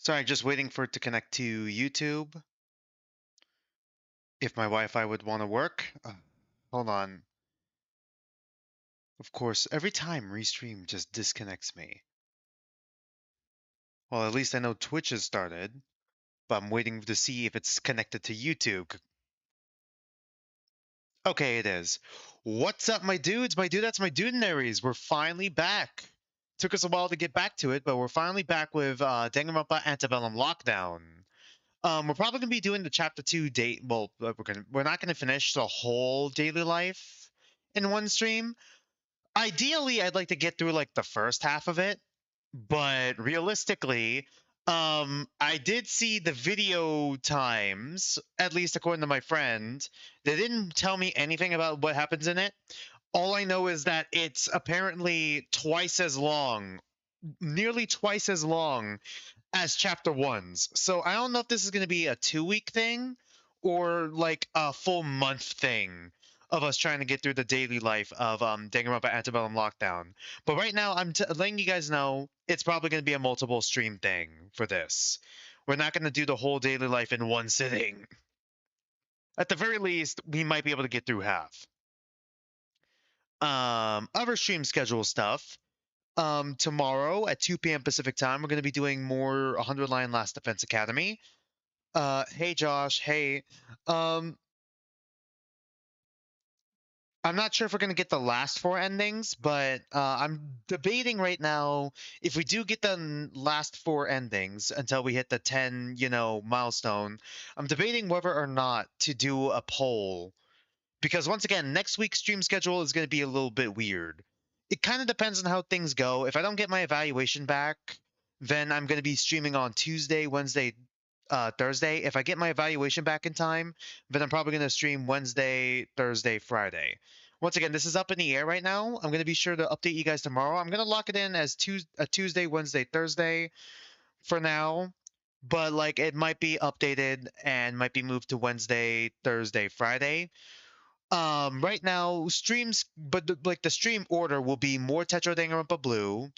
Sorry, just waiting for it to connect to YouTube. If my Wi-Fi would want to work. Hold on. Of course, every time Restream just disconnects me. Well, at least I know Twitch has started, but I'm waiting to see if it's connected to YouTube. Okay, it is. What's up, my dudes? My dudettes, my dudenaries. We're finally back. Took us a while to get back to it, but we're finally back with Danganronpa Antebellum Lockdown. We're probably gonna be doing the chapter 2 date. Well, we're not gonna finish the whole daily life in one stream. Ideally, I'd like to get through like the first half of it, but realistically, I did see the video times, at least according to my friend. They didn't tell me anything about what happens in it. All I know is that it's apparently twice as long, nearly twice as long as chapter ones. So I don't know if this is going to be a 2 week thing or like a full month thing of us trying to get through the daily life of Danganronpa Antebellum Lockdown. But right now, I'm letting you guys know it's probably going to be a multiple stream thing for this. We're not going to do the whole daily life in one sitting. At the very least, we might be able to get through half. Other stream schedule stuff. Tomorrow at 2 p.m. Pacific time, we're going to be doing more 100 Line Last Defense Academy. Hey Josh, hey. Um, I'm not sure if we're gonna get the last four endings, but I'm debating right now if we do get the last four endings until we hit the 10, milestone. I'm debating whether or not to do a poll because once again, next week's stream schedule is gonna be a little bit weird. It kind of depends on how things go. If I don't get my evaluation back, then I'm gonna be streaming on Tuesday, Wednesday, Thursday. If I get my evaluation back in time, then I'm probably going to stream Wednesday, Thursday, Friday. Once again, this is up in the air right now. I'm going to be sure to update you guys tomorrow. I'm going to lock it in as a Tuesday, Wednesday, Thursday for now, but like it might be updated and might be moved to Wednesday, Thursday, Friday. Right now streams, but like the stream order will be more Tetra Danganronpa Blue,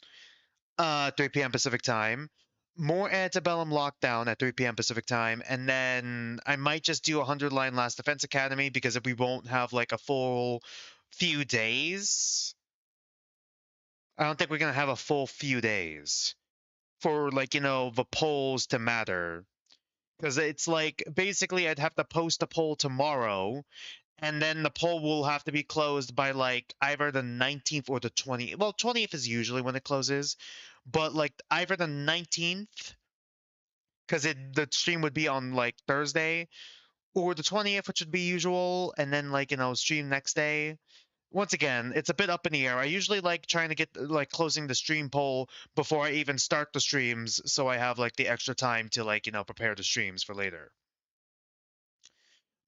3 p.m. Pacific time. More Antebellum Lockdown at 3 p.m. Pacific time, and then I might just do 100 Line Last Defense Academy because if we won't have like a full few days, I don't think we're gonna have a full few days for like the polls to matter. Because it's like basically I'd have to post a poll tomorrow, and then the poll will have to be closed by like either the 19th or the 20th. Well, 20th is usually when it closes, but like either the 19th, because the stream would be on like Thursday, or the 20th, which would be usual, and then like stream next day. Once again, it's a bit up in the air. I usually like trying to get like closing the stream poll before I even start the streams, so I have like the extra time to like prepare the streams for later.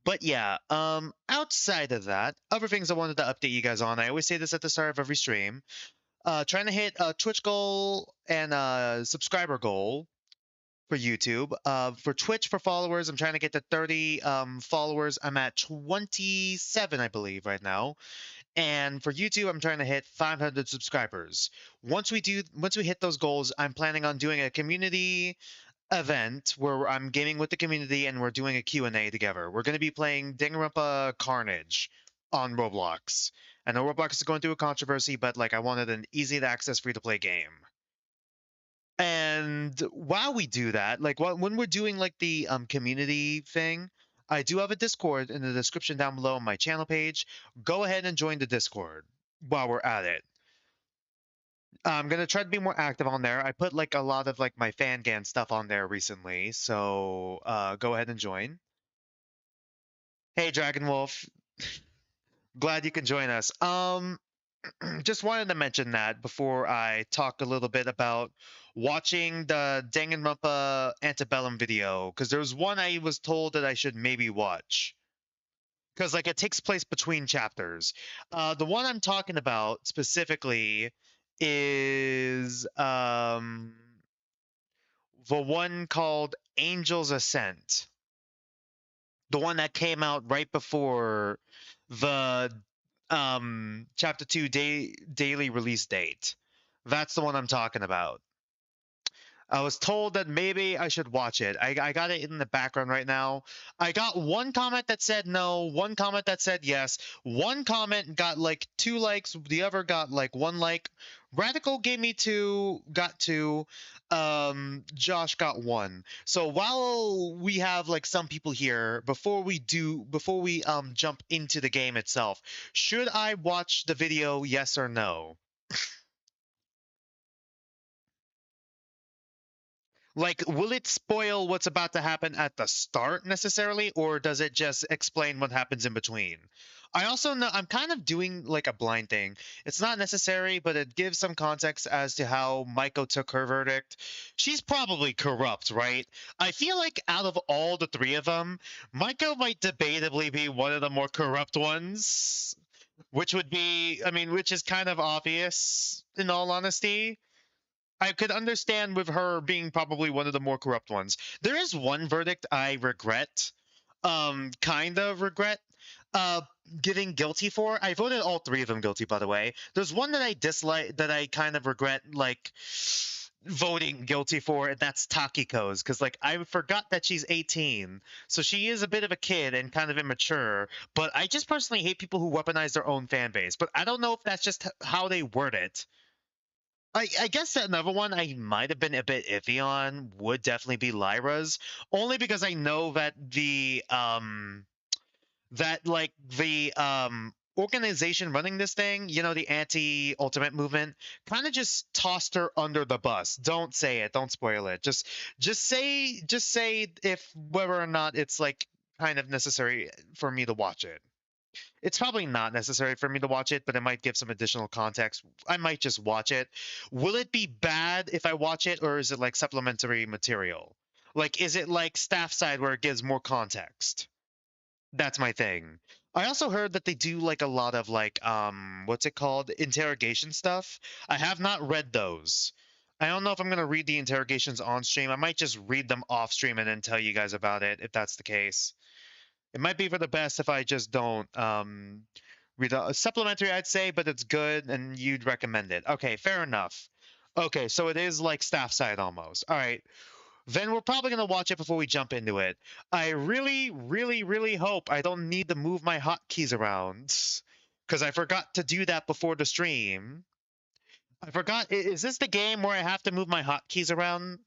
But yeah, outside of that, other things I wanted to update you guys on. I always say this at the start of every stream. Trying to hit a Twitch goal and a subscriber goal for YouTube. For Twitch for followers, I'm trying to get to 30 followers. I'm at 27, I believe, right now. And for YouTube, I'm trying to hit 500 subscribers. Once we hit those goals, I'm planning on doing a community event where I'm gaming with the community and we're doing a Q&A together. We're going to be playing Danganronpa Carnage on Roblox. I know Roblox is going through a controversy, but like I wanted an easy to access free to play game. And while we do that, like when we're doing like the community thing, I do have a Discord in the description down below on my channel page. Go ahead and join the Discord while we're at it. I'm gonna try to be more active on there. I put like a lot of like my Fangan stuff on there recently, so go ahead and join. Hey Dragon Wolf, glad you can join us. Just wanted to mention that before I talk a little bit about watching the Danganronpa Antebellum video, because there's one I was told that I should maybe watch. Because like it takes place between chapters. The one I'm talking about specifically is the one called Angel's Ascent, the one that came out right before the chapter 2 daily release date. That's the one I'm talking about. I was told that maybe I should watch it. I got it in the background right now. I got one comment that said no, one comment that said yes, one comment got like 2 likes, the other got like 1 like. Radical gave me two, got two. Josh got one. So while we have like some people here, before we jump into the game itself, should I watch the video? Yes or no? Like, will it spoil what's about to happen at the start necessarily, or does it just explain what happens in between? I also know I'm kind of doing like a blind thing. It's not necessary, but it gives some context as to how Maiko took her verdict. She's probably corrupt, right? I feel like out of all the three of them, Maiko might debatably be one of the more corrupt ones, which would be, I mean, which is kind of obvious in all honesty. I could understand with her being probably one of the more corrupt ones. There is one verdict I regret, kind of regret, uh, giving guilty for. I voted all three of them guilty, by the way. There's one that I dislike, that I kind of regret, like, voting guilty for, and that's Takiko's, because, like, I forgot that she's 18, so she is a bit of a kid and kind of immature, but I just personally hate people who weaponize their own fan base, but I don't know if that's just how they word it. I guess another one I might have been a bit iffy on would definitely be Lyra's, only because I know that the organization running this thing, the anti-ultimate movement, kind of just tossed her under the bus. Don't say it, don't spoil it. Just say if whether or not it's like kind of necessary for me to watch it. It's probably not necessary for me to watch it, but it might give some additional context. I might just watch it. Will it be bad if I watch it, or is it like supplementary material? Like, is it like staff side where it gives more context? That's my thing. I also heard that they do like a lot of like what's it called? Interrogation stuff. I have not read those. I don't know if I'm gonna read the interrogations on stream. I might just read them off stream and then tell you guys about it if that's the case. It might be for the best if I just don't read a supplementary, I'd say, but it's good and you'd recommend it. Okay, fair enough. Okay, so it is like staff side almost. All right. Then we're probably going to watch it before we jump into it. I really, really, really hope I don't need to move my hotkeys around because I forgot to do that before the stream. I forgot. Is this the game where I have to move my hotkeys around?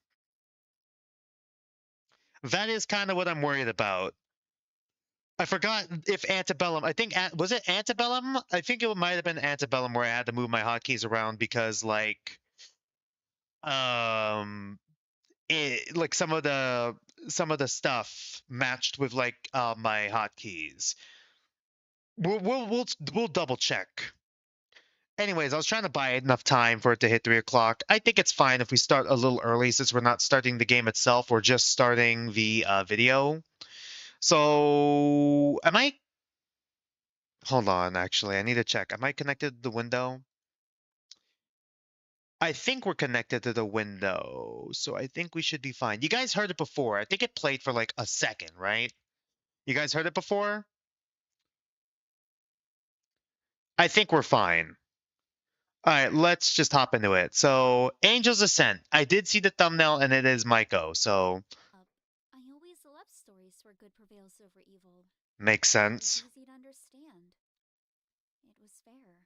That is kind of what I'm worried about. I forgot if Antebellum. I think was it Antebellum? I think it might have been Antebellum where I had to move my hotkeys around because um like some of the stuff matched with like my hotkeys. We'll double check. Anyways, I was trying to buy enough time for it to hit 3 o'clock. I think it's fine if we start a little early since we're not starting the game itself. We're just starting the video. So am I Hold on, actually. I need to check. Am I connected to the window? I think we're connected to the window, so I think we should be fine. You guys heard it before. I think it played for like a second, right? You guys heard it before? I think we're fine. All right, let's just hop into it. So, Angel's Ascent. I did see the thumbnail, and it is Maiko, so I always loved stories where good prevails over evil. makes It was sense. easy to understand. It was fair.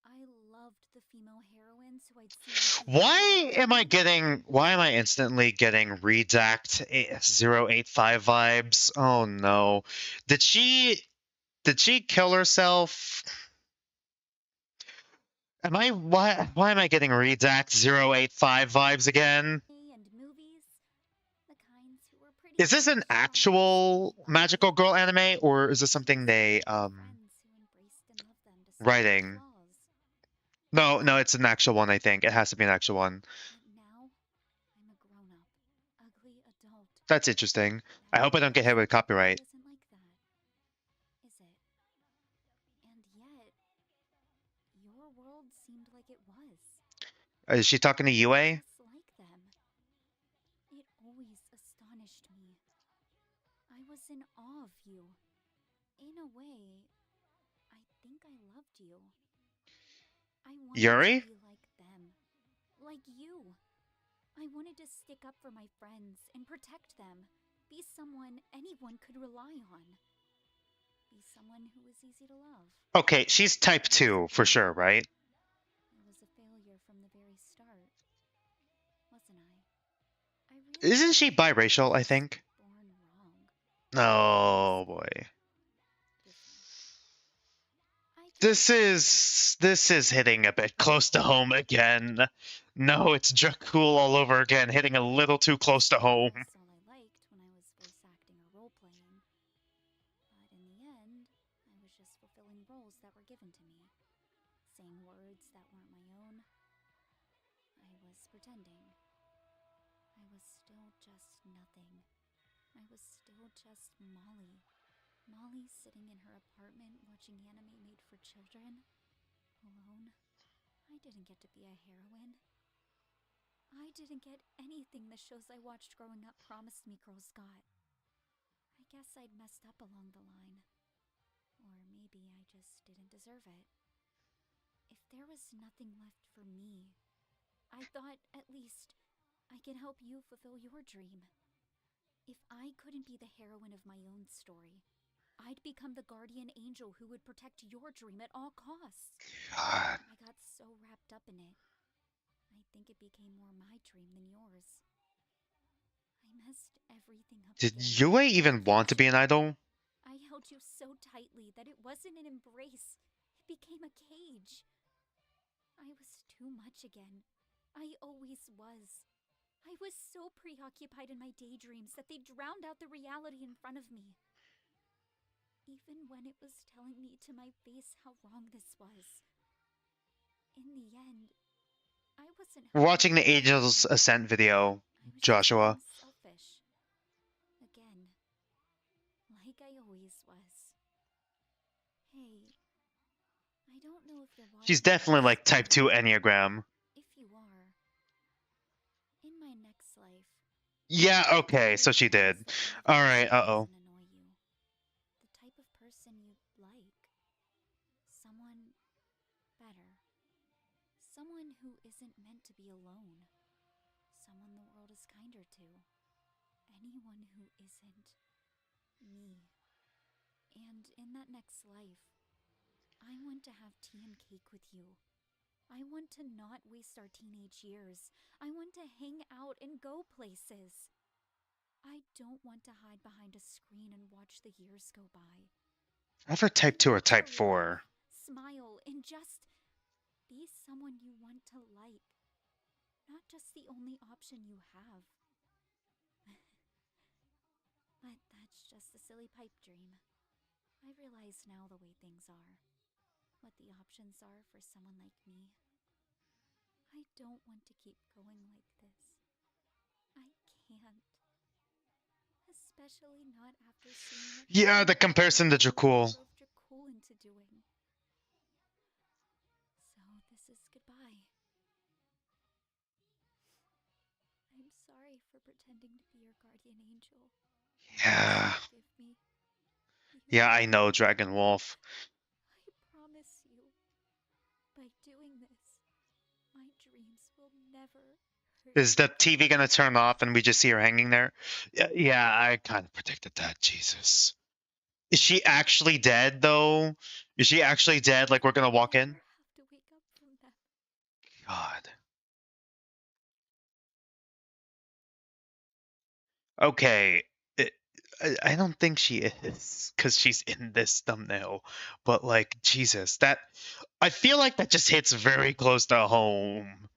I loved the female heroines who I'd seen on Why am I instantly getting Redact 085 vibes? Oh no. Did she did she kill herself? Why am I getting Redact 085 vibes again? and movies, the kinds who were pretty Is this an shy, actual sweet magical guys, girl anime or is this or something just they friends who embraced and loved them despite their writing? flaws. No, no, it's an actual one, I think. It has to be an actual one. But now, I'm a grown up, ugly adult, That's interesting. and I I hope I don't get hit with realize that copyright. life isn't like that, is it? And yet, your world seemed like it was. Is she talking to Yue? Just like them. It always astonished me. I was in awe of you. In a way, I think I loved you. I wanted to Yuri? be like them. Like you. I I wanted to stick up for my friends and protect them. Be someone anyone could rely on. Be someone who was easy to love. Okay, she's type 2 for sure, right? I was a failure from the very start, wasn't I? I Isn't realized she biracial, I think? born wrong. Oh boy. Different. I tried This is hitting a bit close to home again. No, it's Jakul all over again, hitting a little too close to home. That's all I liked when I was voice acting or role playing. But in the end, I was just fulfilling roles that were given to me, saying words that weren't my own. I was pretending. I was still just nothing. I was still just Molly. Molly sitting in her apartment watching anime made for children. Alone. I didn't get to be a heroine. I didn't get anything the shows I watched growing up promised me girls got. I guess I'd messed up along the line. Or maybe I just didn't deserve it. If there was nothing left for me, I thought, at least, I can help you fulfill your dream. If I couldn't be the heroine of my own story, I'd become the guardian angel who would protect your dream at all costs. God. I got so wrapped up in it. I think it became more my dream than yours. I messed everything up Did again. Yue even want to be an idol? I held you so tightly that it wasn't an embrace. It became a cage. I was too much again. I always was. I was so preoccupied in my daydreams that they drowned out the reality in front of me. Even when it was telling me to my face how wrong this was. In the end, I wasn't We're watching the Angels Ascent video, Joshua. Selfish. Again. Like I always was. Hey, I don't know if you're watching. She's definitely like type 2 Enneagram. If you are, in my next life. Yeah, okay, so she did. Alright, uh-oh. Annoy you. The type of person you like. Someone better. Someone who isn't meant to be alone. Someone the world is kinder to. Anyone who isn't me. And in that next life, I want to have tea and cake with you. I want to not waste our teenage years. I want to hang out and go places. I don't want to hide behind a screen and watch the years go by. Either type 2 or type 4. Smile and just be someone you want to like. Not just the only option you have. But that's just a silly pipe dream. I realize now the way things are. What the options are for someone like me. I don't want to keep going like this. I can't. Especially not after seeing what Yeah, the comparison to Jakul. Jakul into doing. So this is goodbye. I'm sorry for pretending to be your guardian angel. Yeah. Forgive me. Yeah, I know, Dragon Wolf. I promise you, by doing this, my dreams will never hurt. Is the TV gonna turn off and we just see her hanging there? Yeah, I kind of predicted that. Jesus. Is she actually dead, though? Is she actually dead? Like, we're gonna walk in? Have to wake up from that. God. Okay. I don't think she is, because she's in this thumbnail. But, like, Jesus, that... I feel like that just hits very close to home.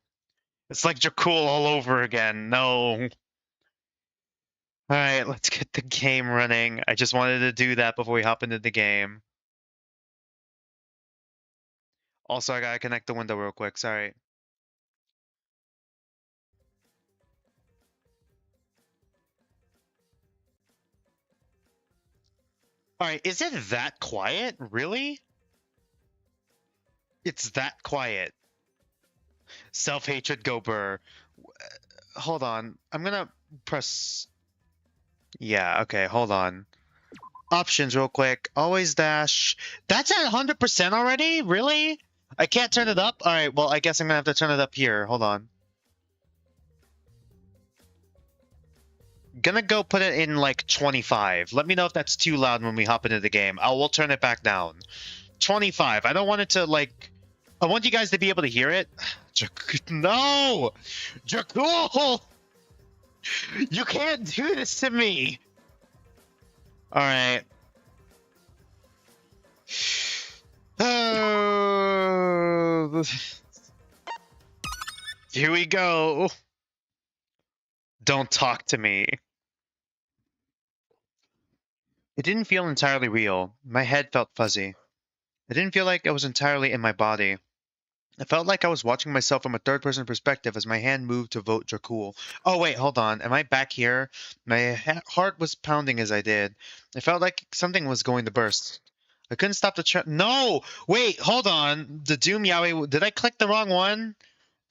It's like Jakul all over again. No. Alright, let's get the game running. I just wanted to do that before we hop into the game. Also, I gotta connect the window real quick. Sorry. Alright, is it that quiet? Really? It's that quiet. Self-hatred go burr. Hold on. I'm gonna press... Yeah, okay, hold on. Options real quick. Always dash. That's at 100% already? Really? I can't turn it up? Alright, well, I guess I'm gonna have to turn it up here. Hold on. Gonna go put it in like 25. Let me know if that's too loud when we hop into the game. We'll turn it back down. 25. I don't want it to like. I want you guys to be able to hear it. No! Jakul! You can't do this to me! Alright. Here we go. Don't talk to me. It didn't feel entirely real. My head felt fuzzy. I didn't feel like I was entirely in my body. I felt like I was watching myself from a third-person perspective as my hand moved to vote Dracul. Oh, wait, hold on. Am I back here? My heart was pounding as I did. I felt like something was going to burst. I couldn't stop the No! Wait, hold on. The Doom Yaoi... Did I click the wrong one?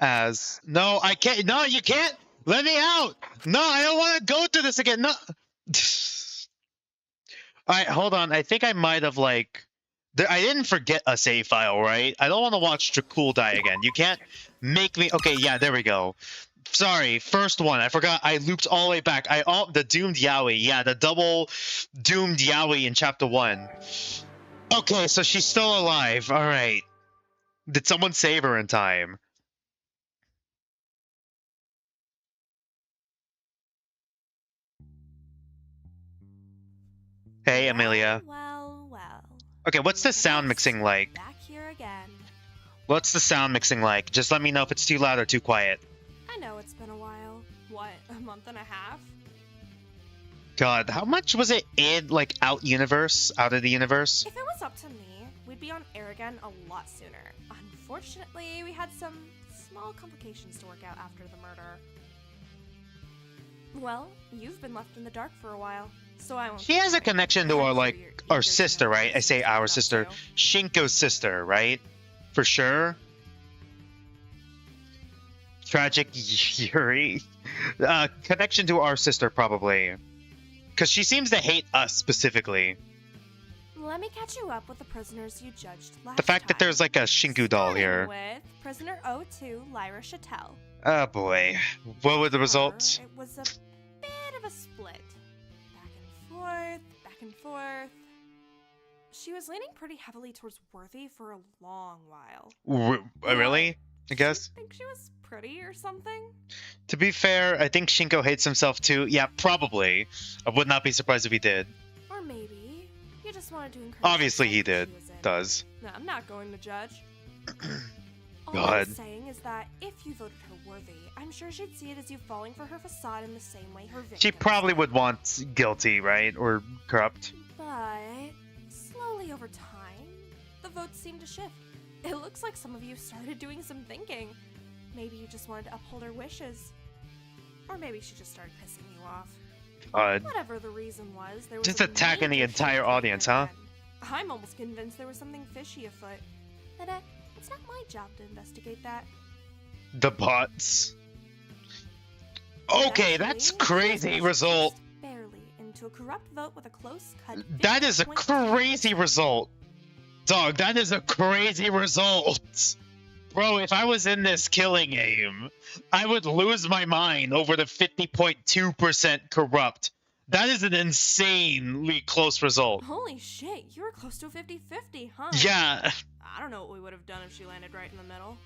No, I can't... No, you can't! Let me out! No, I don't want to go through this again. No! Alright, hold on. I think I might have, like... I didn't forget a save file, right? I don't want to watch Dracul die again. You can't make me... Okay, yeah, there we go. Sorry, first one. I forgot. I looped all the way back. The Doomed Yaoi. Yeah, the double Doomed Yaoi in Chapter 1. Okay, so she's still alive. Alright. Did someone save her in time? Hey, Amelia. Well. Okay, what's the sound mixing like? Back here again. What's the sound mixing like? Just let me know if it's too loud or too quiet. I know it's been a while. What, a month and a half? God, how much was it in, like, out of the universe? If it was up to me, we'd be on air again a lot sooner. Unfortunately, we had some small complications to work out after the murder. Well, you've been left in the dark for a while, so I won't... She has a connection to our sister, right? I say our sister. Shinko's sister, right? For sure. Tragic Yuri. Connection to our sister, probably. Because she seems to hate us specifically. Let me catch you up with the prisoners you judged last The fact that time. there's like a Shinku doll here. With prisoner 02, Lyra Chattel. Oh boy. What were the results? It was a bit of a split. Back and forth. She was leaning pretty heavily towards Worthy for a long while. Really? I guess. Think she was pretty or something? To be fair, I think Shinko hates himself too. Yeah, probably. I would not be surprised if he did. Or maybe you just wanted to encourage. Obviously he did. Does. No, I'm not going to judge. All God. I'm saying is that if you voted her worthy, I'm sure she'd see it as you falling for her facade in the same way her victims. She probably would want guilty, right? Or corrupt. But slowly over time, the votes seemed to shift. It looks like some of you started doing some thinking. Maybe you just wanted to uphold her wishes. Or maybe she just started pissing you off. God. Whatever the reason was, there was Just a attacking the major entire shift audience, huh? then. I'm almost convinced there was something fishy afoot. But it's not my job to investigate that. The bots. Okay, that's crazy result. Barely into a corrupt vote with a close cut. That is a crazy result. Dog, that is a crazy result. Bro, if I was in this killing game, I would lose my mind over the 50.2% corrupt. That is an insanely close result. Holy shit, you were close to a 50-50, huh? Yeah. I don't know what we would have done if she landed right in the middle.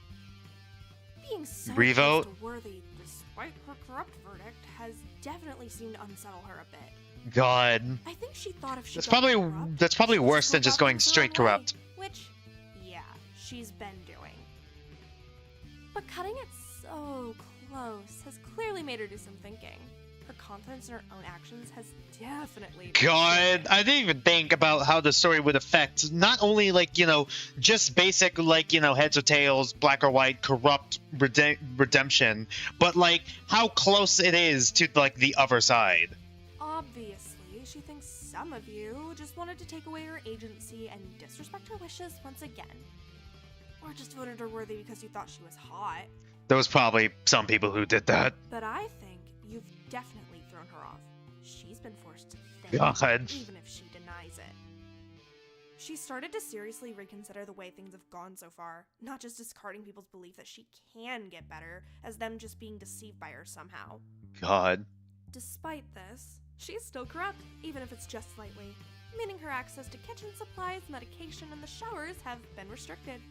Being so Revote? close to Worthy, despite her corrupt verdict, has definitely seemed to unsettle her a bit. God. I think she thought if she That's got probably corrupt, that's probably she'd worse go than just about going things her straight own way, corrupt. which, yeah, she's been doing. But cutting it so close has clearly made her do some thinking. Her confidence in her own actions has definitely been God, shaken. I didn't even think about how the story would affect not only like, you know, just basic like, you know, heads or tails, black or white, corrupt redemption, but like how close it is to like the other side. Obviously, she thinks some of you just wanted to take away her agency and disrespect her wishes once again. Or just voted her worthy because you thought she was hot. There was probably some people who did that. But I think you've definitely thrown her off. She's been forced to think, God. even if she denies it. She started to seriously reconsider the way things have gone so far, not just discarding people's belief that she can get better, as them just being deceived by her somehow. God. Despite this, she's still corrupt, even if it's just slightly, meaning her access to kitchen supplies, medication, and the showers have been restricted.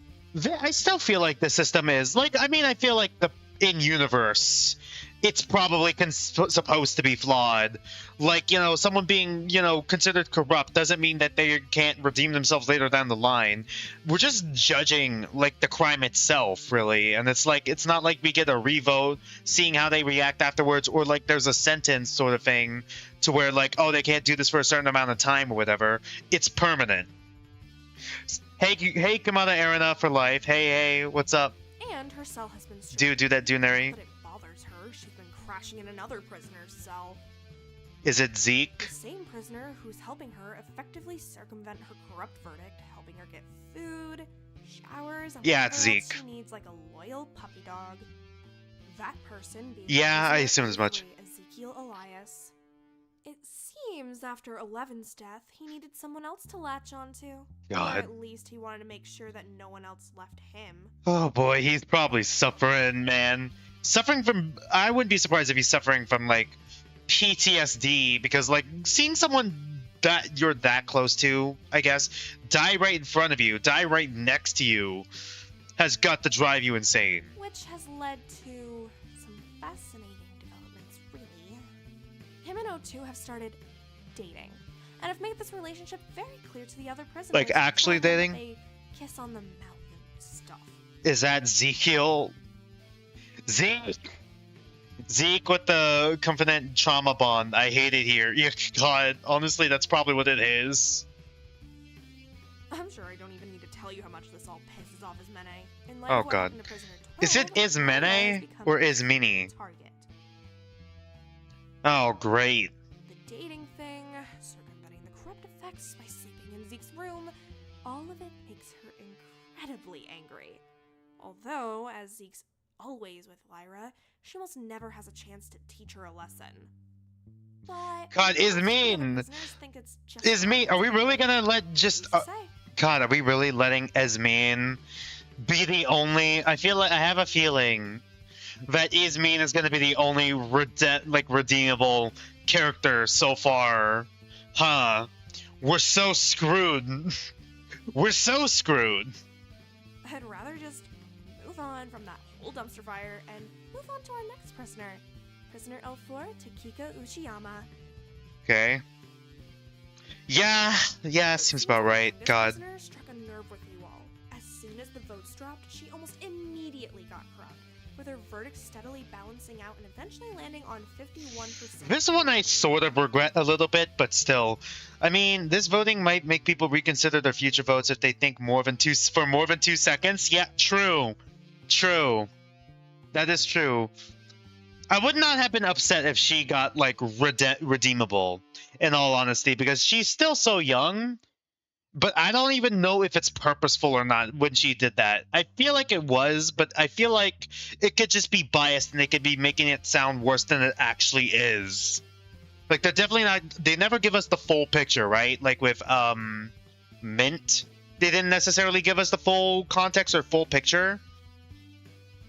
I still feel like the system is like, I mean, I feel like the in universe, it's probably supposed to be flawed. Like, you know, someone being, you know, considered corrupt doesn't mean that they can't redeem themselves later down the line. We're just judging like the crime itself, really, and it's like, it's not like we get a revote, seeing how they react afterwards, or like there's a sentence sort of thing to where like, oh, they can't do this for a certain amount of time or whatever. It's permanent. Hey, Kamada Arena for life. Hey, what's up? And her cell has been stripped. Do that, Dunary. But it bothers her. She's been crashing in another prisoner's cell. Is it Zeke? The same prisoner who's helping her effectively circumvent her corrupt verdict, helping her get food, showers, and yeah, it's whatever else Zeke. she needs, like a loyal puppy dog. That person being I assumed as much. Ezekiel Elias. It seems after Eleven's death, he needed someone else to latch onto. God. Or at least he wanted to make sure that no one else left him. Oh boy, he's probably suffering, man. Suffering from... I wouldn't be surprised if he's suffering from, like, PTSD, because, like, seeing someone that you're that close to, I guess, die right in front of you, die right next to you, has got to drive you insane. Which has led to some fascinating developments, really. Him and O2 have started dating, and have made this relationship very clear to the other prisoners. Like, actually dating? They kiss on the mouth and stuff. Is that Ezekiel? Zeke with the confident trauma bond. I hate it here. Yeah, God, honestly, that's probably what it is. I'm sure I don't even need to tell you how much this all pisses off Ismene. In light Oh, of what God. happened to prisoner 12, Is it Ismene or Ismini? Target. Oh, great. The dating thing, circumventing the corrupt effects by sleeping in Zeke's room, all of it makes her incredibly angry. Although, as Zeke's always with Lyra, she almost never has a chance to teach her a lesson. But God, Ismene! Ismene, are we really gonna let just... God, are we really letting Ismene be the only... I have a feeling that Ismene is gonna be the only redeemable character so far. Huh. We're so screwed. We're so screwed. I'd rather just move on from that whole dumpster fire and move on to our next prisoner. Prisoner L4, Takika Uchiyama. Okay. Yeah, seems about right. This God. prisoner struck a nerve with you all. As soon as the votes dropped, she almost immediately got corrupt, with her verdict steadily balancing out and eventually landing on 51%. This one I sort of regret a little bit, but still. I mean, this voting might make people reconsider their future votes if they think for more than 2 seconds. Yeah, true. True. That is true. I would not have been upset if she got, like, redeemable, in all honesty, because she's still so young, but I don't even know if it's purposeful or not when she did that. I feel like it was, but I feel like it could just be biased and they could be making it sound worse than it actually is. Like, they're definitely not... They never give us the full picture, right? Like with, Mint, they didn't necessarily give us the full context or full picture.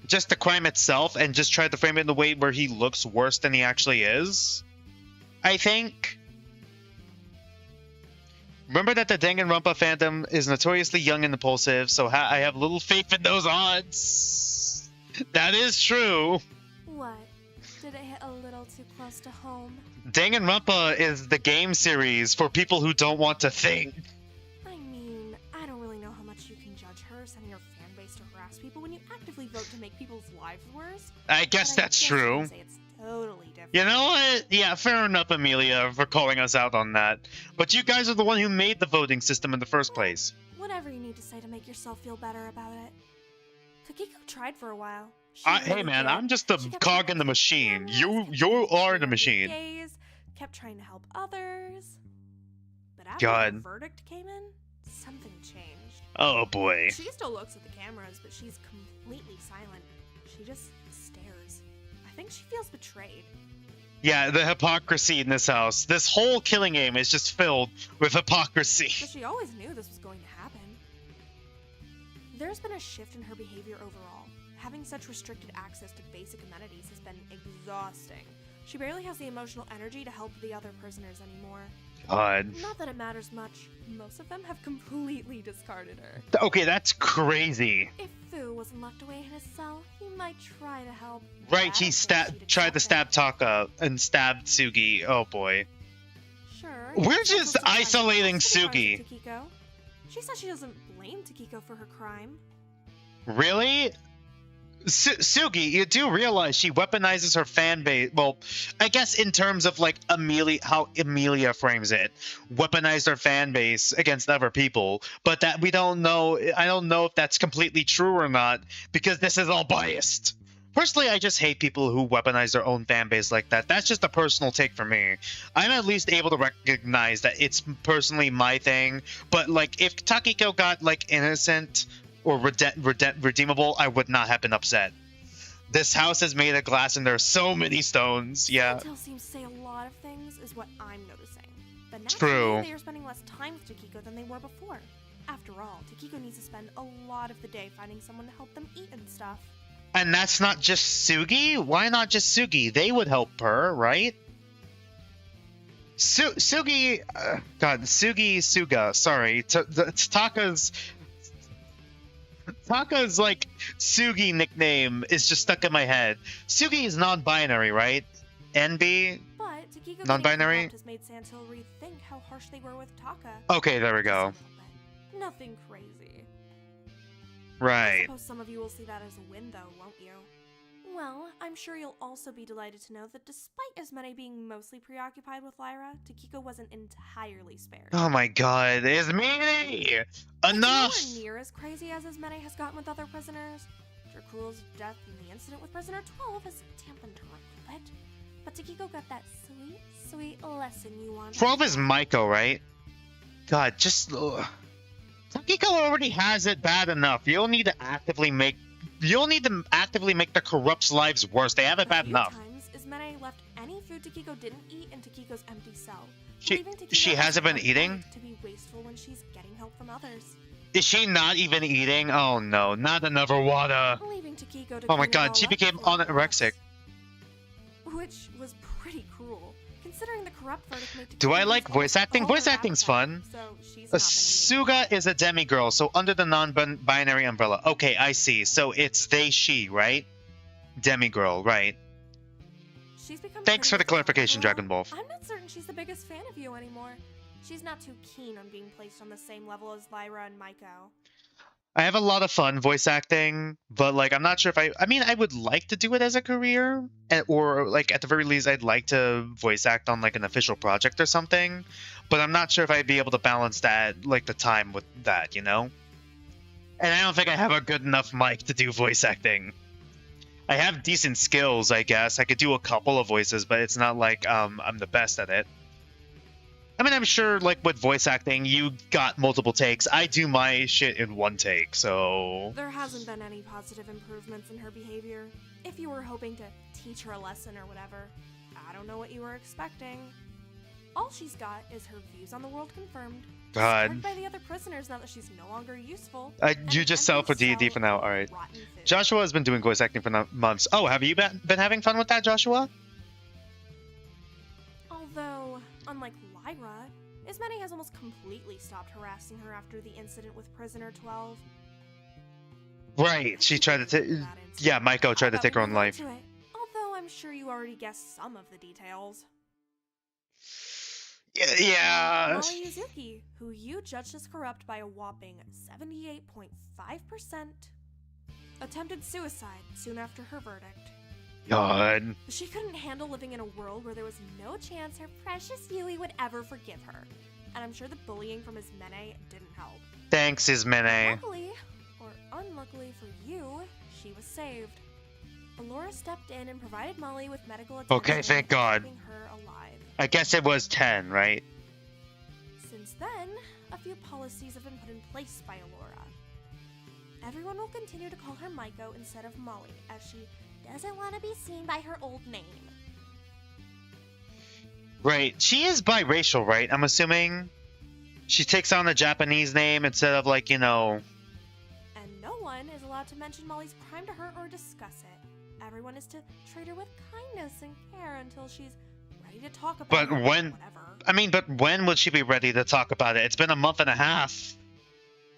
Just the crime itself, and just tried to frame it in a way where he looks worse than he actually is, I think. Remember that the Danganronpa fandom is notoriously young and impulsive, so I have little faith in those odds. That is true. What? Did it hit a little too close to home? Danganronpa is the game series for people who don't want to think. I mean, I don't really know how much you can judge her, sending your fan base to harass people when you actively vote to make people's lives worse. I guess that's true. Say it's totally different. You know what? Yeah, fair enough, Amelia, for calling us out on that. But you guys are the one who made the voting system in the first place. Whatever you need to say to make yourself feel better about it. Takiko tried for a while. Hey man, I'm just a cog in the machine. You are the machine. Kept trying to help others. But after the verdict came in, something changed. Oh boy. She still looks at the cameras, but she's completely silent. She just stares. I think she feels betrayed. Yeah, the hypocrisy in this house. This whole killing game is just filled with hypocrisy. But she always knew this was going to happen. There's been a shift in her behavior overall. Having such restricted access to basic amenities has been exhausting. She barely has the emotional energy to help the other prisoners anymore. God. Not that it matters much. Most of them have completely discarded her. Okay, that's crazy. If Fu wasn't locked away in his cell, he might try to help. Right, he tried to stab Taka and stabbed Sugi. Oh boy. Sure. We're just isolating Sugi. Takiko. She said she doesn't blame Takiko for her crime. Really? Sugi, you do realize she weaponizes her fan base. Well, I guess in terms of like how Emilia frames it, weaponized her fan base against other people. But that we don't know. I don't know if that's completely true or not because this is all biased. Personally, I just hate people who weaponize their own fan base like that. That's just a personal take for me. I'm at least able to recognize that it's personally my thing. But like, if Takiko got like innocent or redeemable, I would not have been upset. This house is made of glass and there are so many stones. Yeah. Intel seems to say a lot of things, is what I'm noticing. But True. naturally, they are spending less time with Takiko than they were before. After all, Takiko needs to spend a lot of the day finding someone to help them eat and stuff. And that's not just Sugi? Why not just Sugi? They would help her, right? Sugi... Suga, sorry. Taka's, like, Sugi nickname is just stuck in my head. Sugi is non-binary, right? NB? But Takiko non-binary? has made Sandhill rethink how harsh they were with Taka. Okay, there we go. Nothing crazy. I Right. suppose some of you will see that as a win, though, won't you? Well, I'm sure you'll also be delighted to know that despite Ismene being mostly preoccupied with Lyra, Takiko wasn't entirely spared. Oh my god, Ismene! Enough! It's nowhere near as crazy as Ismene has gotten with other prisoners. Dracul's death and the incident with prisoner 12 has dampened her a bit. But Takiko got that sweet, sweet lesson you wanted. 12 is Maiko, right? God, just... Takiko already has it bad enough. You don't need to actively make the corrupt's lives worse. They have it bad enough. Times, Ismene left any food Takiko didn't eat in Takiko's empty cell. She hasn't been eating? To be wasteful when she's getting help from others. Is she not even eating? Oh no, not another water. Leaving Takiko to Oh my clean it all god, she up became before anorexic. Which was pretty cruel, considering the corrupt verdict made Do I Takiko like lose voice acting? all Voice her acting's appetite, fun. So she's not Suga is a demigirl, so under the non-binary umbrella. Okay, I see. So it's they, she, right? Demigirl, right? She's become Thanks for the pretty clarification, overall. Dragon Wolf. I'm not certain she's the biggest fan of you anymore. She's not too keen on being placed on the same level as Lyra and Maiko. I have a lot of fun voice acting, but like I'm not sure if I mean I would like to do it as a career, or like at the very least I'd like to voice act on like an official project or something, but I'm not sure if I'd be able to balance that like the time with that, you know? And I don't think I have a good enough mic to do voice acting. I have decent skills, I guess. I could do a couple of voices, but it's not like I'm the best at it. I mean, I'm sure, like, with voice acting, you got multiple takes. I do my shit in one take, so... There hasn't been any positive improvements in her behavior. If you were hoping to teach her a lesson or whatever, I don't know what you were expecting. All she's got is her views on the world confirmed. God. Scored by the other prisoners now that she's no longer useful. You just sell for D&D for now, alright. Joshua has been doing voice acting for months. Oh, have you been having fun with that, Joshua? Although, unlike Lyra, Ismene has almost completely stopped harassing her after the incident with prisoner 12. Right, she tried to yeah, Maiko tried to take her own life. Although I'm sure you already guessed some of the details. Yeah. Molly Yuzuki, who you judged as corrupt by a whopping 78.5%, attempted suicide soon after her verdict. God. She couldn't handle living in a world where there was no chance her precious Yui would ever forgive her. And I'm sure the bullying from Ismene didn't help. Thanks, Ismene. Luckily, or unluckily for you, she was saved. Alora stepped in and provided Molly with medical attention. Okay, thank God. Keeping her alive. I guess it was 10, right? Since then, a few policies have been put in place by Alora. Everyone will continue to call her Maiko instead of Molly, as she doesn't want to be seen by her old name. Right. She is biracial, right? I'm assuming. She takes on a Japanese name instead of, like, you know... And no one one is allowed to mention Molly's crime to her or discuss it. Everyone is to treat her with kindness and care until she's ready to talk about But it or when... whatever. I mean, but when would she be ready to talk about it? It's been a month and a half.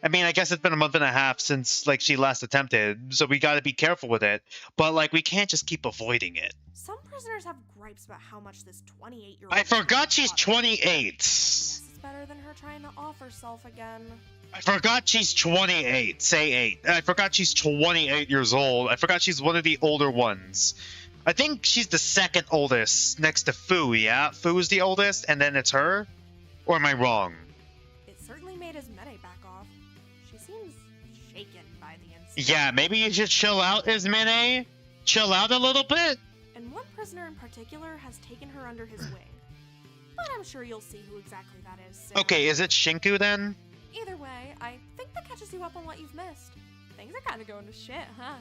I mean, I guess it's been a month and a half since, like, she last attempted, so we gotta be careful with it. But, like, we can't just keep avoiding it. Some prisoners have gripes about how much this 28-year-old... I forgot she's 28! Guess it's better than her trying to off herself again. I forgot she's 28. Say 8. I forgot she's 28 years old. I forgot she's one of the older ones. I think she's the second oldest, next to Fu, yeah? Fu's the oldest, and then it's her? Or am I wrong? It certainly made his Mene back off. She seems shaken by the incident. Yeah, maybe you should chill out, Ismene? Chill out a little bit? And one prisoner in particular has taken her under his wing. But I'm sure you'll see who exactly that is soon. Okay, is it Shinku then? Either way, I think that catches you up on what you've missed. Things are kind of going to shit, huh?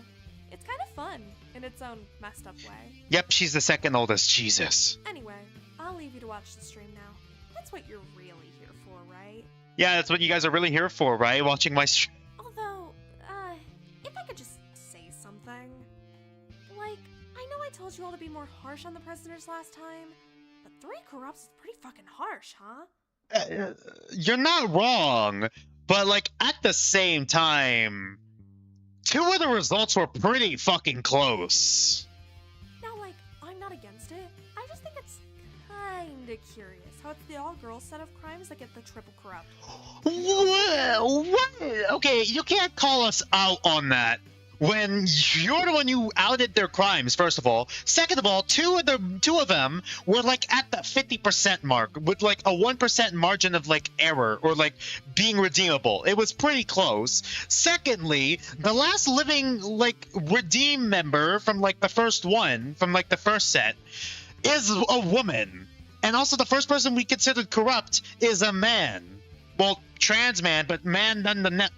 It's kind of fun, in its own messed up way. Yep, she's the second oldest. Jesus. Anyway, I'll leave you to watch the stream now. That's what you're really here for, right? Yeah, that's what you guys are really here for, right? Watching my stream. Although, if I could just say something. Like, I know I told you all to be more harsh on the prisoners last time, but 3 corrupts is pretty fucking harsh, huh? You're not wrong, but, like, at the same time, 2 of the results were pretty fucking close. Now, like, I'm not against it. I just think it's kinda curious how it's the all-girls set of crimes that get the triple corrupt. What? Okay, you can't call us out on that when you're the one who outed their crimes, first of all. Second of all, two of them were, like, at the 50% mark with, like, a 1% margin of, like, error or, like, being redeemable. It was pretty close. Secondly, the last living, like, redeem member from, like, the first one, from, like, the first set, is a woman. And also the first person we considered corrupt is a man. Well, trans man, but man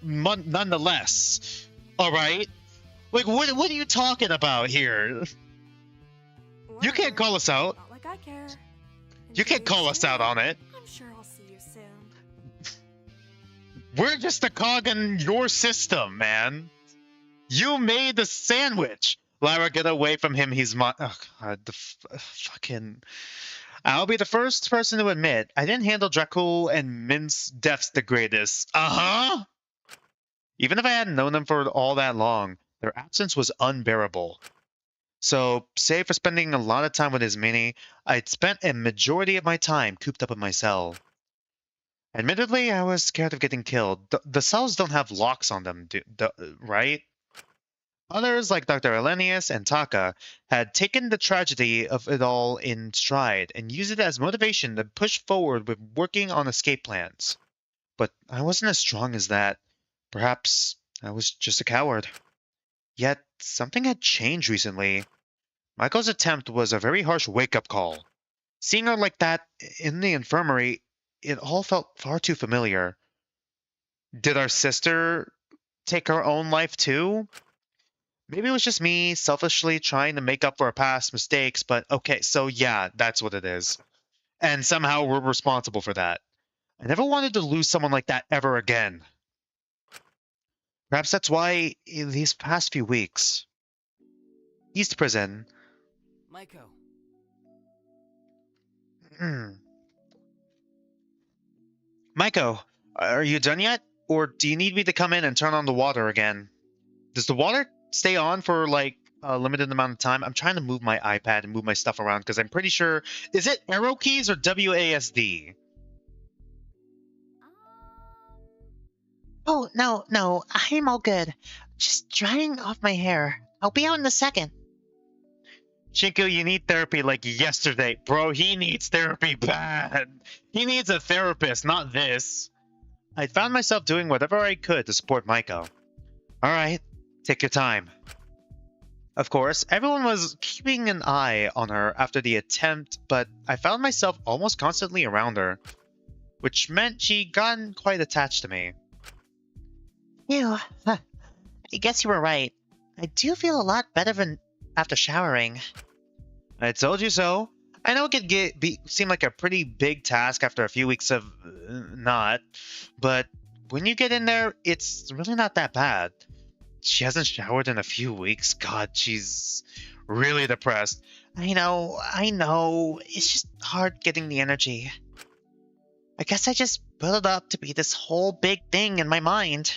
nonetheless. Alright? Like, what are you talking about here? You can't call us out. Not like I care. You can't call us out on it. I'm sure I'll see you soon. We're just a cog in your system, man. You made the sandwich. Lyra, get away from him. He's my... Oh, God. Fucking... I'll be the first person to admit I didn't handle Dracul and Min's deaths the greatest. Uh-huh! Even if I hadn't known them for all that long, their absence was unbearable. So, save for spending a lot of time with Ismene, I'd spent a majority of my time cooped up in my cell. Admittedly, I was scared of getting killed. The cells don't have locks on them, right? Others, like Dr. Elenius and Taka, had taken the tragedy of it all in stride and used it as motivation to push forward with working on escape plans. But I wasn't as strong as that. Perhaps I was just a coward. Yet, something had changed recently. Michael's attempt was a very harsh wake-up call. Seeing her like that in the infirmary, it all felt far too familiar. Did our sister take her own life too? Maybe it was just me selfishly trying to make up for our past mistakes, but okay, so yeah, that's what it is. And somehow we're responsible for that. I never wanted to lose someone like that ever again. Perhaps that's why, in these past few weeks, East Prison... Maiko. Maiko, are you done yet? Or do you need me to come in and turn on the water again? Does the water stay on for, like, a limited amount of time? I'm trying to move my iPad and move my stuff around because I'm pretty sure... Is it arrow keys or WASD? Oh, no, I'm all good. Just drying off my hair. I'll be out in a second. Shinku, you need therapy like yesterday. Bro, he needs therapy bad. He needs a therapist, not this. I found myself doing whatever I could to support Maiko. Alright, take your time. Of course, everyone was keeping an eye on her after the attempt, but I found myself almost constantly around her, which meant she'd gotten quite attached to me. Ew. I guess you were right. I do feel a lot better after showering. I told you so. I know it could seem like a pretty big task after a few weeks of not, but when you get in there, it's really not that bad. She hasn't showered in a few weeks. God, she's really depressed. I know. It's just hard getting the energy. I guess I just built it up to be this whole big thing in my mind.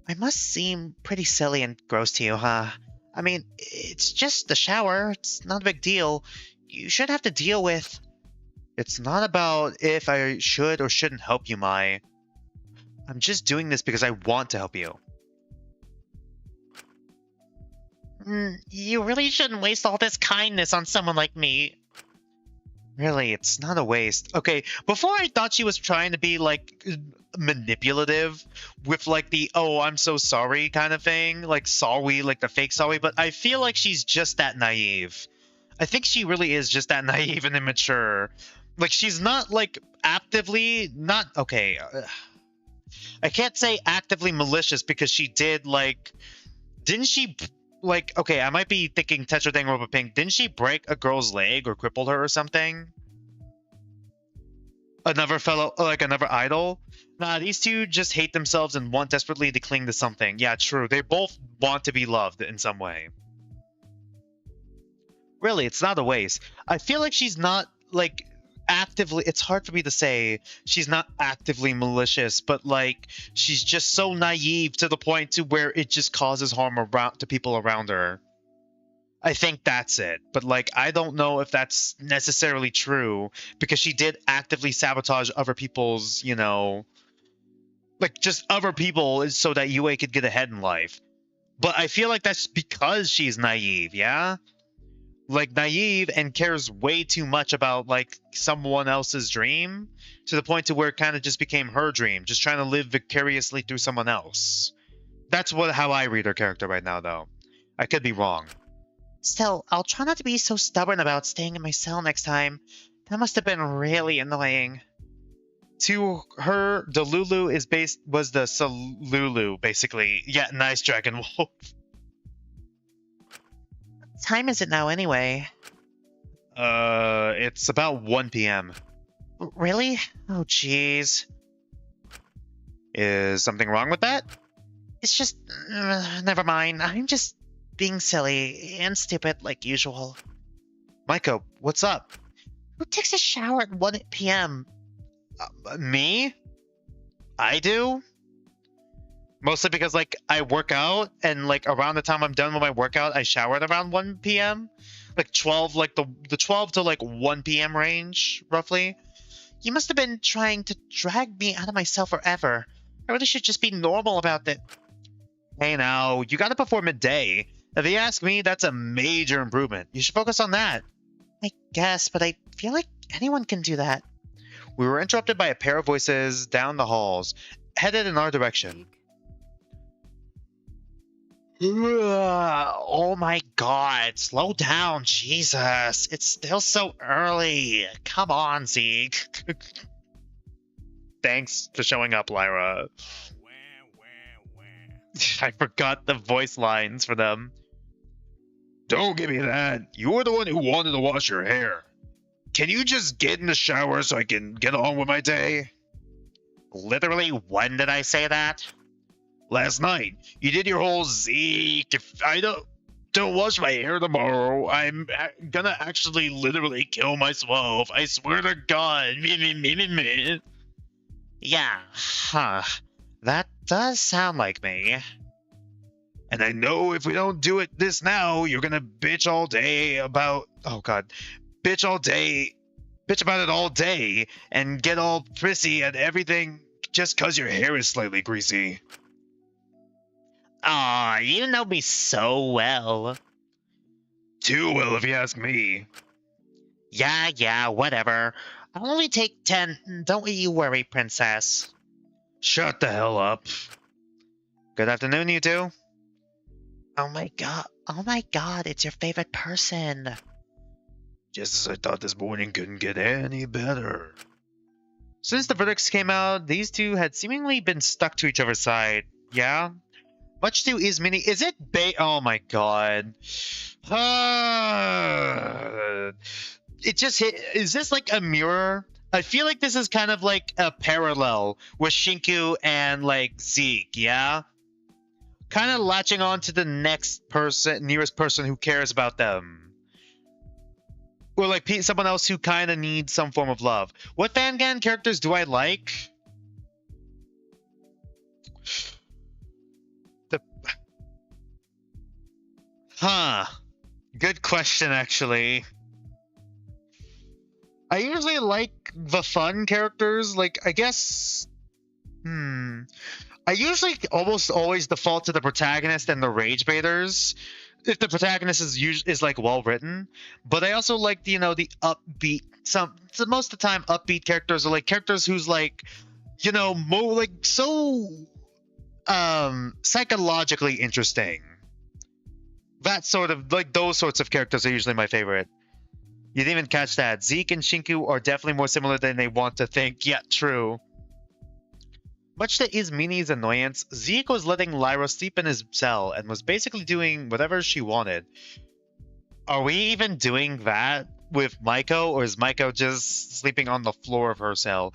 I must seem pretty silly and gross to you, huh? I mean, it's just the shower. It's not a big deal. You shouldn't have to deal with... It's not about if I should or shouldn't help you, Mai. I'm just doing this because I want to help you. You really shouldn't waste all this kindness on someone like me. Really, it's not a waste. Okay, before I thought she was trying to be, like, manipulative with, like, the, oh, I'm so sorry kind of thing. Like, sorry, like the fake sorry. But I feel like she's just that naive. I think she really is just that naive and immature. Like, she's not, like, actively, not, okay. I can't say actively malicious because she did, like, didn't she, like, okay, I might be thinking Tetra Danganronpa Pink. Didn't she break a girl's leg or cripple her or something? Another fellow, like, another idol? Nah, these two just hate themselves and want desperately to cling to something. Yeah, true. They both want to be loved in some way. Really, it's not a waste. I feel like she's not, like, actively, it's hard for me to say she's not actively malicious, but like she's just so naive to the point to where it just causes harm around to people around her. I think that's it, but like I don't know if that's necessarily true because she did actively sabotage other people's, you know, like just other people so that UA could get ahead in life. But I feel like that's because she's naive, yeah? Like naive and cares way too much about like someone else's dream to the point to where it kind of just became her dream, just trying to live vicariously through someone else. That's how I read her character right now, though. I could be wrong. Still, I'll try not to be so stubborn about staying in my cell next time. That must have been really annoying. To her, the Lulu was the Salulu, basically. Yeah, nice, Dragon Wolf. What time is it now, anyway? It's about 1 p.m. Really? Oh, jeez. Is something wrong with that? It's just... never mind. I'm just being silly and stupid like usual. Maiko, what's up? Who takes a shower at 1 p.m.? Me? I do? Mostly because, like, I work out, and, like, around the time I'm done with my workout, I shower at around 1 p.m. Like, 12, like, the 12 to, like, 1 p.m. range, roughly. You must have been trying to drag me out of my cell forever. I really should just be normal about it. Hey, now, you got it before midday. If you ask me, that's a major improvement. You should focus on that. I guess, but I feel like anyone can do that. We were interrupted by a pair of voices down the halls, headed in our direction. Oh my god, slow down, Jesus. It's still so early. Come on, Zeke. Thanks for showing up, Lyra. I forgot the voice lines for them. Don't give me that. You're the one who wanted to wash your hair. Can you just get in the shower so I can get on with my day? Literally, when did I say that? Last night. You did your whole Zeke. If I don't wash my hair tomorrow, I'm gonna actually literally kill myself. I swear to God. Yeah, huh. That does sound like me. And I know if we don't do it this now, you're gonna bitch all day about... Oh, God. Bitch about it all day, and get all prissy at everything just cause your hair is slightly greasy. Aw, you know me so well. Too well, if you ask me. Yeah, whatever. I'll only take 10. Don't you worry, princess. Shut the hell up. Good afternoon, you two. Oh my god, it's your favorite person. Just as I thought this morning couldn't get any better. Since the verdicts came out, these two had seemingly been stuck to each other's side. Yeah? Much to Izmini. Is it oh my god. It just hit. Is this like a mirror? I feel like this is kind of like a parallel with Shinku and like Zeke, yeah? kind of latching on to the next person, nearest person who cares about them. Or like someone else who kind of needs some form of love. What Fangame characters do I like? The... Huh. Good question, actually. I usually like the fun characters. Like, I guess... I usually almost always default to the protagonist and the rage baiters if the protagonist is like well written. But I also like the upbeat so most of the time upbeat characters are like characters who's like so psychologically interesting. That sort of like those sorts of characters are usually my favorite. You didn't even catch that. Zeke and Shinku are definitely more similar than they want to think. Yeah, true. Much to Izmini's annoyance, Zeke was letting Lyra sleep in his cell and was basically doing whatever she wanted. Are we even doing that with Maiko, or is Maiko just sleeping on the floor of her cell?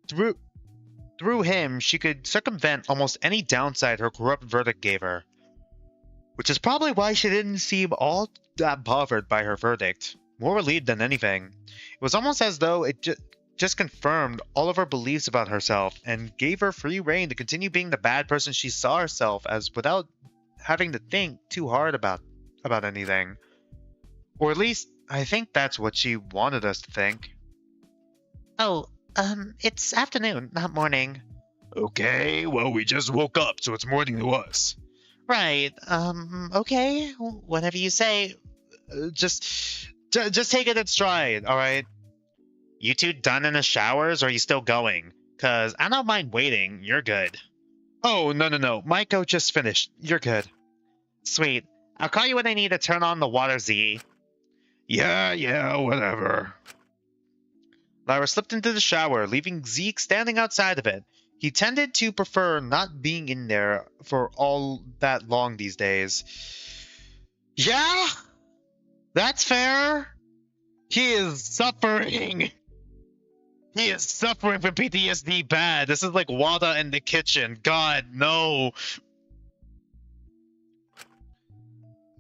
Through him, she could circumvent almost any downside her corrupt verdict gave her. Which is probably why she didn't seem all that bothered by her verdict. More relieved than anything. It was almost as though it just confirmed all of her beliefs about herself and gave her free rein to continue being the bad person she saw herself as without having to think too hard about anything. Or at least, I think that's what she wanted us to think. Oh, it's afternoon, not morning. Okay, well, we just woke up, so it's morning to us. Right, okay, whatever you say. Just take it in stride, alright? You two done in the showers, or are you still going? Cause I don't mind waiting, you're good. Oh, no. Maiko just finished. You're good. Sweet. I'll call you when I need to turn on the water, Z. Yeah, whatever. Lyra slipped into the shower, leaving Zeke standing outside of it. He tended to prefer not being in there for all that long these days. Yeah? That's fair. He is suffering. He is suffering from PTSD bad. This is like Wada in the kitchen. God, no.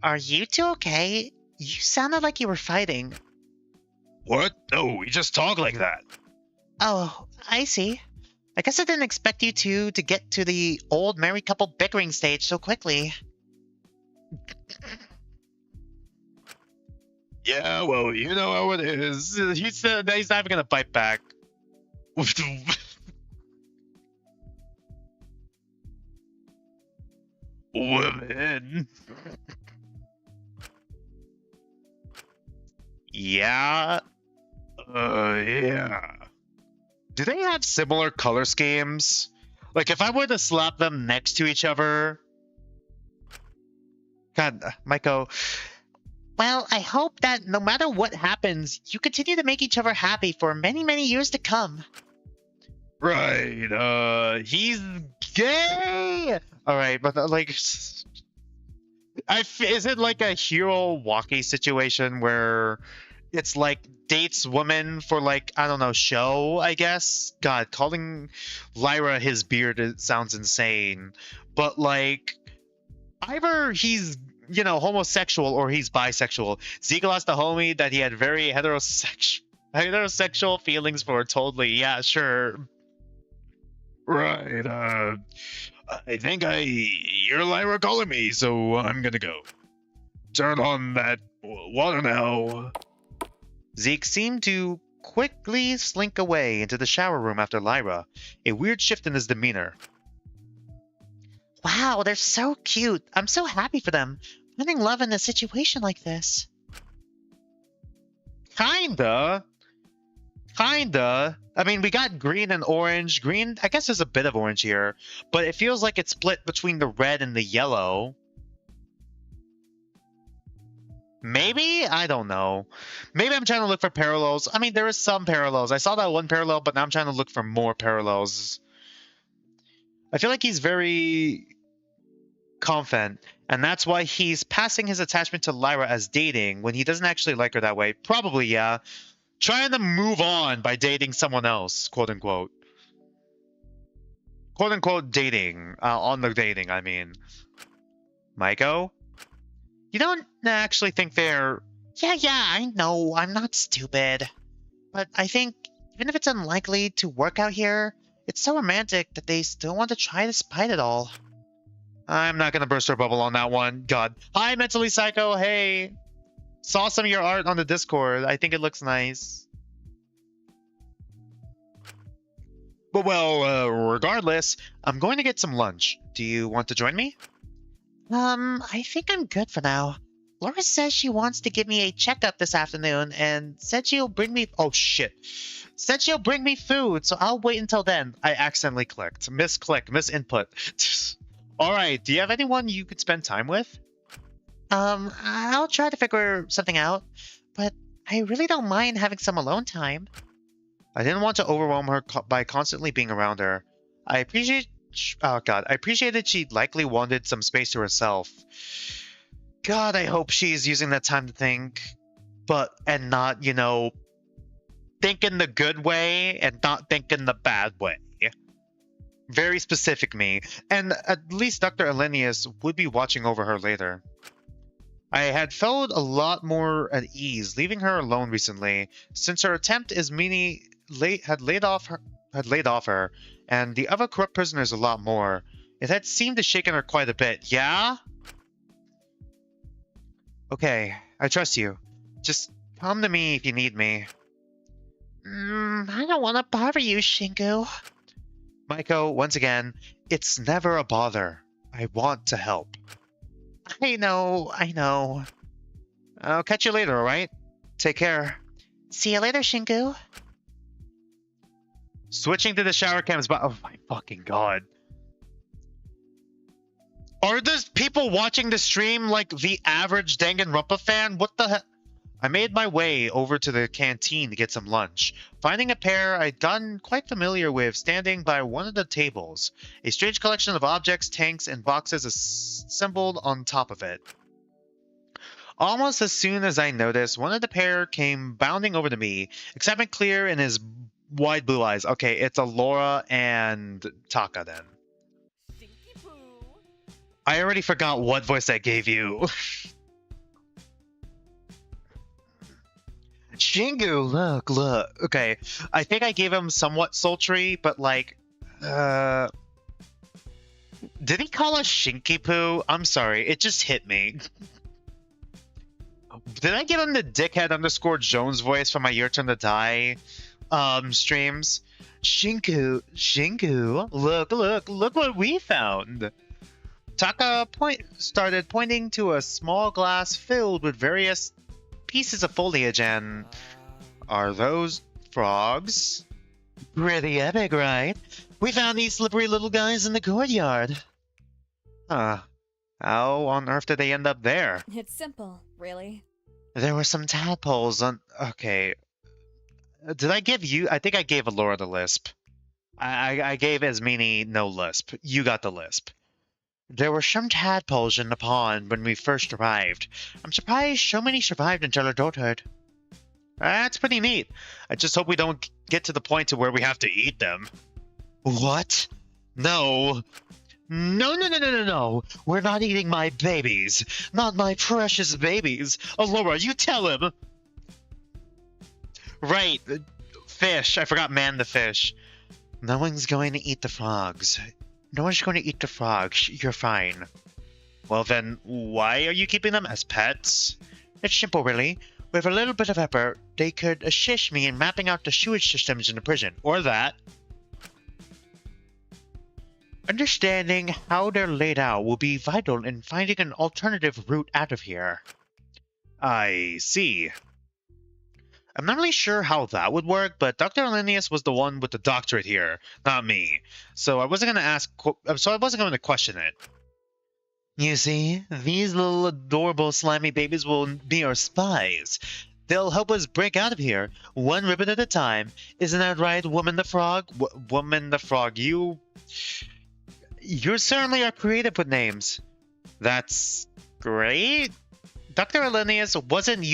Are you two okay? You sounded like you were fighting. What? No, we just talk like that. Oh, I see. I guess I didn't expect you two to get to the old married couple bickering stage so quickly. Yeah, well, you know how it is. He's not even gonna fight back. Women. Yeah. Yeah. Do they have similar color schemes? Like, if I were to slap them next to each other... God, Maiko... Well, I hope that no matter what happens, you continue to make each other happy for many, many years to come. Right, he's gay! Alright, but, like... is it like a Hiro Waki situation where it's like dates women for like, I don't know, show, I guess? God, calling Lyra his beard sounds insane. But like, either he's, homosexual or he's bisexual. Zeke lost a homie that he had very heterosexual feelings for, totally. Yeah, sure. Right, I think I hear Lyra calling me, so I'm gonna go. Turn on that water now. Zeke seemed to quickly slink away into the shower room after Lyra, a weird shift in his demeanor. Wow, they're so cute. I'm so happy for them. Finding love in a situation like this. Kinda. I mean, we got green and orange. Green, I guess there's a bit of orange here, but it feels like it's split between the red and the yellow. Maybe? I don't know. Maybe I'm trying to look for parallels. I mean, there is some parallels. I saw that one parallel, but now I'm trying to look for more parallels. I feel like he's very confident, and that's why he's passing his attachment to Lyra as dating when he doesn't actually like her that way. Probably, yeah. Trying to move on by dating someone else, quote unquote. Quote unquote dating. On the dating, I mean. Maiko? You don't actually think they're... Yeah, I know, I'm not stupid. But I think, even if it's unlikely to work out here, it's so romantic that they still want to try despite it all. I'm not gonna burst her bubble on that one. God. Hi, Mentally Psycho. Hey. Saw some of your art on the Discord. I think it looks nice. But well, regardless, I'm going to get some lunch. Do you want to join me? I think I'm good for now. Laura says she wants to give me a checkup this afternoon and said she'll bring me... Oh, shit. Said she'll bring me food, so I'll wait until then. I accidentally clicked. Misclick. Misinput. Alright, do you have anyone you could spend time with? I'll try to figure something out, but I really don't mind having some alone time. I didn't want to overwhelm her by constantly being around her. I appreciated she likely wanted some space to herself. God, I hope she's using that time to think, and not, think in the good way and not think in the bad way. Very specific me, and at least Dr. Elenius would be watching over her later. I had felt a lot more at ease leaving her alone recently, since her attempt had laid off her, and the other corrupt prisoners a lot more. It had seemed to shaken her quite a bit. Yeah? Okay, I trust you. Just come to me if you need me. I don't want to bother you, Shinku. Maiko, once again, it's never a bother. I want to help. I know. I'll catch you later, alright? Take care. See you later, Shinku. Switching to the shower cams, but oh my fucking god. Are those people watching the stream like the average Danganronpa fan? What the hell? I made my way over to the canteen to get some lunch, finding a pair I'd gotten quite familiar with standing by one of the tables, a strange collection of objects, tanks, and boxes assembled on top of it. Almost as soon as I noticed, one of the pair came bounding over to me, excitement clear in his wide blue eyes. Okay, it's Alora and Taka then. I already forgot what voice I gave you. Shingu, look. Okay, I think I gave him somewhat sultry, but like, did he call us Shinky-poo? I'm sorry, it just hit me. Did I give him the dickhead _ Jones voice from my Your Turn to Die streams? Shinku, look what we found. Taka started pointing to a small glass filled with various pieces of foliage and... Are those frogs? Pretty epic, right? We found these slippery little guys in the courtyard. Huh. How on earth did they end up there? It's simple, really. There were some tadpoles on... Okay. Did I give you... I think I gave Alora the lisp. I gave Esmini no lisp. You got the lisp. There were some tadpoles in the pond when we first arrived. I'm surprised so many survived until adulthood. That's pretty neat. I just hope we don't get to the point to where we have to eat them. What? No. No. We're not eating my babies. Not my precious babies. Alora, you tell him. Right. Fish. I forgot man the fish. No one's going to eat the frogs. No one's going to eat the frogs. You're fine. Well then, why are you keeping them as pets? It's simple, really. With a little bit of effort, they could assist me in mapping out the sewage systems in the prison. Or that. Understanding how they're laid out will be vital in finding an alternative route out of here. I see. I'm not really sure how that would work, but Dr. Elenius was the one with the doctorate here, not me. So I wasn't going to question it. You see, these little adorable slimy babies will be our spies. They'll help us break out of here, one ribbon at a time. Isn't that right, Woman the Frog? Woman the Frog, you certainly are creative with names. That's great. Dr. Elenius wasn't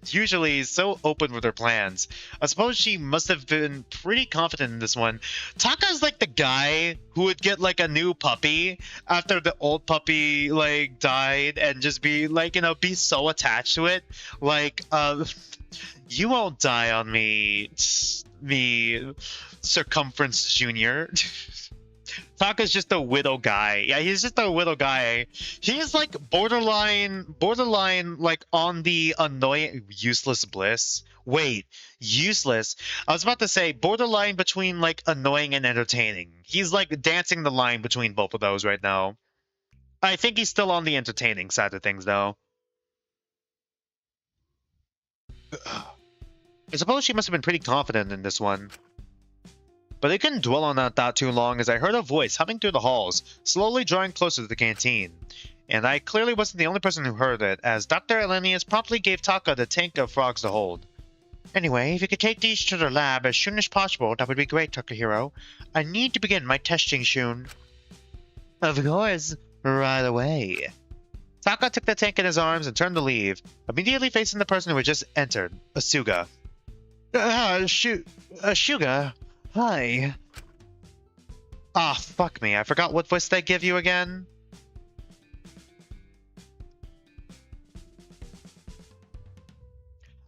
usually so open with her plans. I suppose she must have been pretty confident in this one. Taka's like the guy who would get like a new puppy after the old puppy like died and just be like, be so attached to it. Like, you won't die on me, Circumference Junior. Taka's just a widow guy. Yeah, he's just a widow guy. He's like borderline, like on the annoying, useless bliss. Wait, useless. I was about to say borderline between like annoying and entertaining. He's like dancing the line between both of those right now. I think he's still on the entertaining side of things, though. I suppose she must have been pretty confident in this one. But I couldn't dwell on that too long as I heard a voice humming through the halls, slowly drawing closer to the canteen. And I clearly wasn't the only person who heard it, as Dr. Elenius promptly gave Taka the tank of frogs to hold. Anyway, if you could take these to the lab as soon as possible, that would be great, Takahiro. I need to begin my testing soon. Of course, right away. Taka took the tank in his arms and turned to leave, immediately facing the person who had just entered, Asuga. Suga? Hi. Ah, fuck me. I forgot what voice did I give you again?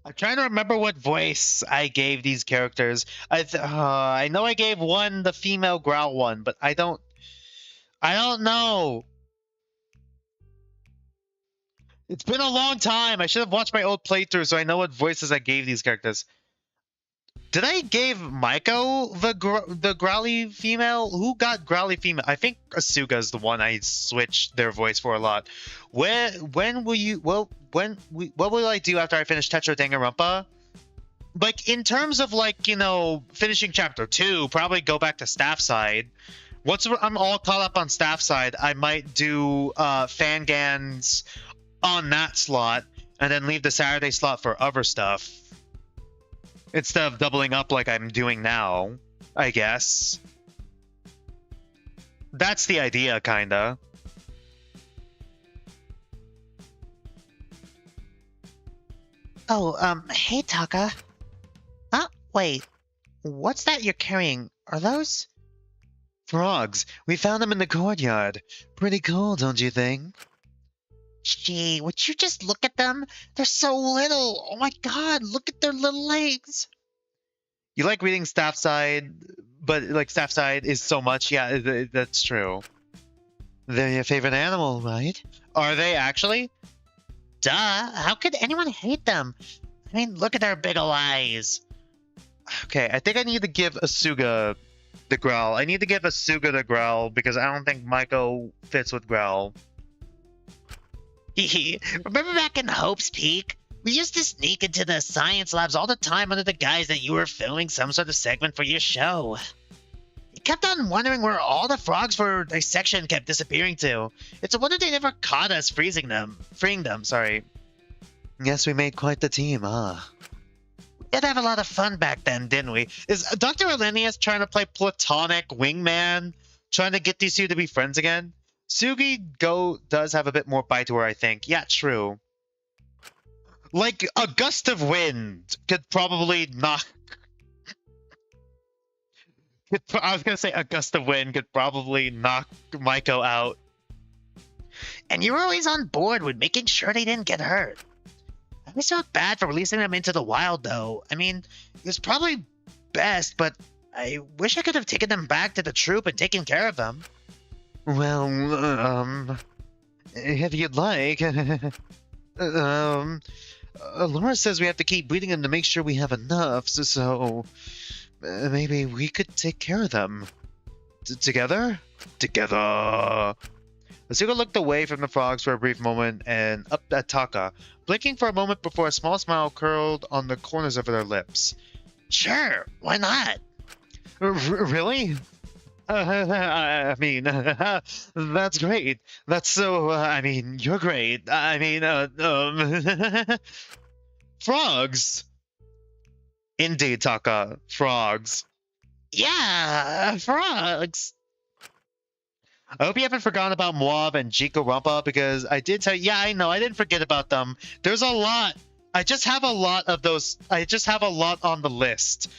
I'm trying to remember what voice I gave these characters. I know I gave one the female growl one, but I don't know. It's been a long time. I should have watched my old playthrough so I know what voices I gave these characters. Did I give Maiko the growly female? Who got growly female? I think Asuga is the one I switched their voice for a lot. When will you? Well, what will I do after I finish Tetra Danganronpa? Like in terms of like finishing chapter 2, probably go back to staff side. Once I'm all caught up on staff side, I might do Fangans on that slot and then leave the Saturday slot for other stuff. Instead of doubling up like I'm doing now, I guess. That's the idea, kinda. Oh, hey, Taka. Wait. What's that you're carrying? Are those? Frogs. We found them in the courtyard. Pretty cool, don't you think? Gee, would you just look at them? They're so little. Oh my god, look at their little legs. You like reading staff side, but like staff side is so much. Yeah, that's true. They're your favorite animal, right? Are they actually? Duh, how could anyone hate them? I mean, look at their big ol' eyes. Okay, I think I need to give Asuga the growl. I need to give Asuga the growl because I don't think Maiko fits with growl. Remember back in Hope's Peak? We used to sneak into the science labs all the time under the guise that you were filming some sort of segment for your show. You kept on wondering where all the frogs for dissection kept disappearing to. It's a wonder they never caught us freeing them, sorry. Yes, we made quite the team, huh? We did have a lot of fun back then, didn't we? Is Dr. Elenius trying to play platonic wingman? Trying to get these two to be friends again? Sugi does have a bit more bite to her, I think. Yeah, true. Like, a gust of wind could probably knock... I was gonna say a gust of wind could probably knock Maiko out. And you were always on board with making sure they didn't get hurt. I always felt bad for releasing them into the wild, though. I mean, it was probably best, but I wish I could have taken them back to the troop and taken care of them. Well, if you'd like. Laura says we have to keep breeding them to make sure we have enough, so maybe we could take care of them. Together? Together! Asuka looked away from the frogs for a brief moment and up at Taka, blinking for a moment before a small smile curled on the corners of her lips. Sure, why not? Really? I mean, that's great. That's so, I mean, you're great. I mean, frogs. Indeed, Taka. Frogs. Yeah, frogs. I hope you haven't forgotten about Moab and Jiko Rampa because I did tell you, yeah, I know, I didn't forget about them. There's a lot. I just have a lot of those. I just have a lot on the list.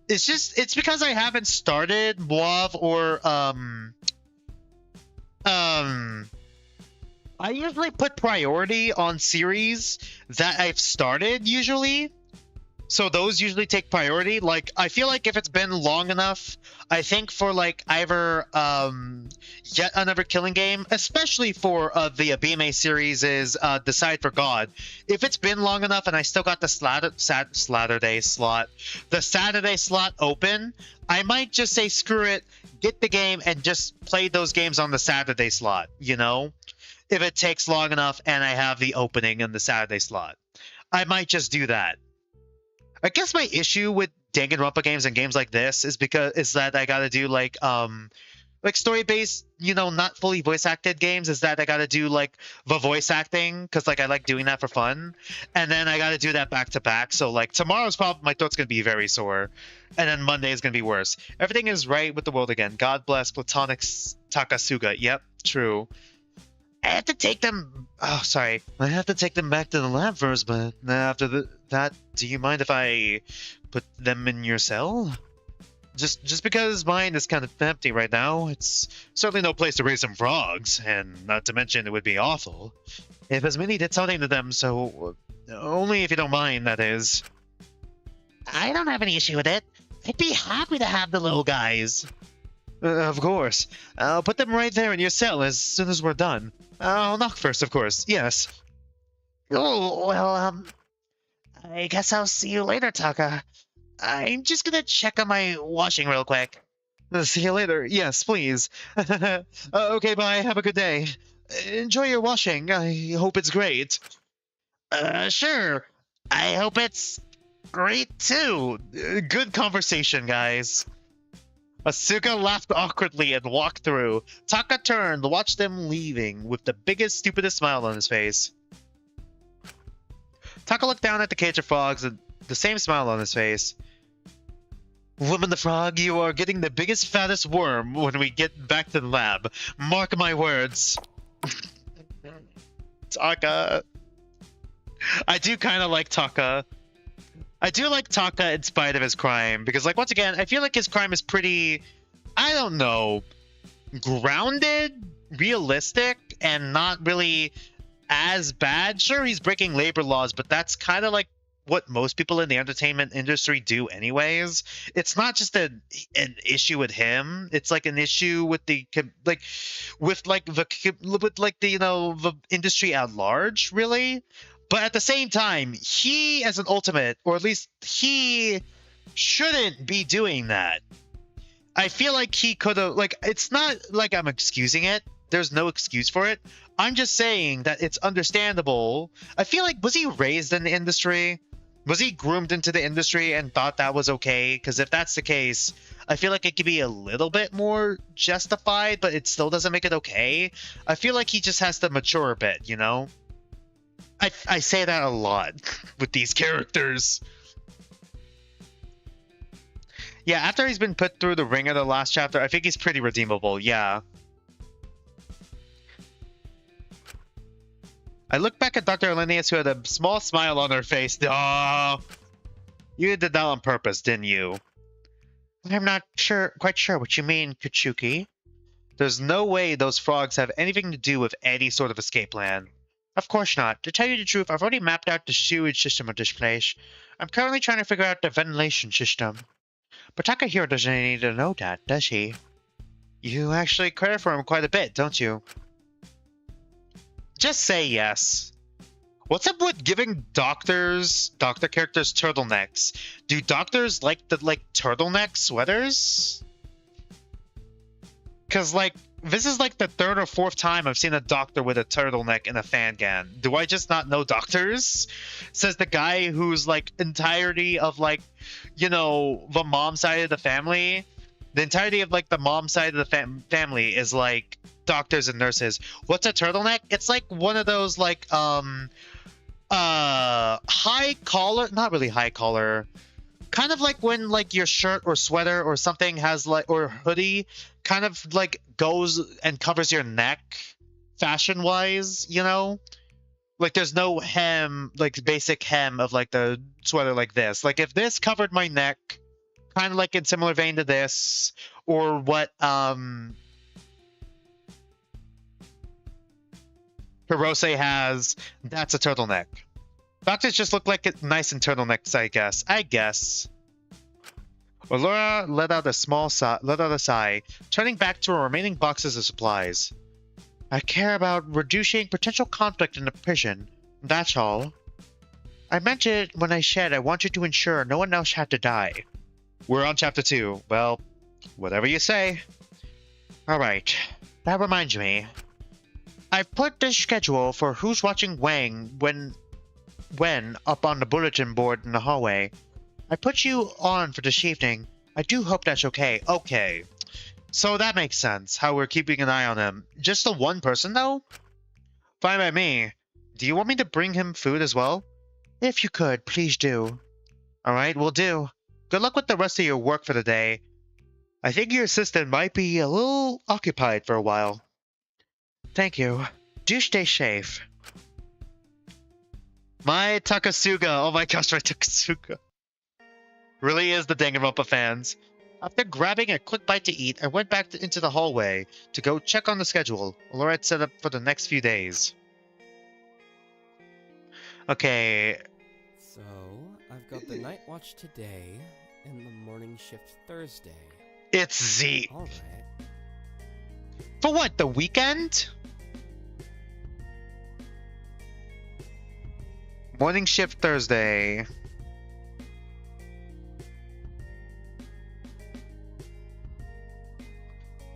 It's because I haven't started WoW or I usually put priority on series that I've started usually. So those usually take priority. Like, I feel like if it's been long enough, I think for like either yet another killing game, especially for the BMA series is Decide for God. If it's been long enough and I still got the Saturday slot open, I might just say screw it, get the game and just play those games on the Saturday slot, you know? If it takes long enough and I have the opening in the Saturday slot. I might just do that. I guess my issue with Danganronpa games and games like this is that I gotta do like story based, you know, not fully voice acted games is that I gotta do like the voice acting because like I like doing that for fun, and then I gotta do that back to back. So like tomorrow's probably my throat's gonna be very sore, and then Monday is gonna be worse. Everything is right with the world again. God bless Platonic Takasuga. Yep, true. I have to take them. Oh, sorry. I have to take them back to the lab first, but after that, do you mind if I put them in your cell? Just because mine is kind of empty right now, it's certainly no place to raise some frogs, and not to mention it would be awful. If Asmini did something to them, so only if you don't mind, that is. I don't have any issue with it. I'd be happy to have the little guys. Of course. I'll put them right there in your cell as soon as we're done. I'll knock first, of course. Yes. Oh, well, I guess I'll see you later, Taka. I'm just gonna check on my washing real quick. See you later. Yes, please. Okay, bye. Have a good day. Enjoy your washing. I hope it's great. Sure. I hope it's great, too. Good conversation, guys. Asuka laughed awkwardly and walked through. Taka turned, watched them leaving, with the biggest, stupidest smile on his face. Taka looked down at the cage of frogs, and the same smile on his face. Woman the Frog, you are getting the biggest, fattest worm when we get back to the lab. Mark my words. Taka. I do kind of like Taka. I do like Taka in spite of his crime, because, like, once again, I feel like his crime is pretty, I don't know, grounded, realistic, and not really as bad. Sure, he's breaking labor laws, but that's kind of like what most people in the entertainment industry do anyways. It's not just an issue with him. It's like an issue with the the industry at large, really. But at the same time, he, as an ultimate, or at least he shouldn't be doing that. I feel like he could have, like, it's not like I'm excusing it. There's no excuse for it. I'm just saying that it's understandable. I feel like, was he raised in the industry? Was he groomed into the industry and thought that was okay? Because if that's the case, I feel like it could be a little bit more justified, but it still doesn't make it okay. I feel like he just has to mature a bit, you know? I say that a lot with these characters. Yeah, after he's been put through the ringer the last chapter, I think he's pretty redeemable, yeah. I look back at Dr. Linnaeus, who had a small smile on her face. Oh, you did that on purpose, didn't you? I'm not quite sure what you mean, Kachuki. There's no way those frogs have anything to do with any sort of escape plan. Of course not. To tell you the truth, I've already mapped out the sewage system of this place. I'm currently trying to figure out the ventilation system. But Takahiro doesn't need to know that, does he? You actually care for him quite a bit, don't you? Just say yes. What's up with giving doctor characters turtlenecks? Do doctors like turtleneck sweaters? Because, like, this is like the third or fourth time I've seen a doctor with a turtleneck in a fangan. Do I just not know doctors? Says the guy who's, like, entirety of, like, you know, the mom side of the family. The entirety of, like, the mom side of the family is, like, doctors and nurses. What's a turtleneck? It's, like, one of those, like, high collar, not really high collar, kind of like when, like, your shirt or sweater or something has, like, or hoodie kind of, like, goes and covers your neck fashion wise, you know, Like, there's no hem, like, basic hem of, like, the sweater like this. Like, if this covered my neck, kind of like in similar vein to this, or what, Hirose has, that's a turtleneck. Doctors just look like nice in turtlenecks, I guess. Allura let out a sigh, turning back to her remaining boxes of supplies. I care about reducing potential conflict in the prison. That's all. I mentioned when I said I wanted to ensure no one else had to die. We're on chapter 2. Well, whatever you say. Alright, that reminds me. I put the schedule for who's watching Wang when up on the bulletin board in the hallway. I put you on for this evening. I do hope that's okay. Okay. So that makes sense, how we're keeping an eye on him. Just the one person, though? Fine by me. Do you want me to bring him food as well? If you could, please do. Alright, will do. Good luck with the rest of your work for the day. I think your assistant might be a little occupied for a while. Thank you. Do stay safe. My Takasuga. Oh my gosh, my Takasuga. Really is the Danganronpa fans. After grabbing a quick bite to eat, I went back into the hallway to go check on the schedule Laura had set up for the next few days. Okay. So, I've got the night watch today and the morning shift Thursday. It's Z. Alright. For what, the weekend? Morning shift Thursday.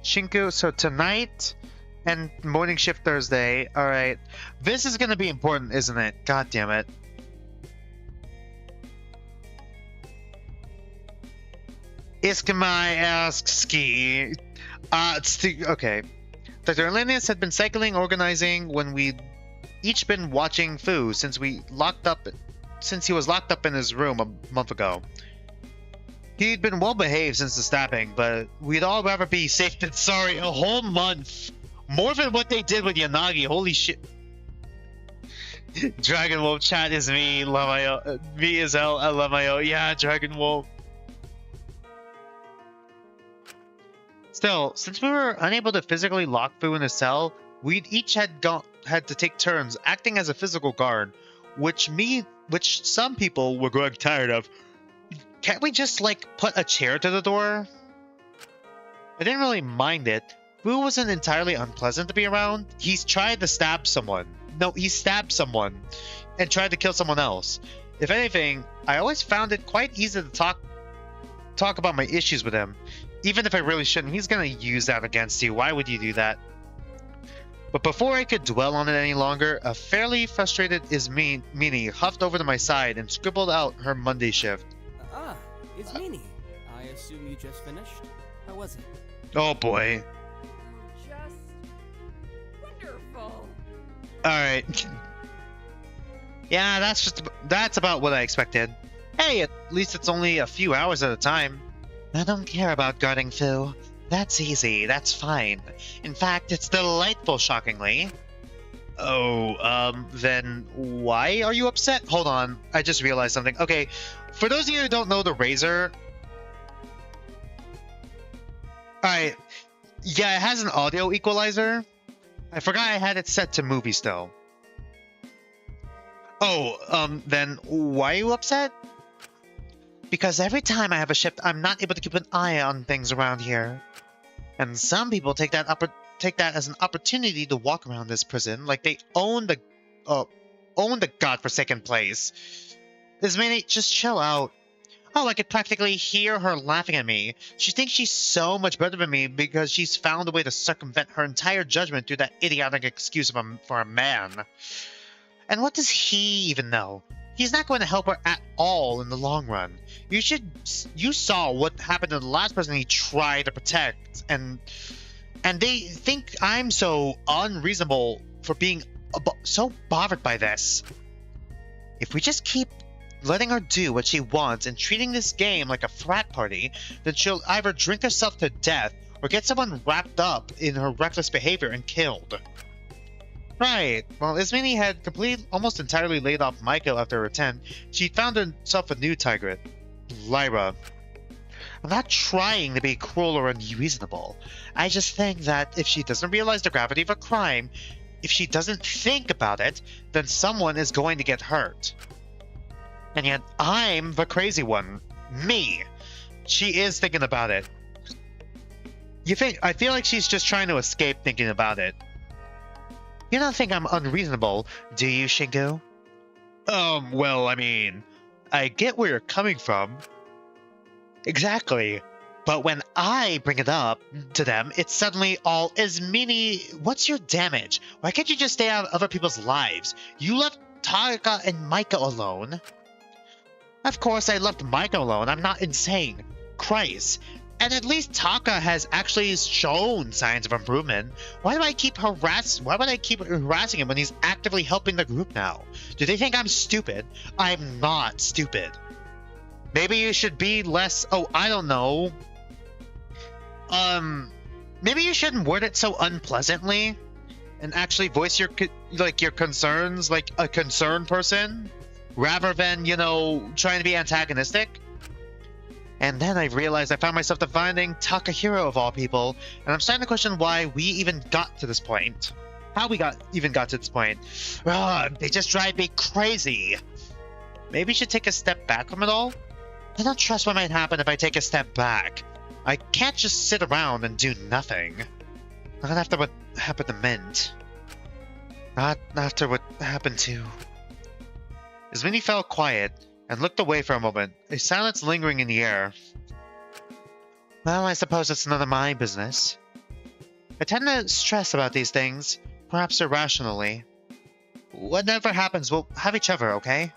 Shinku, so tonight and morning shift Thursday. Alright. This is gonna be important, isn't it? God damn it. Iskamai asks Ski. Okay. Dr. Elenius had been cycling, organizing when we'd each been watching Fu since he was locked up in his room a month ago. He'd been well behaved since the stabbing, but we'd all rather be safe than sorry. A whole month. More than what they did with Yanagi. Holy shit. Dragon Wolf chat is me, Lamayo. Me is L, Lamayo. Yeah, Dragon Wolf. Still, since we were unable to physically lock Fu in a cell, we'd each had to take turns acting as a physical guard, which some people were growing tired of. Can't we just, like, put a chair to the door? I didn't really mind it. Fu wasn't entirely unpleasant to be around. He's tried to stab someone. No, he stabbed someone and tried to kill someone else. If anything, I always found it quite easy to talk about my issues with him. Even if I really shouldn't, he's gonna use that against you. Why would you do that? But before I could dwell on it any longer, a fairly frustrated Mini huffed over to my side and scribbled out her Monday shift. Ah, it's Mini. I assume you just finished? How was it? Oh boy. Just wonderful. Alright. Yeah, that's about what I expected. Hey, at least it's only a few hours at a time. I don't care about guarding Fu. That's easy, that's fine. In fact, it's delightful, shockingly. Oh, then why are you upset? Hold on, I just realized something. Okay, for those of you who don't know the Razor... Alright, yeah, it has an audio equalizer. I forgot I had it set to movie still. Oh, then why are you upset? Because every time I have a shift, I'm not able to keep an eye on things around here. And some people take that as an opportunity to walk around this prison like they own the godforsaken place. This minute, just chill out. Oh, I could practically hear her laughing at me. She thinks she's so much better than me because she's found a way to circumvent her entire judgment through that idiotic excuse for a man. And what does he even know? He's not going to help her at all in the long run. You saw what happened to the last person he tried to protect, and they think I'm so unreasonable for being so bothered by this. If we just keep letting her do what she wants and treating this game like a frat party, then she'll either drink herself to death or get someone wrapped up in her reckless behavior and killed. Right. Well, Ismini had almost entirely laid off Maiko after her attempt. She found herself a new target, Lyra. I'm not trying to be cruel or unreasonable. I just think that if she doesn't realize the gravity of a crime, if she doesn't think about it, then someone is going to get hurt. And yet I'm the crazy one. Me. She is thinking about it. I feel like she's just trying to escape thinking about it. You don't think I'm unreasonable, do you, Shingu? Well, I mean, I get where you're coming from. Exactly. But when I bring it up to them, it's suddenly all Ismini, what's your damage? Why can't you just stay out of other people's lives? You left Taka and Maiko alone. Of course I left Maiko alone. I'm not insane. Christ. And at least Taka has actually shown signs of improvement. Why would I keep harassing him when he's actively helping the group now? Do they think I'm stupid? I'm not stupid. Maybe you should be less, I don't know. Maybe you shouldn't word it so unpleasantly and actually voice your concerns like a concerned person rather than, trying to be antagonistic. And then I realized I found myself defending Takahiro of all people, and I'm starting to question why we even got to this point. How we even got to this point. They just drive me crazy. Maybe you should take a step back from it all? I don't trust what might happen if I take a step back. I can't just sit around and do nothing. Not after what happened to Mint. Not after what happened to... Ismini fell quiet and looked away for a moment, a silence lingering in the air. Well, I suppose it's none of my business. I tend to stress about these things, perhaps irrationally. Whatever happens, we'll have each other, okay?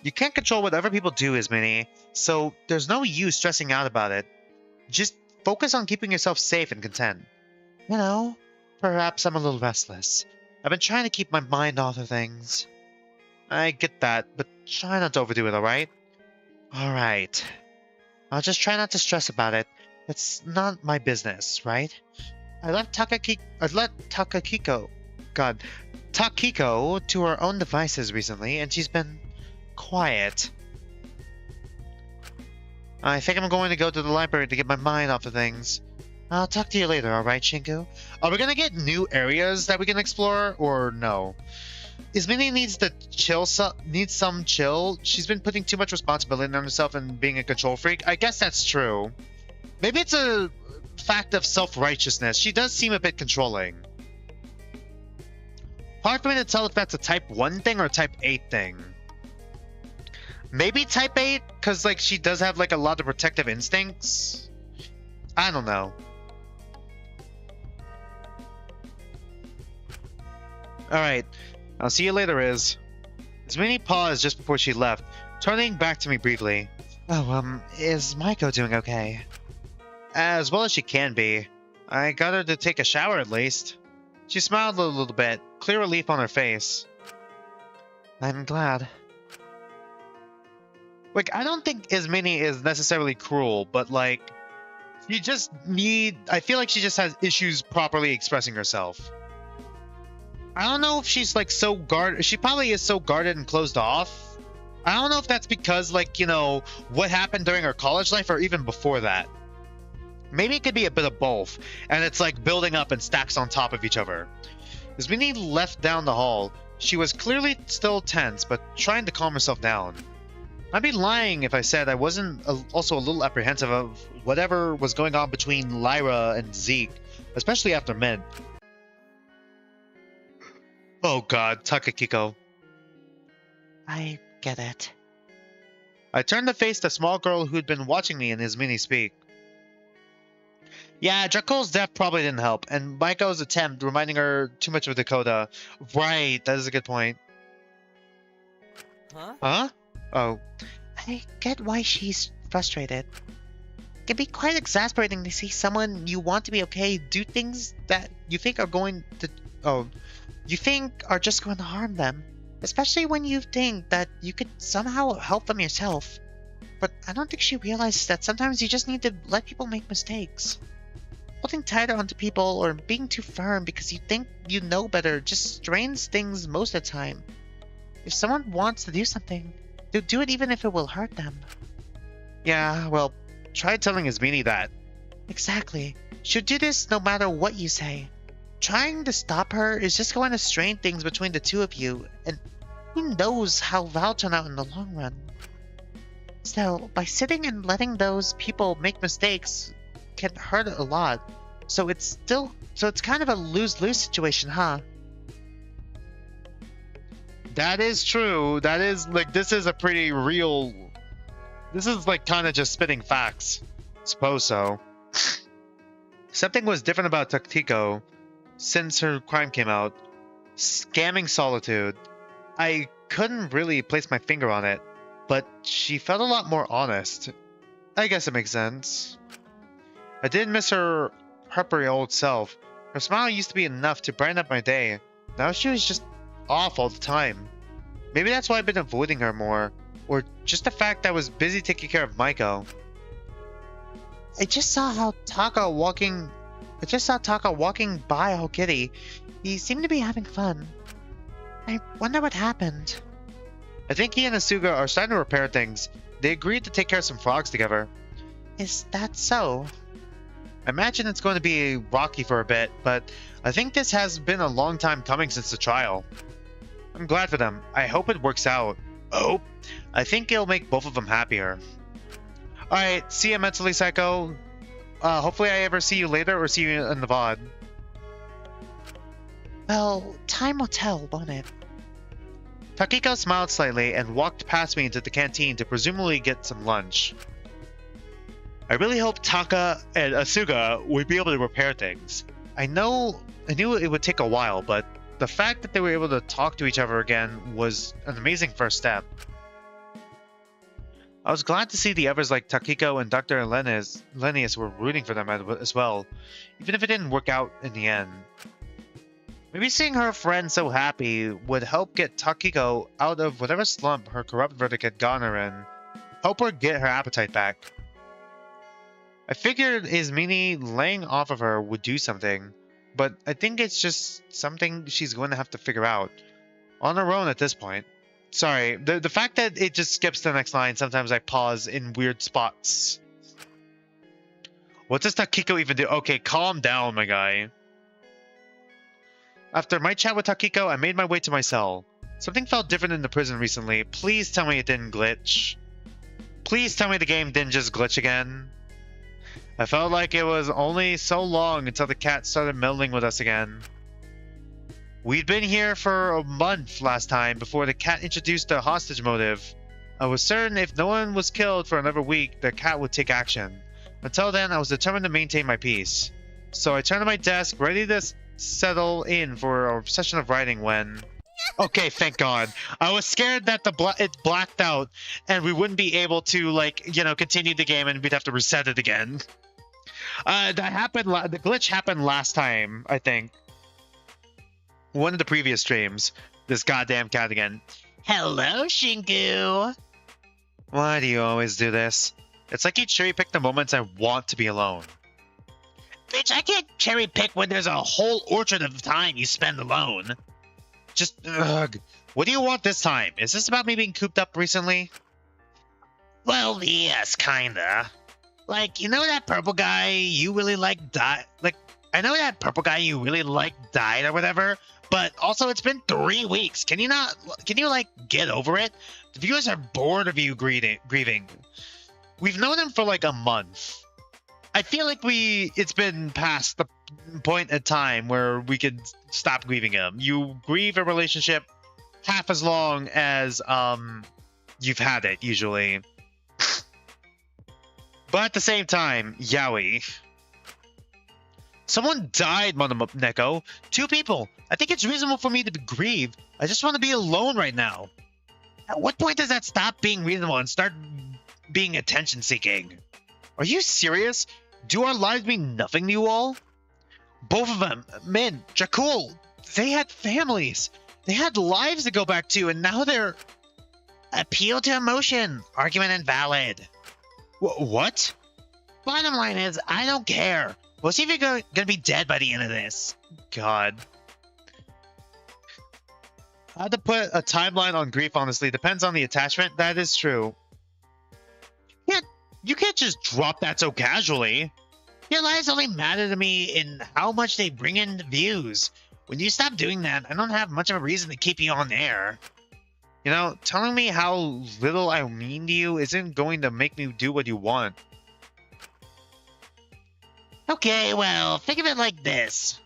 You can't control what other people do, Ismini, so there's no use stressing out about it. Just focus on keeping yourself safe and content. Perhaps I'm a little restless. I've been trying to keep my mind off of things. I get that, but try not to overdo it, alright? Alright. I'll just try not to stress about it. It's not my business, right? I left Takahiko to her own devices recently, and she's been quiet. I think I'm going to go to the library to get my mind off of things. I'll talk to you later, alright, Shingu? Are we gonna get new areas that we can explore, or no? Ismini needs some chill. She's been putting too much responsibility on herself and being a control freak. I guess that's true. Maybe it's a fact of self-righteousness. She does seem a bit controlling. Hard for me to tell if that's a type 1 thing or a type 8 thing. Maybe type 8, because she does have a lot of protective instincts. I don't know. Alright. I'll see you later, Ismini paused just before she left, turning back to me briefly. Is Maiko doing okay? As well as she can be. I got her to take a shower at least. She smiled a little bit, clear relief on her face. I'm glad. I don't think Ismini is necessarily cruel, but I feel like she just has issues properly expressing herself. I don't know if she's so guarded. She probably is so guarded and closed off. I don't know if that's because what happened during her college life or even before that. Maybe it could be a bit of both, and it's building up and stacks on top of each other. As Minnie left down the hall, she was clearly still tense, but trying to calm herself down. I'd be lying if I said I wasn't also a little apprehensive of whatever was going on between Lyra and Zeke, especially after Mint. Oh god, Takahiko. I get it. I turned to face the small girl who'd been watching me and Ismini speak. Yeah, Draco's death probably didn't help, and Maiko's attempt reminding her too much of Dakota. Right, that is a good point. Huh? Oh. I get why she's frustrated. It can be quite exasperating to see someone you want to be okay do things that you think are just going to harm them. Especially when you think that you could somehow help them yourself. But I don't think she realizes that sometimes you just need to let people make mistakes. holding tighter onto people or being too firm because you think you know better just strains things most of the time. If someone wants to do something, they'll do it even if it will hurt them. Yeah, well, try telling Ismini that. Exactly. She'll do this no matter what you say. Trying to stop her is just going to strain things between the two of you, and who knows how that'll turn out in the long run. Still, by sitting and letting those people make mistakes can hurt a lot. So it's kind of a lose-lose situation, huh? That is true. That is, like, this is a pretty real... This is, like, kind of just spitting facts. Suppose so. Something was different about Takiko since her crime came out. Scamming Solitude. I couldn't really place my finger on it, but she felt a lot more honest. I guess it makes sense. I did miss her peppery old self. Her smile used to be enough to brighten up my day. Now she was just off all the time. Maybe that's why I've been avoiding her more, or just the fact that I was busy taking care of Maiko. I just saw Taka walking by Hokiri. He seemed to be having fun. I wonder what happened. I think he and Asuga are starting to repair things. They agreed to take care of some frogs together. Is that so? I imagine it's going to be rocky for a bit, but I think this has been a long time coming since the trial. I'm glad for them. I hope it works out. I think it'll make both of them happier. Alright, see you, Mentally Psycho. Hopefully I ever see you later or see you in the VOD. Well, time will tell, won't it? Takiko smiled slightly and walked past me into the canteen to presumably get some lunch. I really hope Taka and Asuga would be able to repair things. I knew it would take a while, but the fact that they were able to talk to each other again was an amazing first step. I was glad to see the others like Takiko and Dr. Lennius were rooting for them as well, even if it didn't work out in the end. Maybe seeing her friend so happy would help get Takiko out of whatever slump her corrupt verdict had gotten her in, help her get her appetite back. I figured Ismini laying off of her would do something, but I think it's just something she's going to have to figure out on her own at this point. Sorry, the fact that it just skips the next line, sometimes I pause in weird spots. What does Takiko even do? Okay, calm down, my guy. After my chat with Takiko, I made my way to my cell. Something felt different in the prison recently. Please tell me it didn't glitch. Please tell me the game didn't just glitch again. I felt like it was only so long until the cat started meddling with us again. We'd been here for a month last time before the cat introduced the hostage motive. I was certain if no one was killed for another week, the cat would take action. Until then, I was determined to maintain my peace. So I turned to my desk, ready to settle in for a session of writing when... Okay, thank God. I was scared that it blacked out and we wouldn't be able to, continue the game and we'd have to reset it again. That happened. The glitch happened last time, I think. One of the previous streams. This goddamn cat again. Hello, Shinku! Why do you always do this? It's like you cherry pick the moments I want to be alone. Bitch, I can't cherry pick when there's a whole orchard of time you spend alone. Just, ugh. What do you want this time? Is this about me being cooped up recently? Well, yes, kinda. Like, you know that purple guy you really died? Like, I know that purple guy you really died or whatever, but also it's been 3 weeks. Can you get over it? The viewers are bored of you grieving. We've known him for a month. I feel like it's been past the point in time where we could stop grieving him. You grieve a relationship half as long as you've had it usually. But at the same time, yaoi. Someone died, Neko. 2 people. I think it's reasonable for me to grieve. I just want to be alone right now. At what point does that stop being reasonable and start being attention-seeking? Are you serious? Do our lives mean nothing to you all? Both of them, Min, Jakul, they had families. They had lives to go back to, and now they're... Appeal to emotion. Argument invalid. What? Bottom line is, I don't care. Was he even gonna be dead by the end of this? God. I had to put a timeline on grief, honestly. Depends on the attachment. That is true. You can't just drop that so casually. Your lives only matter to me in how much they bring in views. When you stop doing that, I don't have much of a reason to keep you on air. You know, telling me how little I mean to you isn't going to make me do what you want. Okay, well, think of it like this.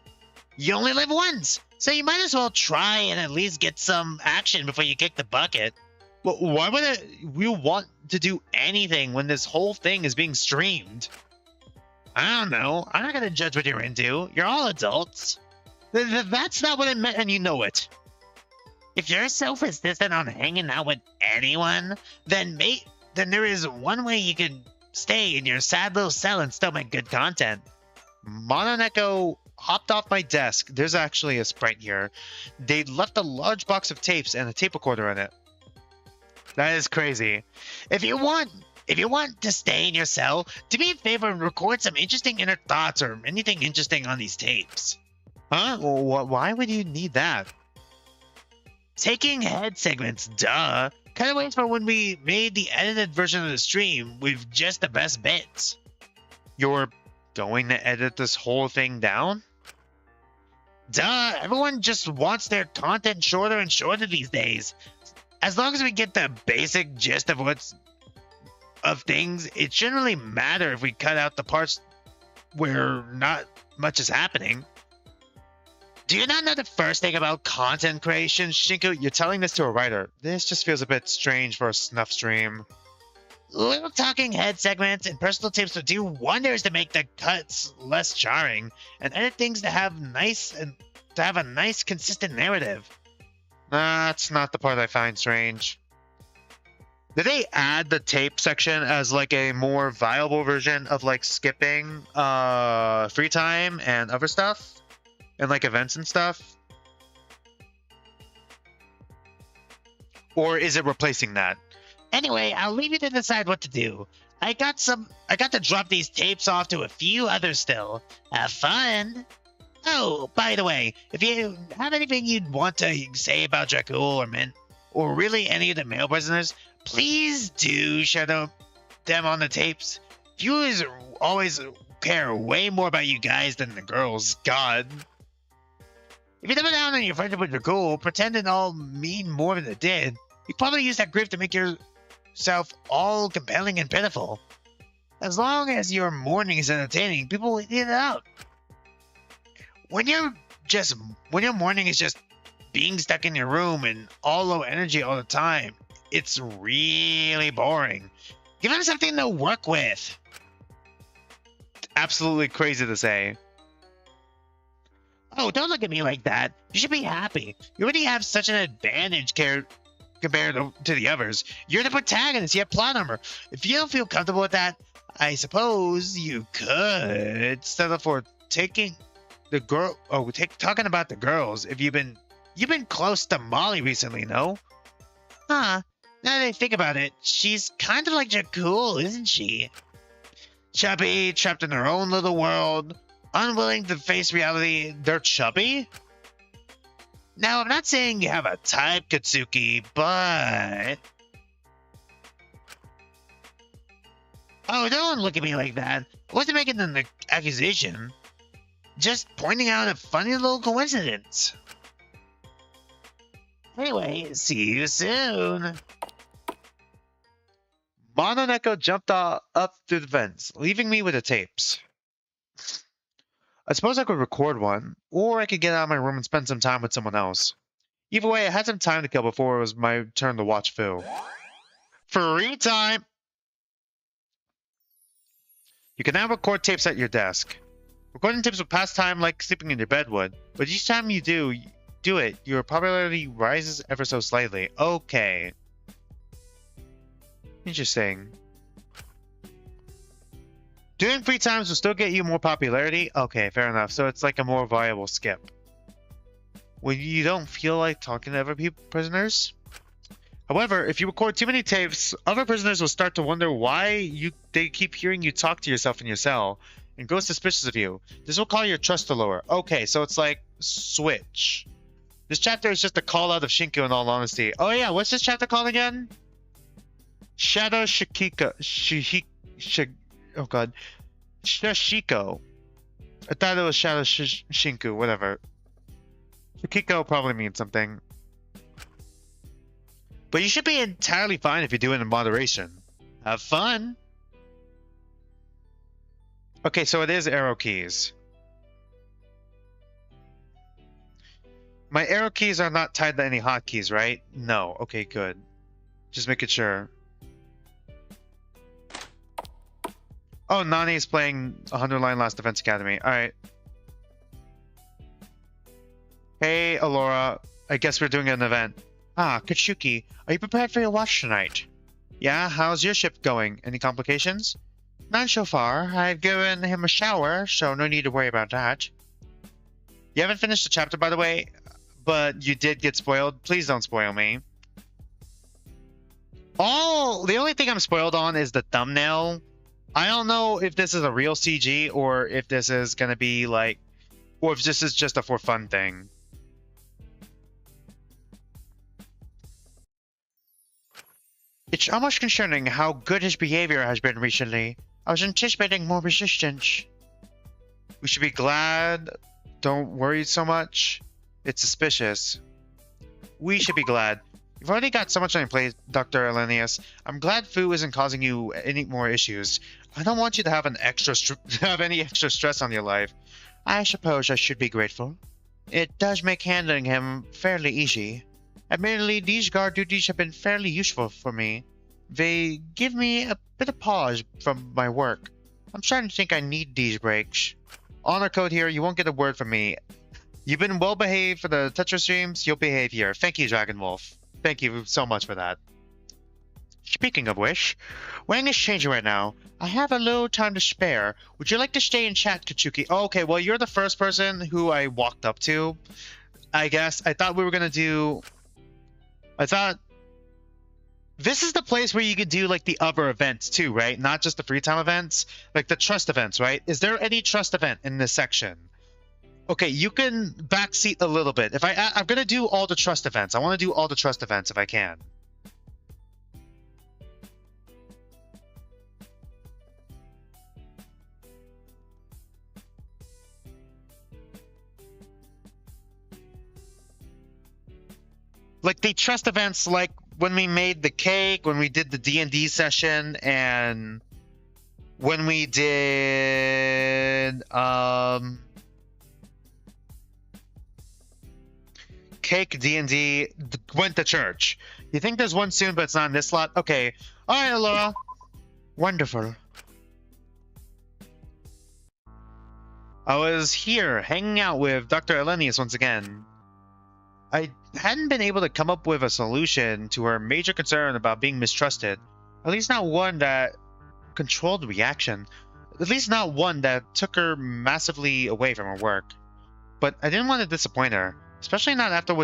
You only live once, so you might as well try and at least get some action before you kick the bucket. Well, why would we want to do anything when this whole thing is being streamed? I don't know. I'm not gonna judge what you're into. You're all adults. That's not what I meant, and you know it. If you're so persistent on hanging out with anyone, then there is one way you can stay in your sad little cell and still make good content. Mononeko hopped off my desk. There's actually a sprite here. They left a large box of tapes and a tape recorder in it. That is crazy. If you want to stay in your cell, do me a favor and record some interesting inner thoughts or anything interesting on these tapes. Huh? Well, why would you need that? Taking head segments, duh. Cutaways for when we made the edited version of the stream with just the best bits. You're going to edit this whole thing down? Duh, everyone just wants their content shorter and shorter these days. As long as we get the basic gist of things, it shouldn't really matter if we cut out the parts where not much is happening. Do you not know the first thing about content creation, Shinku? You're telling this to a writer. This just feels a bit strange for a snuff stream. Little talking head segments and personal tips will do wonders to make the cuts less jarring and edit things to have a nice, consistent narrative. That's not the part I find strange. Did they add the tape section as like a more viable version of like skipping free time and other stuff? And like events and stuff? Or is it replacing that? Anyway, I'll leave you to decide what to do. I got to drop these tapes off to a few others still. Have fun! Oh, by the way, if you have anything you'd want to say about Dracul or Mint, or really any of the male prisoners, please do share them on the tapes. Viewers always care way more about you guys than the girls. God. If you double down on your friendship with Dracul, pretend it all mean more than it did, you probably use that grief to make yourself all compelling and pitiful. As long as your mourning is entertaining, people will eat it out. When your mourning is just being stuck in your room and all low energy all the time, it's really boring. Give them something to work with. Absolutely crazy to say. Oh, don't look at me like that. You should be happy. You already have such an advantage compared to the others. You're the protagonist. You have plot armor. If you don't feel comfortable with that, I suppose you could settle for talking about the girls. If you've been close to Molly recently, no? Huh. Now that I think about it, she's kind of like Dracul, isn't she? Chubby, trapped in her own little world, unwilling to face reality. They're chubby? Now, I'm not saying you have a type, Katsuki, but... Oh, don't look at me like that. I wasn't making an accusation. Just pointing out a funny little coincidence. Anyway, see you soon. Mononeko jumped up through the vents, leaving me with the tapes. I suppose I could record one, or I could get out of my room and spend some time with someone else. Either way, I had some time to kill before it was my turn to watch Phil. Free time! You can now record tapes at your desk. Recording tapes will pass time like sleeping in your bed would, but each time you do it, your popularity rises ever so slightly. Okay. Interesting. Doing free times will still get you more popularity? Okay, fair enough. So it's like a more viable skip. When you don't feel like talking to other prisoners? However, if you record too many tapes, other prisoners will start to wonder why they keep hearing you talk to yourself in your cell. and grow suspicious of you. This will call your trust to lower. Okay, so it's like switch. This chapter is just a call out of Shinku in all honesty. Oh yeah, what's this chapter called again? Shadow Shikika. Oh god. Shashiko. I thought it was Shadow Shinku, whatever. Shikiko probably means something. But you should be entirely fine if you do it in moderation. Have fun! Okay, so it is arrow keys. My arrow keys are not tied to any hotkeys, right? No. Okay, good. Just making sure. Oh, Nani's playing 100 Line Last Defense Academy. Alright. Hey, Alora. I guess we're doing an event. Ah, Katsuki, are you prepared for your watch tonight? Yeah, how's your ship going? Any complications? None so far. I've given him a shower, so no need to worry about that. You haven't finished the chapter, by the way, but you did get spoiled. Please don't spoil me. The only thing I'm spoiled on is the thumbnail. I don't know if this is a real CG or if this is gonna be like, or if this is just a for fun thing. It's almost concerning how good his behavior has been recently. I was anticipating more resistance. We should be glad. Don't worry so much. It's suspicious. We should be glad. You've already got so much on your plate, Dr. Elenius. I'm glad Fu isn't causing you any more issues. I don't want you to have any extra stress on your life. I suppose I should be grateful. It does make handling him fairly easy. Admittedly, these guard duties have been fairly useful for me. They give me a bit of pause from my work. I'm starting to think I need these breaks. Honor code here, you won't get a word from me. You've been well behaved for the Tetra streams, you'll behave here. Thank you, Dragon Wolf. Thank you so much for that. Speaking of which, Wang is changing right now. I have a little time to spare. Would you like to stay and chat, Katsuki? Oh, okay, well, you're the first person who I walked up to. I guess I thought we were gonna do... I thought this is the place where you could do like the other events too, right? Not just the free time events, like the trust events, right? Is there any trust event in this section? Okay, you can backseat a little bit. I'm gonna do all the trust events. I want to do all the trust events if I can. Like the trust events, like when we made the cake, when we did the D&D session, and when we did cake, D&D, went to church. You think there's one soon, but it's not in this slot? Okay. All right, Laura. Wonderful. I was here hanging out with Dr. Elenius once again. I hadn't been able to come up with a solution to her major concern about being mistrusted. At least not one that controlled the reaction. At least not one that took her massively away from her work. But I didn't want to disappoint her, especially not after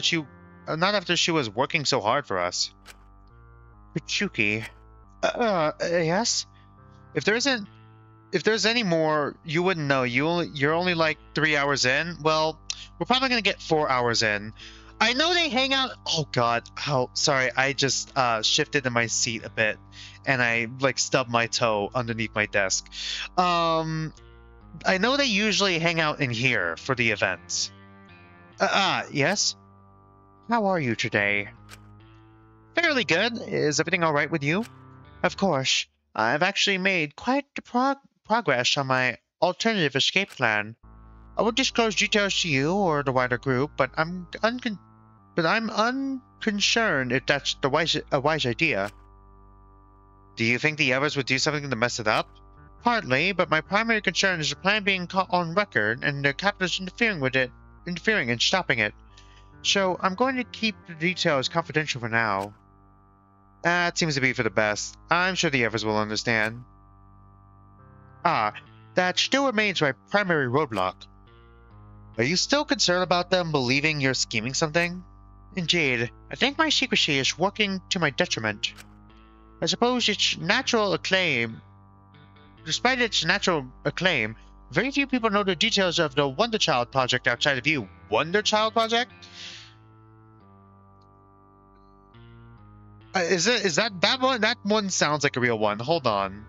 she was working so hard for us. Katsuki. Yes? If there's any more, you wouldn't know. You're only like 3 hours in. Well, we're probably gonna get 4 hours in. I know they hang out. Oh god. Oh, sorry. I just shifted in my seat a bit, and I like stubbed my toe underneath my desk. I know they usually hang out in here for the events. Yes. How are you today? Fairly good. Is everything all right with you? Of course. I've actually made quite the progress on my alternative escape plan. I won't disclose details to you or the wider group, but I'm unconcerned if that's a wise idea. Do you think the others would do something to mess it up? Partly, but my primary concern is the plan being caught on record and the captors interfering and stopping it. So I'm going to keep the details confidential for now. That seems to be for the best. I'm sure the others will understand. That still remains my primary roadblock. Are you still concerned about them believing you're scheming something? Indeed, I think my secrecy is working to my detriment. I suppose despite its natural acclaim, Very few people know the details of the Wonder Child project outside of you. Wonder Child project? Is that one? That one sounds like a real one. Hold on.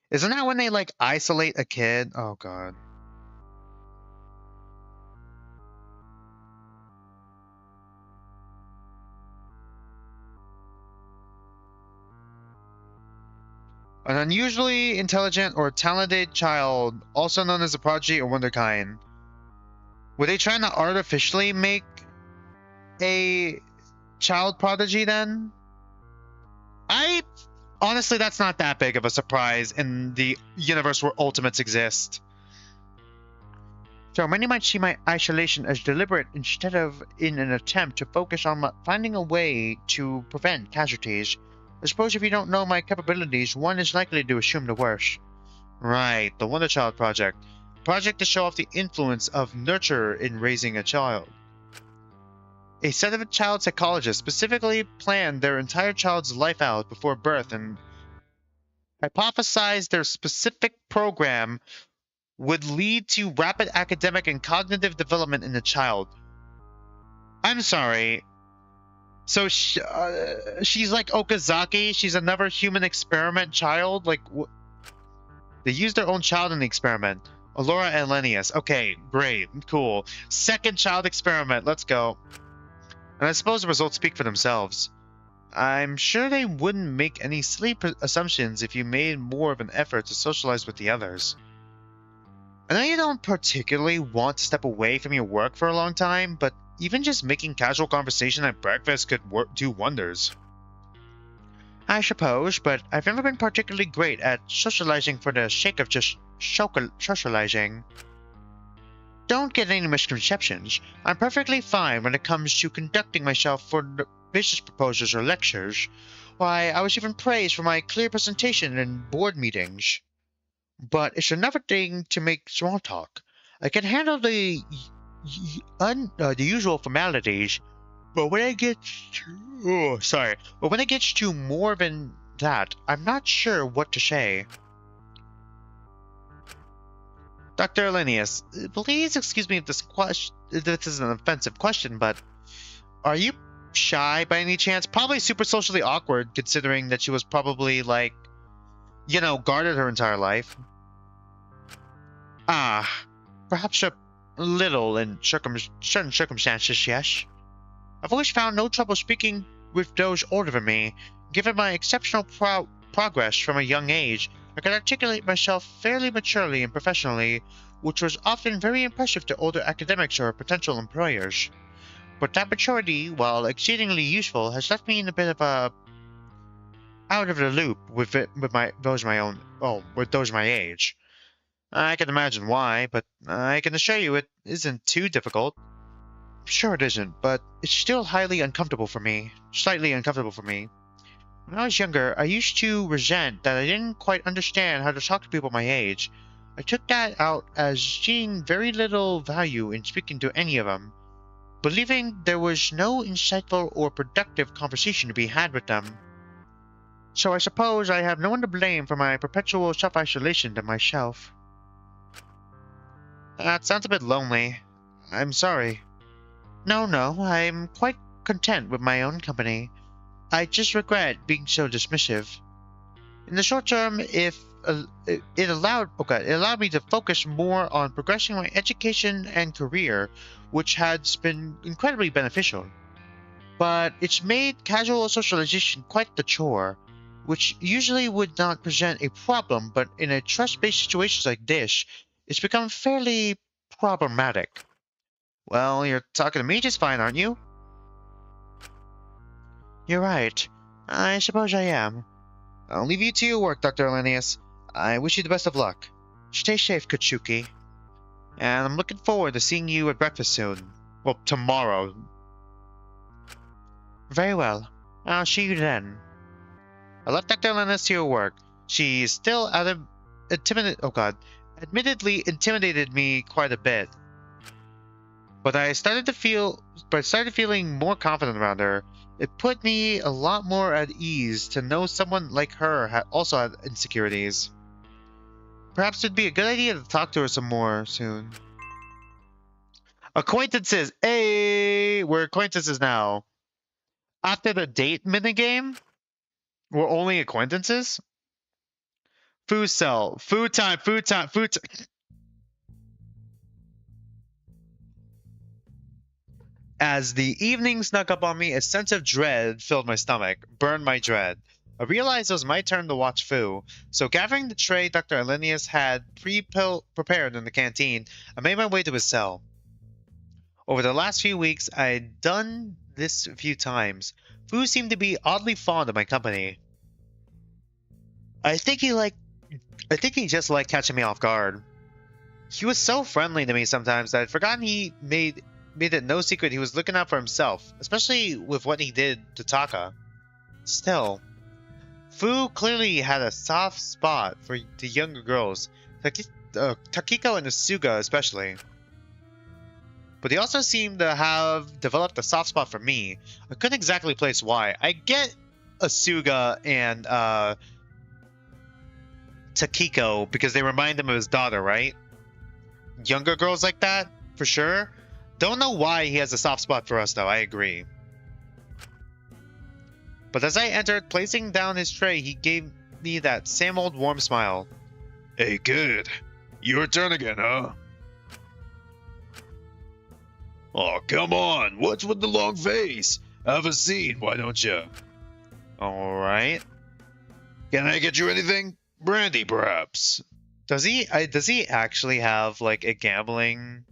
Isn't that when they like isolate a kid? Oh god. An unusually intelligent or talented child, also known as a prodigy or wonderkind. Were they trying to artificially make a child prodigy then? I honestly, that's not that big of a surprise in the universe where ultimates exist. So many might see my isolation as deliberate instead of in an attempt to focus on finding a way to prevent casualties. I suppose if you don't know my capabilities, one is likely to assume the worst. Right, the Wonder Child Project. Project to show off the influence of nurture in raising a child. A set of child psychologists specifically planned their entire child's life out before birth and hypothesized their specific program would lead to rapid academic and cognitive development in the child. I'm sorry. So she's like Okazaki? She's another human experiment child? Like, they used their own child in the experiment. Alora and Lennius. Okay, great, cool. Second child experiment, let's go. And I suppose the results speak for themselves. I'm sure they wouldn't make any silly assumptions if you made more of an effort to socialize with the others. I know you don't particularly want to step away from your work for a long time, but even just making casual conversation at breakfast could do wonders. I suppose, but I've never been particularly great at socializing for the sake of just socializing. Don't get any misconceptions. I'm perfectly fine when it comes to conducting myself for business proposals or lectures. Why, I was even praised for my clear presentation in board meetings. But it's another thing to make small talk. I can handle the usual formalities, but when it gets to more than that, I'm not sure what to say. Dr. Linnaeus, please excuse me if this is an offensive question, but are you shy by any chance? Probably super socially awkward, considering that she was probably like, guarded her entire life. Perhaps a little in certain circumstances, yes. I've always found no trouble speaking with those older than me. Given my exceptional progress from a young age, I could articulate myself fairly maturely and professionally, which was often very impressive to older academics or potential employers. But that maturity, while exceedingly useful, has left me in a bit of a out of the loop with those my age. I can imagine why, but I can assure you it isn't too difficult. Sure it isn't, but it's still highly uncomfortable for me. Slightly uncomfortable for me. When I was younger, I used to resent that I didn't quite understand how to talk to people my age. I took that out as seeing very little value in speaking to any of them, believing there was no insightful or productive conversation to be had with them. So I suppose I have no one to blame for my perpetual self-isolation than myself. That sounds a bit lonely. I'm sorry. No, I'm quite content with my own company. I just regret being so dismissive. In the short term, it allowed me to focus more on progressing my education and career, which has been incredibly beneficial. But it's made casual socialization quite the chore, which usually would not present a problem, but in a trust-based situation like this, it's become fairly problematic. Well, you're talking to me just fine, aren't you? You're right. I suppose I am. I'll leave you to your work, Dr. Linnaeus. I wish you the best of luck. Stay safe, Katsuki. And I'm looking forward to seeing you at breakfast soon. Well, tomorrow. Very well. I'll see you then. I left Dr. Linnaeus to your work. She still admittedly intimidated me quite a bit. But I started feeling more confident around her. It put me a lot more at ease to know someone like her also had insecurities. Perhaps it'd be a good idea to talk to her some more soon. Acquaintances! Hey! We're acquaintances now. After the date minigame, we're only acquaintances? Food cell. Food time, food time, food time. As the evening snuck up on me, a sense of dread filled my stomach, burned my dread. I realized it was my turn to watch Fu, so gathering the tray Dr. Alenius had prepared in the canteen, I made my way to his cell. Over the last few weeks, I had done this a few times. Fu seemed to be oddly fond of my company. I think he just liked catching me off guard. He was so friendly to me sometimes that I'd forgotten he made it no secret he was looking out for himself, especially with what he did to Taka. Still, Fu clearly had a soft spot for the younger girls, Takiko and Asuga especially. But he also seemed to have developed a soft spot for me. I couldn't exactly place why. I get Asuga and Takiko because they remind him of his daughter, right? Younger girls like that, for sure. Don't know why he has a soft spot for us, though. I agree. But as I entered, placing down his tray, he gave me that same old warm smile. Hey, kid. Your turn again, huh? Oh, come on. What's with the long face? Have a seat, why don't you? Alright. Can I get you anything? Brandy, perhaps? Does he actually have, like, a gambling...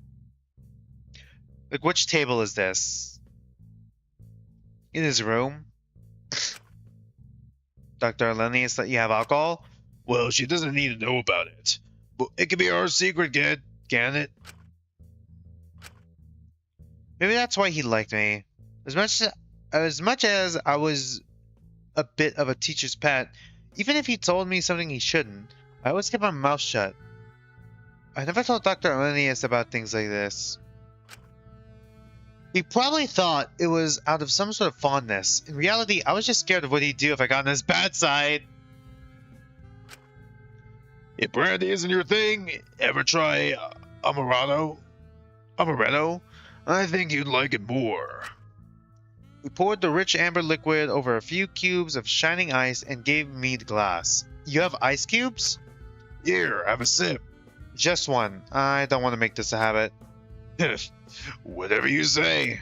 Like, which table is this? In his room? Dr. Lennius, that you have alcohol? Well, she doesn't need to know about it. But it can be our secret, kid. Can it? Maybe that's why he liked me. As much as I was a bit of a teacher's pet, even if he told me something he shouldn't, I always kept my mouth shut. I never told Dr. Lennius about things like this. He probably thought it was out of some sort of fondness. In reality, I was just scared of what he'd do if I got on his bad side. If brandy isn't your thing, ever try amaretto? Amaretto? I think you'd like it more. He poured the rich amber liquid over a few cubes of shining ice and gave me the glass. You have ice cubes? Here, have a sip. Just one. I don't want to make this a habit. Whatever you say.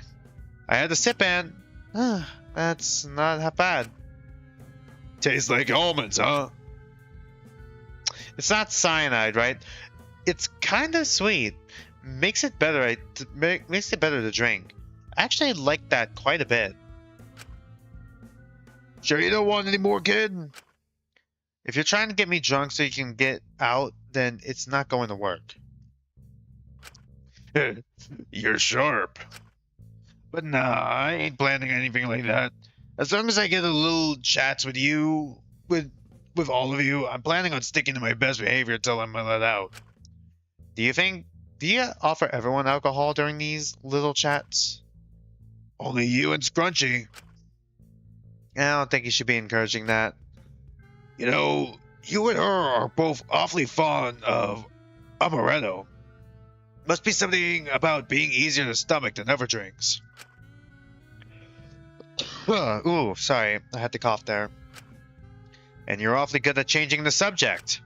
I had a sip and... that's not half bad. Tastes like almonds, huh? It's not cyanide, right? It's kind of sweet. Makes it better to drink. I actually like that quite a bit. Sure you don't want any more, kid? If you're trying to get me drunk so you can get out, then it's not going to work. You're sharp. But nah, I ain't planning anything like that. As long as I get a little chats with you, with all of you, I'm planning on sticking to my best behavior until I'm let out. Do you offer everyone alcohol during these little chats? Only you and Scrunchy. I don't think you should be encouraging that. You know, you and her are both awfully fond of amaretto. Must be something about being easier to stomach than other drinks. Ooh, sorry. I had to cough there. And you're awfully good at changing the subject.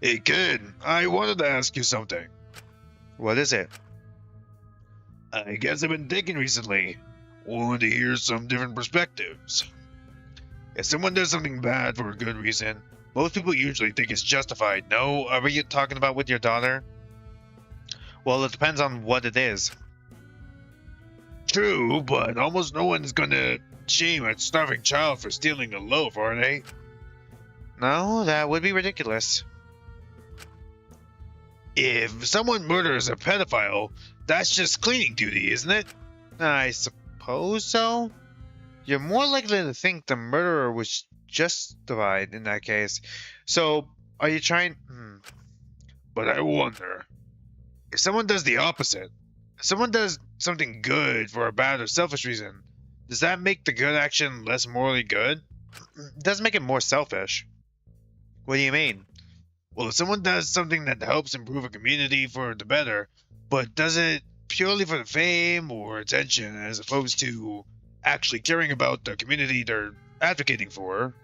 Hey, kid, I wanted to ask you something. What is it? I guess I've been thinking recently. Wanted to hear some different perspectives. If someone does something bad for a good reason, most people usually think it's justified. No, Are you talking about with your daughter? Well, it depends on what it is. true, but almost no one's gonna shame a starving child for stealing a loaf, are they? No, that would be ridiculous. If someone murders a pedophile, that's just cleaning duty, isn't it? I suppose so. You're more likely to think the murderer was justified in that case. So, are you trying... But I wonder, if someone does the opposite, if someone does something good for a bad or selfish reason, does that make the good action less morally good? It does make it more selfish. What do you mean? Well, if someone does something that helps improve a community for the better, but does it purely for the fame or attention as opposed to actually caring about the community they're advocating for,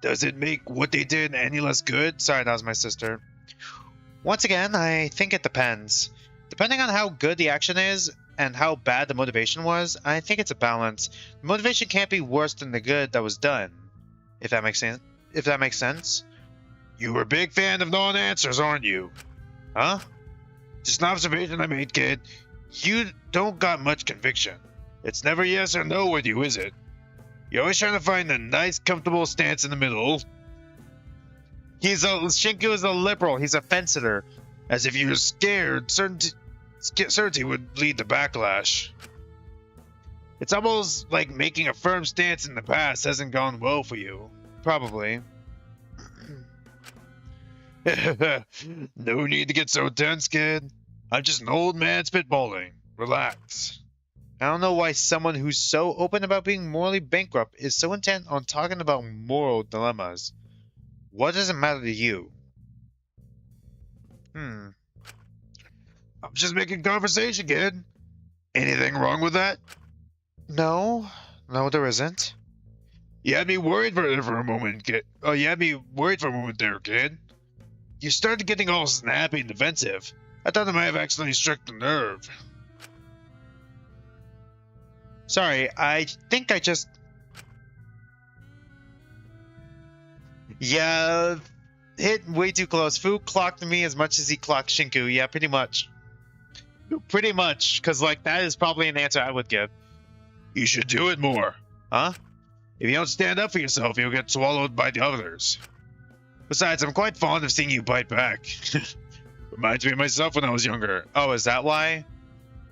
does it make what they did any less good? Sorry, that was my sister. Once again, I think it depends. Depending on how good the action is and how bad the motivation was, I think it's a balance. The motivation can't be worse than the good that was done. If that makes sense. If that makes sense. You were a big fan of non-answers, aren't you? Huh? Just an observation I made, kid. You don't got much conviction. It's never yes or no with you, is it? You're always trying to find a nice, comfortable stance in the middle. Shinku is a liberal. He's a fence-sitter. As if you're scared, certainty would lead to backlash. It's almost like making a firm stance in the past hasn't gone well for you. Probably. No need to get so tense, kid. I'm just an old man spitballing. Relax. I don't know why someone who's so open about being morally bankrupt is so intent on talking about moral dilemmas. What does it matter to you? I'm just making conversation, kid. Anything wrong with that? No, there isn't. You had me worried for a moment, kid. Oh, you had me worried for a moment there, kid. You started getting all snappy and defensive. I thought I might have accidentally struck the nerve. Sorry, I think I just... Yeah, hit way too close. Fu clocked me as much as he clocked Shinku. Yeah, pretty much. Pretty much, because, like, that is probably an answer I would give. You should do it more. Huh? If you don't stand up for yourself, you'll get swallowed by the others. Besides, I'm quite fond of seeing you bite back. Reminds me of myself when I was younger. Oh, is that why?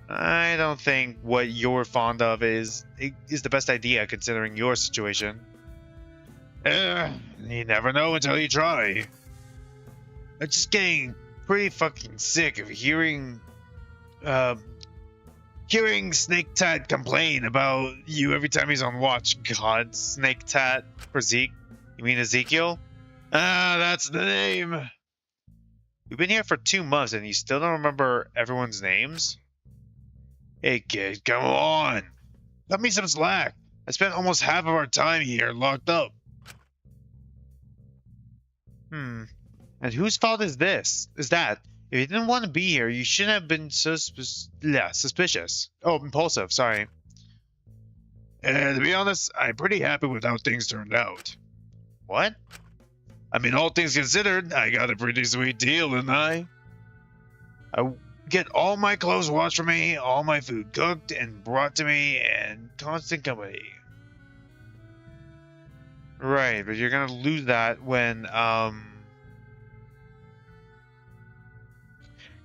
I don't think what you're fond of is the best idea considering your situation. You never know until you try. I'm just getting pretty fucking sick of hearing Snake Tat complain about you every time he's on watch. God, Snake Tat or Zeke? You mean Ezekiel? Ah, that's the name. We've been here for 2 months and you still don't remember everyone's names? Hey kid, come on. Cut me some slack. I spent almost half of our time here locked up. And whose fault is this? Is that? If you didn't want to be here, you shouldn't have been so suspicious. Oh, impulsive, sorry. To be honest, I'm pretty happy with how things turned out. What? I mean, all things considered, I got a pretty sweet deal, didn't I? I get all my clothes washed for me, all my food cooked and brought to me, and constant company. Right, but you're gonna lose that when,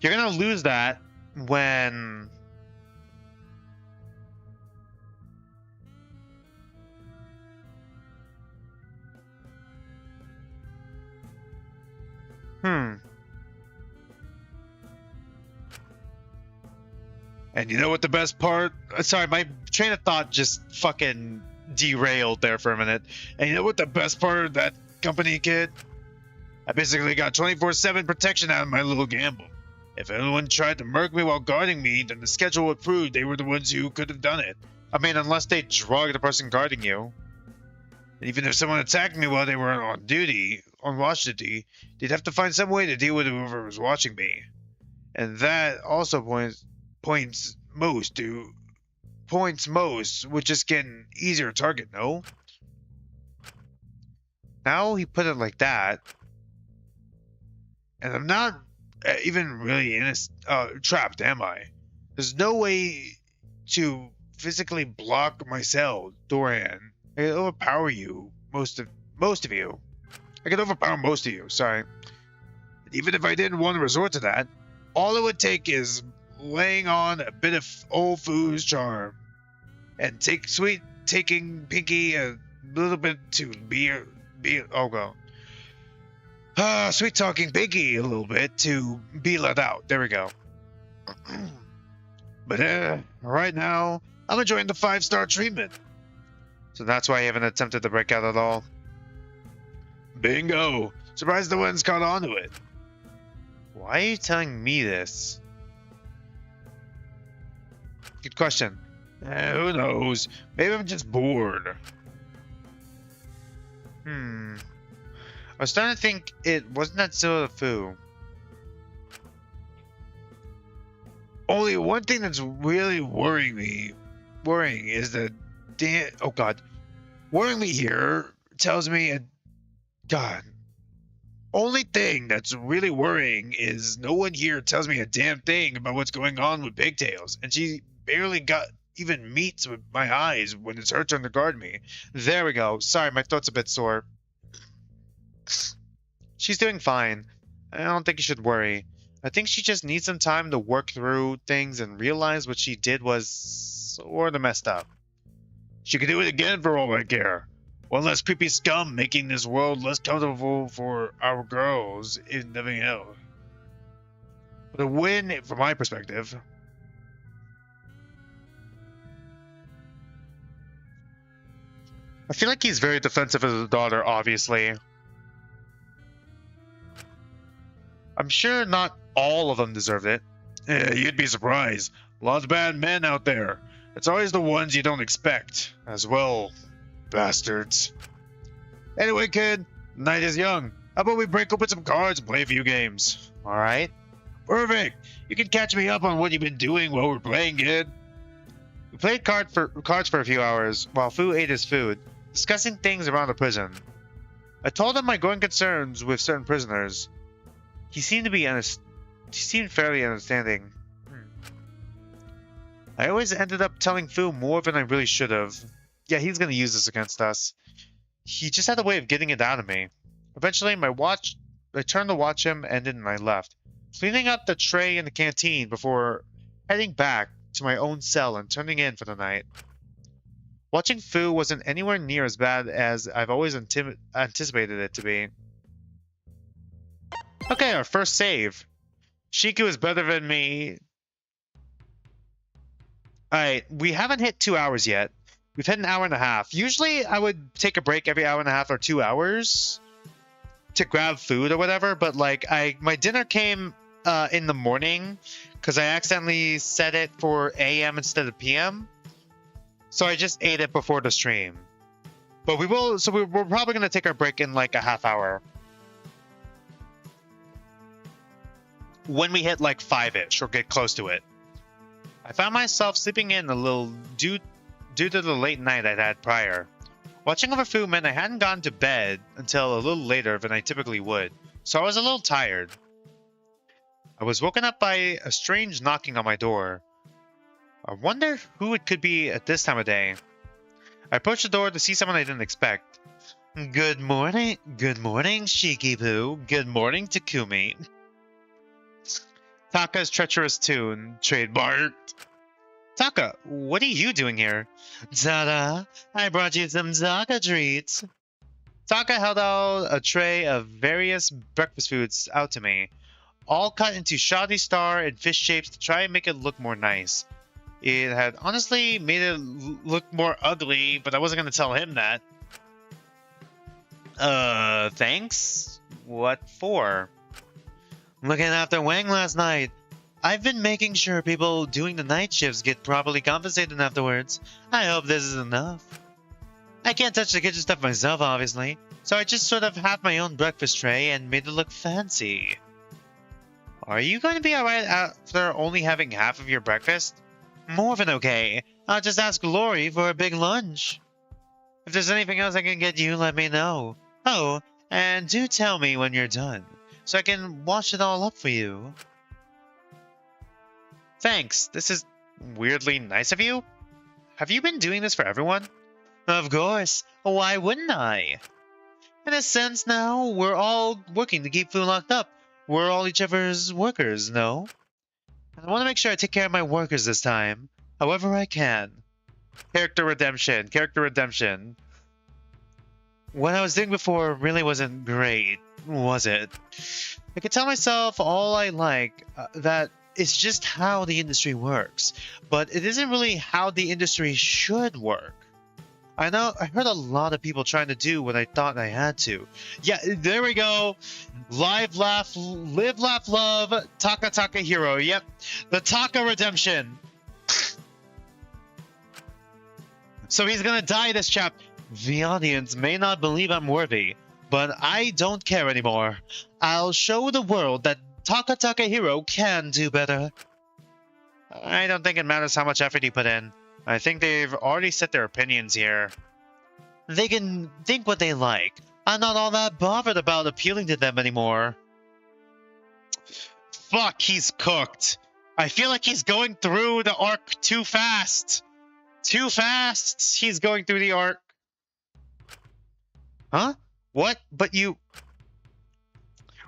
You're gonna lose that when... And you know what the best part? Sorry, my train of thought just fucking derailed there for a minute. And you know what the best part of that company, kid? I basically got 24/7 protection out of my little gamble. If anyone tried to murk me while guarding me, then the schedule would prove they were the ones who could have done it. I mean, unless they drug the person guarding you. And even if someone attacked me while they were on watch duty, they'd have to find some way to deal with whoever was watching me. And that also points most, would just get an easier target, no? Now he put it like that. And I'm not even really trapped, am I? There's no way to physically block my cell, Dorian. I can overpower you, most of you. I can overpower most of you, sorry. Even if I didn't want to resort to that, all it would take is laying on a bit of old Foo's charm and taking Pinky a little bit to sweet talking Pinky a little bit to be let out. There we go. But right now, I'm enjoying the 5-star treatment. So that's why you haven't attempted to break out at all? Bingo! Surprised no one's caught on to it. Why are you telling me this? Good question. Who knows? Maybe I'm just bored. I was starting to think it wasn't that similar to Fu. Only one thing that's really worrying is that worrying me here tells me only thing that's really worrying is no one here tells me a damn thing about what's going on with Pigtails, and she barely even meets with my eyes when it's her turn to guard me. There we go. Sorry, my throat's a bit sore. She's doing fine. I don't think you should worry. I think she just needs some time to work through things and realize what she did was sort of messed up. She could do it again for all I care. One less creepy scum making this world less comfortable for our girls, if nothing else. But a win from my perspective. I feel like he's very defensive of his daughter, obviously. I'm sure not all of them deserve it. Yeah, you'd be surprised. Lots of bad men out there. It's always the ones you don't expect. As well, bastards. Anyway, kid, night is young. How about we break open some cards and play a few games? Alright? Perfect. You can catch me up on what you've been doing while we're playing, kid. We played cards for a few hours while Fu ate his food, discussing things around the prison. I told him my growing concerns with certain prisoners. He seemed fairly understanding. I always ended up telling Fu more than I really should have. Yeah, he's gonna use this against us. He just had a way of getting it out of me. Eventually, I turned to watch him ended and I left, cleaning up the tray in the canteen before heading back to my own cell and turning in for the night. Watching Fu wasn't anywhere near as bad as I've always anticipated it to be. Okay, our first save. Shiku is better than me. Alright, we haven't hit 2 hours yet. We've hit an hour and a half. Usually I would take a break every hour and a half or 2 hours to grab food or whatever, but like my dinner came in the morning because I accidentally set it for AM instead of PM. So I just ate it before the stream. But we're probably going to take our break in like a half hour. When we hit like 5-ish or get close to it. I found myself sleeping in a little due to the late night I'd had prior. Watching over food meant I hadn't gone to bed until a little later than I typically would, so I was a little tired. I was woken up by a strange knocking on my door. I wonder who it could be at this time of day. I approached the door to see someone I didn't expect. Good morning, Shiki-Poo. Good morning, Takumi. Taka's treacherous tune, trademarked. Taka, what are you doing here? Ta-da! I brought you some Taka treats. Taka held out a tray of various breakfast foods out to me, all cut into shoddy star and fish shapes to try and make it look more nice. It had honestly made it look more ugly, but I wasn't going to tell him that. Thanks? What for? Looking after Wang last night. I've been making sure people doing the night shifts get properly compensated afterwards. I hope this is enough. I can't touch the kitchen stuff myself, obviously, so I just sort of have my own breakfast tray and made it look fancy. Are you going to be alright after only having half of your breakfast? More than okay. I'll just ask Lori for a big lunch. If there's anything else I can get you, let me know. Oh, and do tell me when you're done, so I can wash it all up for you. Thanks, this is weirdly nice of you. Have you been doing this for everyone? Of course, why wouldn't I? In a sense now, we're all working to keep food locked up. We're all each other's workers, no? And I want to make sure I take care of my workers this time, however I can. Character redemption. What I was doing before really wasn't great, was it? I could tell myself all I like, that it's just how the industry works, but it isn't really how the industry should work. I know I heard a lot of people trying to do what I thought I had to. Yeah, there we go. Live, laugh, live, laugh, love. Taka Taka Hero. Yep, the Taka redemption. So he's gonna die this chap. The audience may not believe I'm worthy, but I don't care anymore. I'll show the world that Taka Taka Hero can do better. I don't think it matters how much effort you put in. I think they've already set their opinions here. They can think what they like. I'm not all that bothered about appealing to them anymore. Fuck, he's cooked. I feel like he's going through the arc too fast. Too fast. He's going through the arc. Huh? What? But you...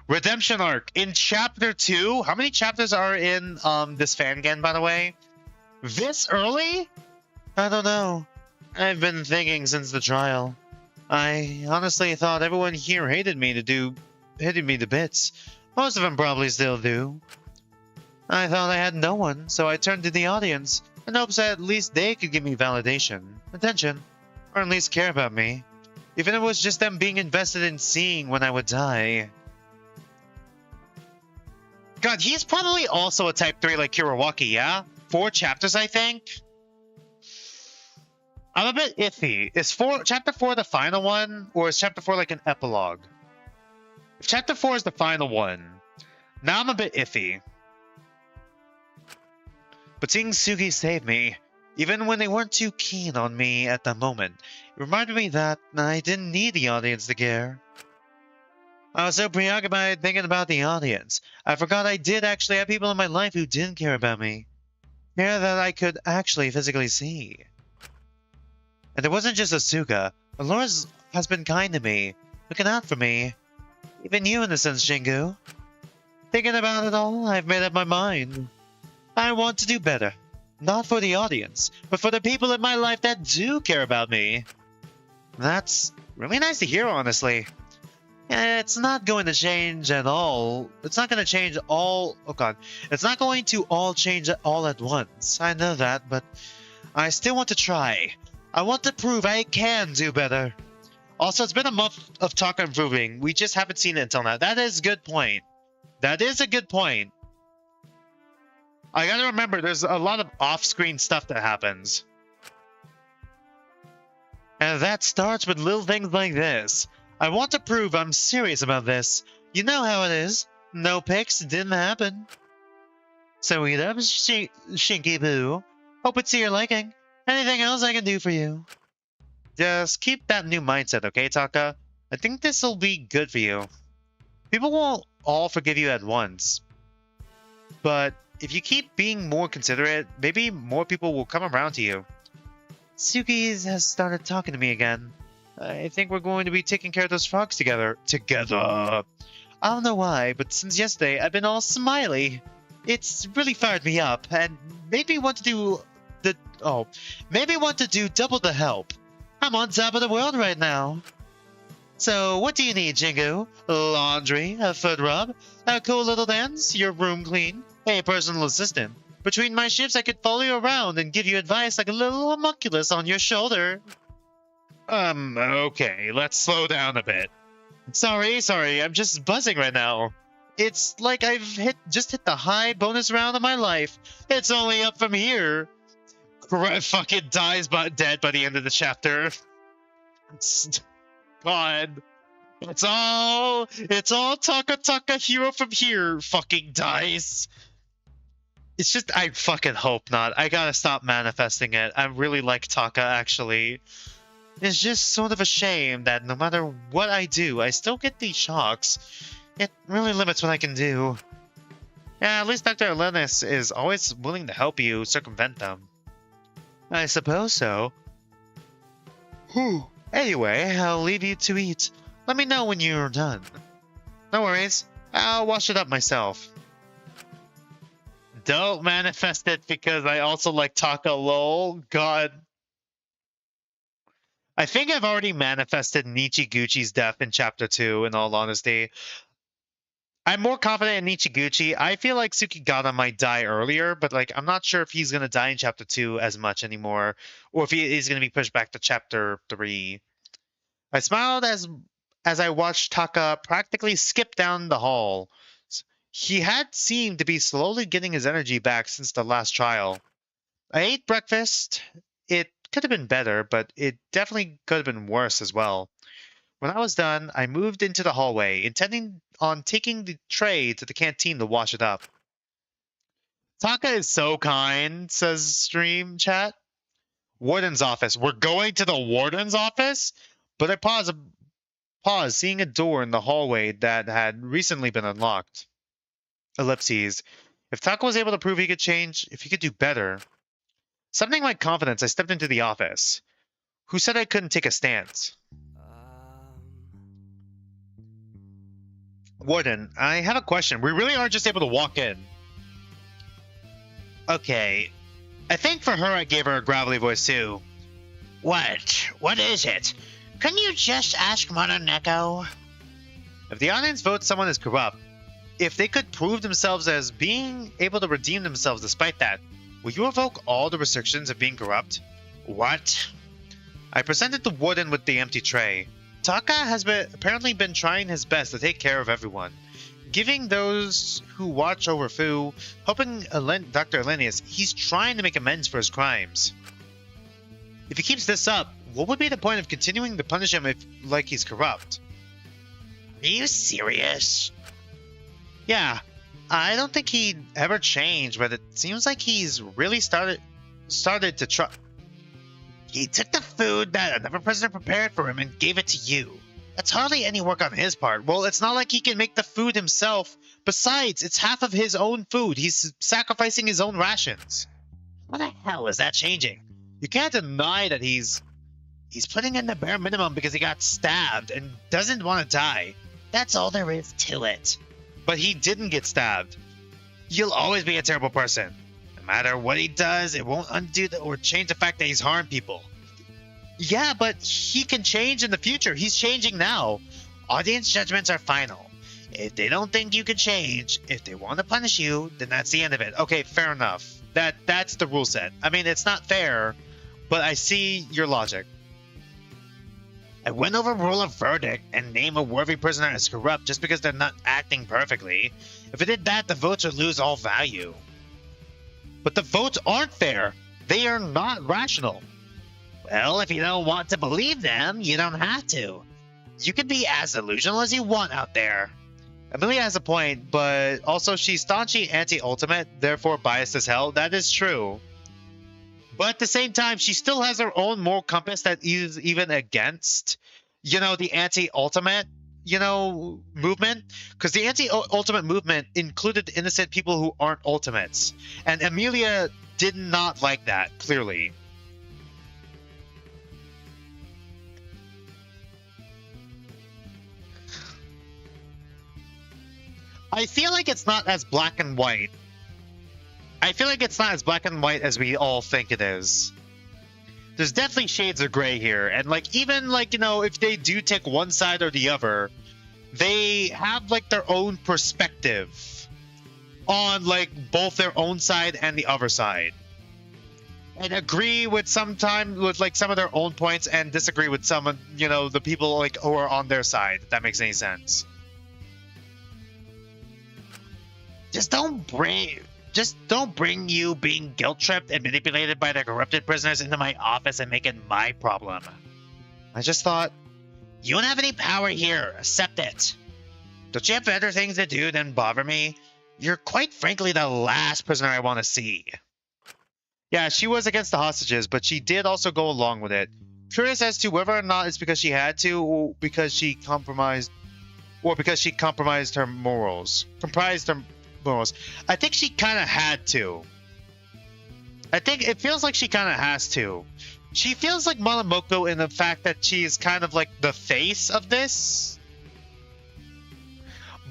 Redemption arc. In chapter 2? How many chapters are in this Fangame, by the way? This early? I don't know. I've been thinking since the trial. I honestly thought everyone here hated me to bits. Most of them probably still do. I thought I had no one, so I turned to the audience in hopes that at least they could give me validation, attention, or at least care about me. Even if it was just them being invested in seeing when I would die. God, he's probably also a type 3 like Kirawaki, yeah? 4 chapters, I think? I'm a bit iffy. Is chapter 4 the final one, or is chapter 4 like an epilogue? If chapter 4 is the final one, now I'm a bit iffy. But seeing Sugi save me, even when they weren't too keen on me at the moment, it reminded me that I didn't need the audience to care. I was so preoccupied thinking about the audience, I forgot I did actually have people in my life who didn't care about me. Care that I could actually physically see. And it wasn't just Asuka. Alora's has been kind to me, looking out for me. Even you in a sense, Jingu. Thinking about it all, I've made up my mind. I want to do better. Not for the audience, but for the people in my life that do care about me. That's really nice to hear, honestly. It's not going to change at all. It's not going to change all... Oh god. It's not going to all change all at once. I know that, but I still want to try. I want to prove I can do better. Also, it's been a month of talk improving. We just haven't seen it until now. That is a good point. That is a good point. I gotta remember, there's a lot of off-screen stuff that happens. And that starts with little things like this. I want to prove I'm serious about this. You know how it is. No pics, didn't happen. So eat up, Shinky Boo. Hope it's to your liking. Anything else I can do for you? Just keep that new mindset, okay, Taka? I think this'll be good for you. People won't all forgive you at once. But if you keep being more considerate, maybe more people will come around to you. Suki has started talking to me again. I think we're going to be taking care of those frogs together. I don't know why, but since yesterday, I've been all smiley. It's really fired me up, and made me want to do double the help. I'm on top of the world right now. So, what do you need, Jingu? Laundry, a foot rub, a cool little dance, your room clean, a personal assistant. Between my shifts, I could follow you around and give you advice like a little homunculus on your shoulder. Okay, let's slow down a bit. Sorry, I'm just buzzing right now. It's like I've just hit the high bonus round of my life. It's only up from here. Fucking dies but dead by the end of the chapter. God. It's all Taka Taka Hero from here fucking dies. It's just, I fucking hope not. I gotta stop manifesting it. I really like Taka, actually. It's just sort of a shame that no matter what I do, I still get these shocks. It really limits what I can do. Yeah, at least Dr. Elenis is always willing to help you circumvent them. I suppose so. Whew. Anyway, I'll leave you to eat. Let me know when you're done. No worries. I'll wash it up myself. Don't manifest it because I also like Taka lol. God. I think I've already manifested Nichiguchi's death in chapter 2, in all honesty. I'm more confident in Nichiguchi. I feel like Tsukigata might die earlier, but like I'm not sure if he's gonna die in chapter 2 as much anymore, or if he is gonna be pushed back to chapter 3. I smiled as I watched Taka practically skip down the hall. He had seemed to be slowly getting his energy back since the last trial. I ate breakfast. It could have been better, but it definitely could have been worse as well. When I was done, I moved into the hallway, intending on taking the tray to the canteen to wash it up. Taka is so kind, says stream chat. Warden's office. We're going to the warden's office? But I pause, seeing a door in the hallway that had recently been unlocked. Ellipses. If Taka was able to prove he could change, if he could do better. Summoning my confidence, I stepped into the office. Who said I couldn't take a stance? Warden, I have a question. We really are just able to walk in. Okay. I think for her I gave her a gravelly voice too. What? What is it? Can you just ask Mononeko? If the audience votes someone as corrupt, if they could prove themselves as being able to redeem themselves despite that, will you revoke all the restrictions of being corrupt? What? I presented the warden with the empty tray. Taka has apparently been trying his best to take care of everyone, giving those who watch over Fu, helping Dr. Elenius. He's trying to make amends for his crimes. If he keeps this up, what would be the point of continuing to punish him if, like, he's corrupt? Are you serious? Yeah, I don't think he'd ever change, but it seems like he's really started to try. He took the food that another prisoner prepared for him and gave it to you. That's hardly any work on his part. Well, it's not like he can make the food himself. Besides, it's half of his own food. He's sacrificing his own rations. What the hell is that changing? You can't deny that he's putting in the bare minimum because he got stabbed and doesn't want to die. That's all there is to it. But he didn't get stabbed. You'll always be a terrible person. No matter what he does, it won't undo or change the fact that he's harmed people. Yeah, but he can change in the future. He's changing now. Audience judgments are final. If they don't think you can change, if they want to punish you, then that's the end of it. Okay, fair enough. That's the rule set. I mean, it's not fair, but I see your logic. I wouldn't overrule a verdict and name a worthy prisoner as corrupt just because they're not acting perfectly. If I did that, the votes would lose all value. But the votes aren't fair. They are not rational. Well, if you don't want to believe them, you don't have to. You can be as delusional as you want out there. Amelia has a point, but also she's staunchly anti-ultimate, therefore biased as hell. That is true. But at the same time, she still has her own moral compass that is even against, the anti-ultimate, movement. Because the anti-ultimate movement included innocent people who aren't ultimates. And Amelia did not like that, clearly. I feel like it's not as black and white. I feel like it's not as black and white as we all think it is. There's definitely shades of gray here. And even if they do take one side or the other, they have their own perspective on both their own side and the other side. And agree with some of their own points and disagree with some of, the people who are on their side, if that makes any sense. Just don't bring you being guilt-tripped and manipulated by the corrupted prisoners into my office and make it my problem. I just thought... You don't have any power here. Accept it. Don't you have better things to do than bother me? You're quite frankly the last prisoner I want to see. Yeah, she was against the hostages, but she did also go along with it. Curious as to whether or not it's because she had to, or because she compromised her morals. Comprised her morals. I think she kind of had to. I think it feels like she kind of has to. She feels like Monomoko in the fact that she is kind of the face of this.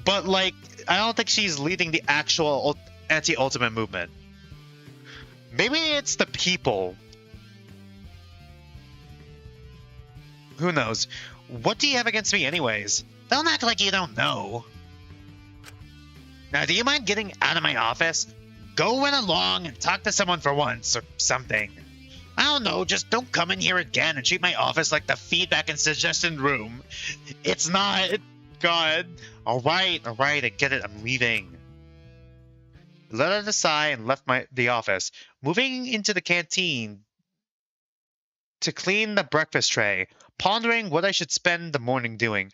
But I don't think she's leading the actual anti-ultimate movement. Maybe it's the people. Who knows? What do you have against me anyways? Don't act like you don't know. Now, do you mind getting out of my office? Go in along and talk to someone for once or something. I don't know, just don't come in here again and treat my office like the feedback and suggestion room. It's not. God. All right, I get it. I'm leaving. I let out a sigh and left the office, moving into the canteen to clean the breakfast tray, pondering what I should spend the morning doing.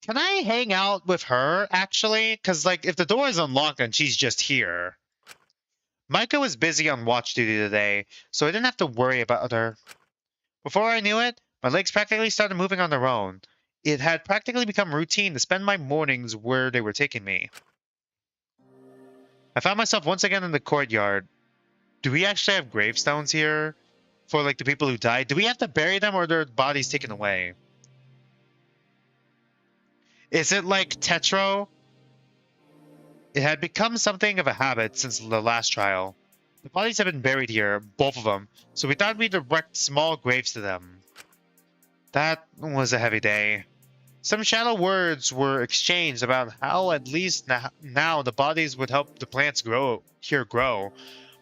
Can I hang out with her, actually? Because, like, if the door is unlocked and she's just here. Micah was busy on watch duty today, so I didn't have to worry about her. Before I knew it, my legs practically started moving on their own. It had practically become routine to spend my mornings where they were taking me. I found myself once again in the courtyard. Do we actually have gravestones here? For, like, the people who died? Do we have to bury them or are their bodies taken away? Is it like Tetro? It had become something of a habit since the last trial. The bodies have been buried here, both of them, so we thought we'd erect small graves to them. That was a heavy day. Some shallow words were exchanged about how at least now the bodies would help the plants grow,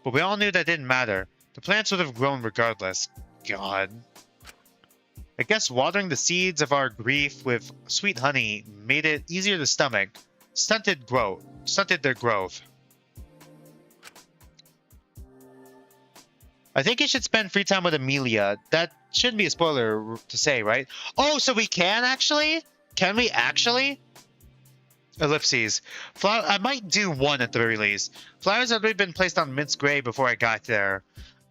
but we all knew that didn't matter. The plants would have grown regardless. God. I guess watering the seeds of our grief with sweet honey made it easier to stomach, stunted their growth. I think you should spend free time with Amelia. That shouldn't be a spoiler to say, right? Oh, so we can actually? Can we actually? Ellipses. I might do one at the very least. Flowers had already been placed on Mint's grave before I got there.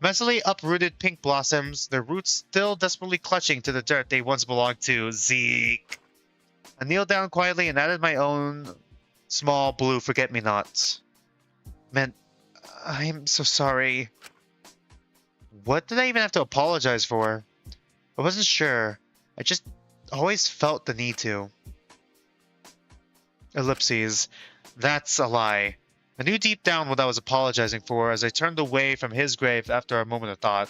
Messily uprooted pink blossoms, their roots still desperately clutching to the dirt they once belonged to. Zeke. I kneeled down quietly and added my own small blue forget-me-nots. Mint, I'm so sorry. What did I even have to apologize for? I wasn't sure. I just always felt the need to. Ellipses. That's a lie. I knew deep down what I was apologizing for as I turned away from his grave after a moment of thought.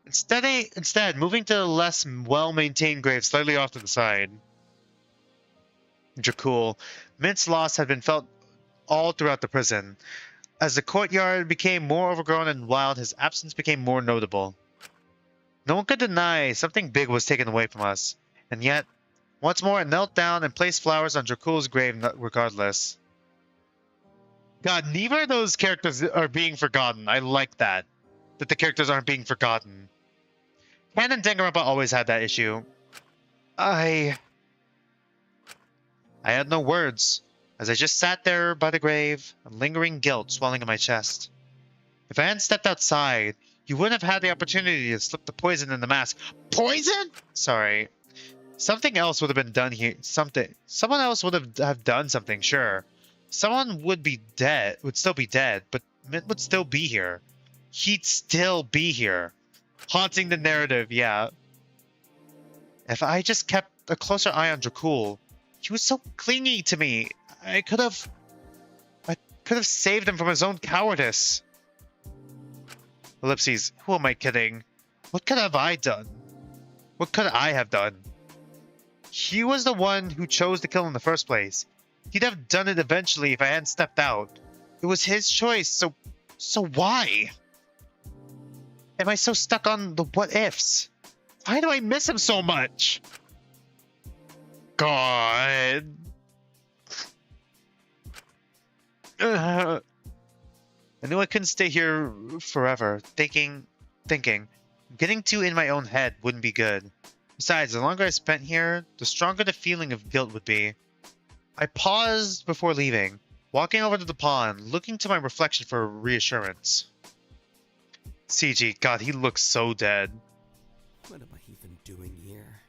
Instead, moving to the less well-maintained grave slightly off to the side. Dracul. Mint's loss had been felt all throughout the prison. As the courtyard became more overgrown and wild, his absence became more notable. No one could deny something big was taken away from us, and yet, once more I knelt down and placed flowers on Dracul's grave regardless. God, neither of those characters are being forgotten. I like that. That the characters aren't being forgotten. Ken and Danganronpa always had that issue. I had no words, as I just sat there by the grave, a lingering guilt swelling in my chest. If I hadn't stepped outside, you wouldn't have had the opportunity to slip the poison in the mask. Poison? Sorry. Something else would have been done here. Someone else would have done something, sure. Someone would still be dead, but Mint would still be here. He'd still be here. Haunting the narrative, yeah. If I just kept a closer eye on Dracul, he was so clingy to me. I could have saved him from his own cowardice. Ellipses, who am I kidding? What could have I done? What could I have done? He was the one who chose to kill in the first place. He'd have done it eventually if I hadn't stepped out. It was his choice, so why? Am I so stuck on the what ifs? Why do I miss him so much? God. I knew I couldn't stay here forever, thinking. Getting too in my own head wouldn't be good. Besides, the longer I spent here, the stronger the feeling of guilt would be. I paused before leaving, walking over to the pond, looking to my reflection for reassurance. CG, God, he looks so dead. What am I even doing here?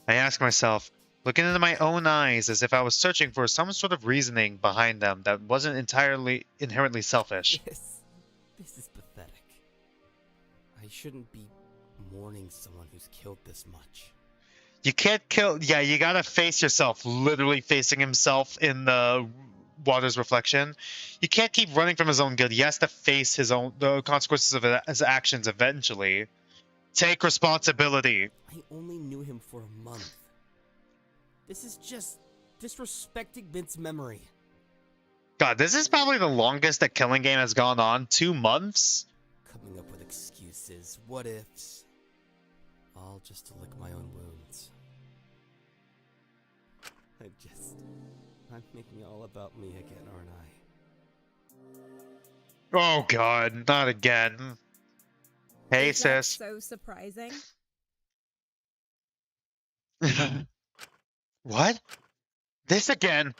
I asked myself, looking into my own eyes as if I was searching for some sort of reasoning behind them that wasn't inherently selfish. This is pathetic. I shouldn't be mourning someone who's killed this much. You can't kill... Yeah, you gotta face yourself, literally facing himself in the water's reflection. You can't keep running from his own guilt. He has to face the consequences of his actions eventually. Take responsibility. I only knew him for a month. This is just disrespecting Mint's memory. God, this is probably the longest the killing game has gone on. 2 months? Coming up with excuses, what ifs. All just to lick my own wounds. I'm making it all about me again, aren't I? Oh god, not again. Hey, Is that sis. so surprising? What? This again?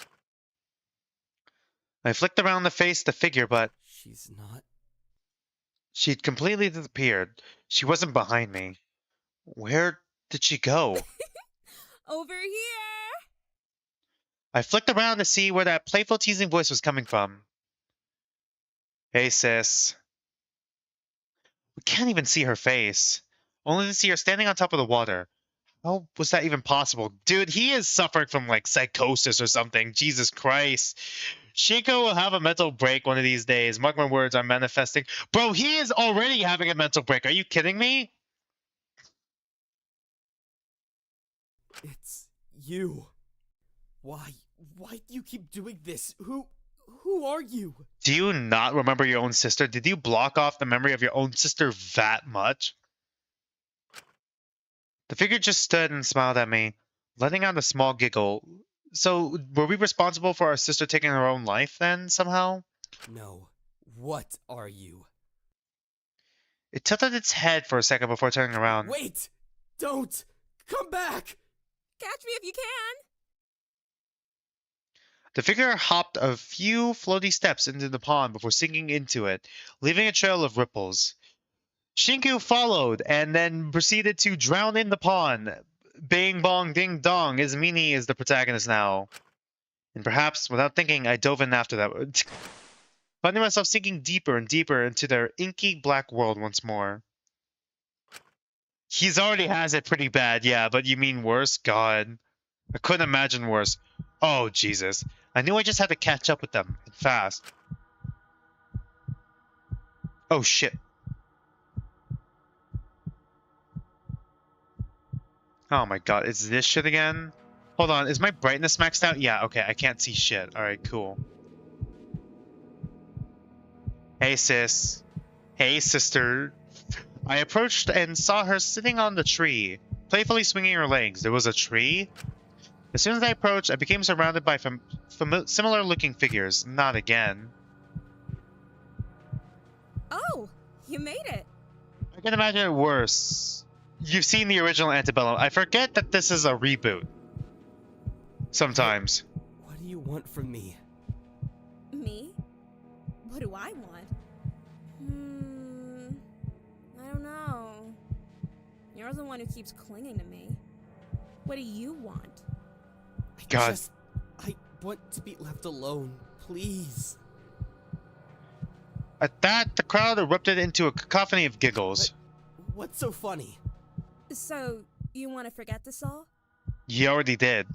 I flicked around the face the figure, but She's not. she'd completely disappeared. She wasn't behind me. Where did she go? Over here! I flicked around to see where that playful teasing voice was coming from. Hey, sis. We can't even see her face. Only to see her standing on top of the water. How was that even possible? Dude, he is suffering from, like, psychosis or something. Jesus Christ. Shinko will have a mental break one of these days. Mark my words, I'm manifesting. Bro, he is already having a mental break. Are you kidding me? It's you. Why do you keep doing this? Who are you? Do you not remember your own sister? Did you block off the memory of your own sister that much? The figure just stood and smiled at me, letting out a small giggle. So, were we responsible for our sister taking her own life then, somehow? No. What are you? It tilted its head for a second before turning around. Wait! Don't! Come back! Catch me if you can! The figure hopped a few floaty steps into the pond before sinking into it, leaving a trail of ripples. Shinku followed and then proceeded to drown in the pond. Bing bong ding dong, Izmini is the protagonist now. And perhaps, without thinking, I dove in after that, finding myself sinking deeper and deeper into their inky black world once more. He's already has it pretty bad, yeah, but you mean worse? God. I couldn't imagine worse. Oh, Jesus. I knew I just had to catch up with them, and fast. Oh, shit. Oh my god, is this shit again? Hold on, is my brightness maxed out? Yeah, okay, I can't see shit. Alright, cool. Hey, sis. Hey, sister. I approached and saw her sitting on the tree, playfully swinging her legs. There was a tree? As soon as I approached, I became surrounded by similar-looking figures. Not again. Oh, you made it! I can imagine it worse. You've seen the original Antebellum. I forget that this is a reboot. Sometimes. What do you want from me? Me? What do I want? I don't know. You're the one who keeps clinging to me. What do you want? God. I want to be left alone, please. At that, the crowd erupted into a cacophony of giggles. What's so funny? So, you want to forget this all? You already did.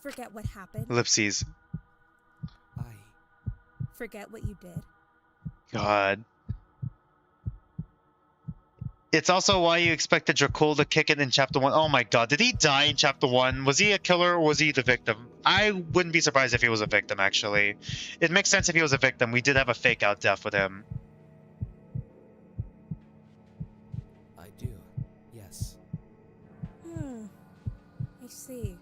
Forget what happened? Ellipses. Forget what you did? God. It's also why you expected Dracul to kick it in Chapter 1. Oh my god, did he die in Chapter 1? Was he a killer or was he the victim? I wouldn't be surprised if he was a victim, actually. It makes sense if he was a victim. We did have a fake-out death with him. I do, yes. I see.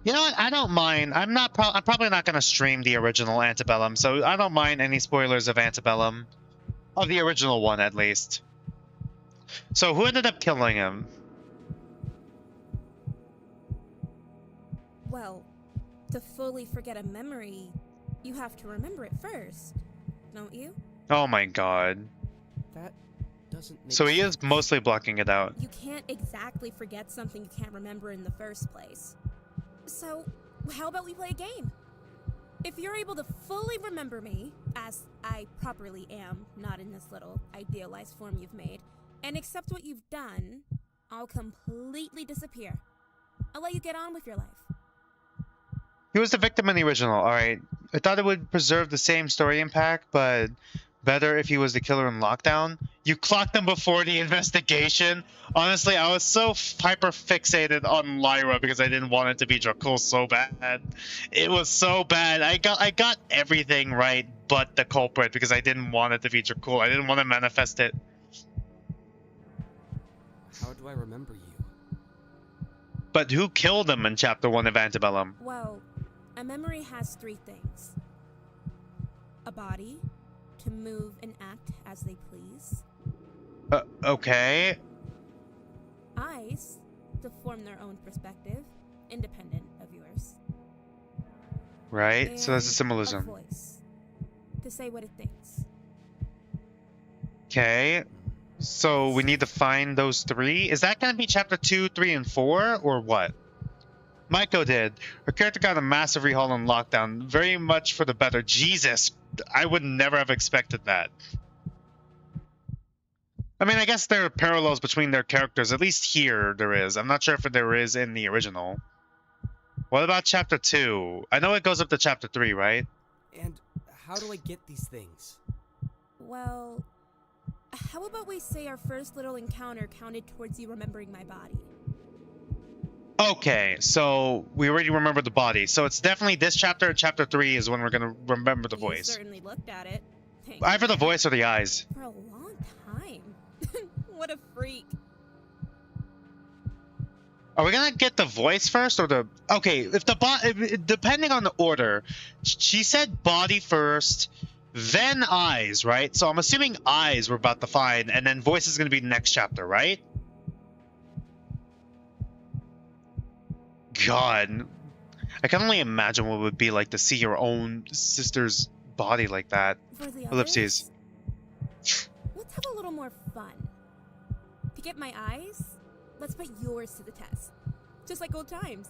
You know what? I don't mind. I'm probably not going to stream the original Antebellum, so I don't mind any spoilers of Antebellum. Of the original one, at least. So, who ended up killing him? Well, to fully forget a memory, you have to remember it first, don't you? Oh my god. That doesn't make So he sense. is mostly blocking it out. You can't exactly forget something you can't remember in the first place. So, how about we play a game? If you're able to fully remember me, as I properly am, not in this little idealized form you've made, and accept what you've done, I'll completely disappear. I'll let you get on with your life. He was the victim in the original, alright. I thought it would preserve the same story impact, but Better if he was the killer in lockdown. You clocked him before the investigation. Honestly, I was so hyper fixated on Lyra because I didn't want it to be Dracul so bad. It was so bad. I got everything right but the culprit because I didn't want it to be Dracul. I didn't want to manifest it. How do I remember you? But who killed him in Chapter 1 of Antebellum? Well, a memory has three things: a body, to move and act as they please; Okay. eyes, to form their own perspective, independent of yours; Right, so that's a and symbolism. voice, to say what it thinks. Okay. So we need to find those three. Is that going to be Chapter 2, 3, and 4, or what? Maiko did. Her character got a massive rehaul in Lockdown. Very much for the better. Jesus, I would never have expected that. I mean, I guess there are parallels between their characters. At least here there is. I'm not sure if there is in the original. What about Chapter 2? I know it goes up to Chapter 3, right? And how do I get these things? Well, how about we say our first little encounter counted towards you remembering my body? Okay, so we already remember the body. So it's definitely this chapter. Chapter 3 is when we're going to remember the You voice. certainly looked at it. Thank Either the you. voice or the eyes. For a long time. What a freak. Are we gonna get the voice first or the... Okay, if the depending on the order, she said body first, then eyes, right? So I'm assuming eyes we're about to find, and then voice is gonna be the next chapter, right? God, I can only imagine what it would be like to see your own sister's body like that. For the Ellipses. others, let's have a little more fun. To get my eyes, let's put yours to the test. Just like old times.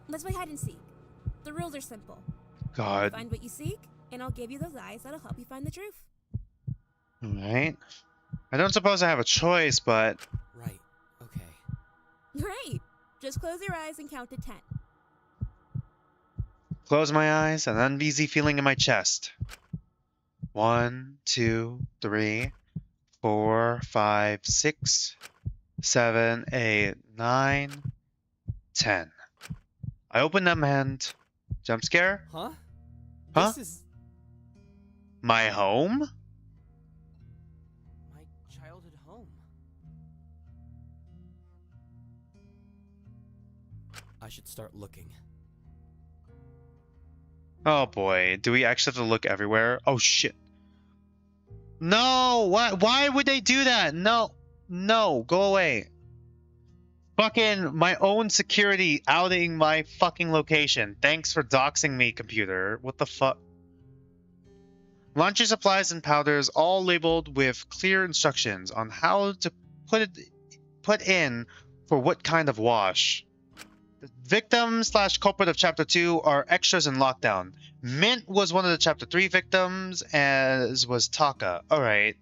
Let's play hide and seek. The rules are simple. God. Find what you seek, and I'll give you those eyes that'll help you find the truth. Alright. I don't suppose I have a choice, but... Right, okay. Great! Just close your eyes and count to 10. Close my eyes, an uneasy feeling in my chest. 1, 2, 3, 4, 5, 6, 7, 8, 9, 10. I open them and... Jump scare? Huh? Huh? This is My home? my childhood home. I should start looking. Oh boy, do we actually have to look everywhere? Oh shit. No! Why would they do that? No. No, go away. Fucking my own security outing my fucking location. Thanks for doxing me, computer. What the fuck? Laundry supplies and powders all labeled with clear instructions on how to put in for what kind of wash. The victim / culprit of Chapter 2 are extras in Lockdown. Mint was one of the Chapter 3 victims, as was Taka. Alright.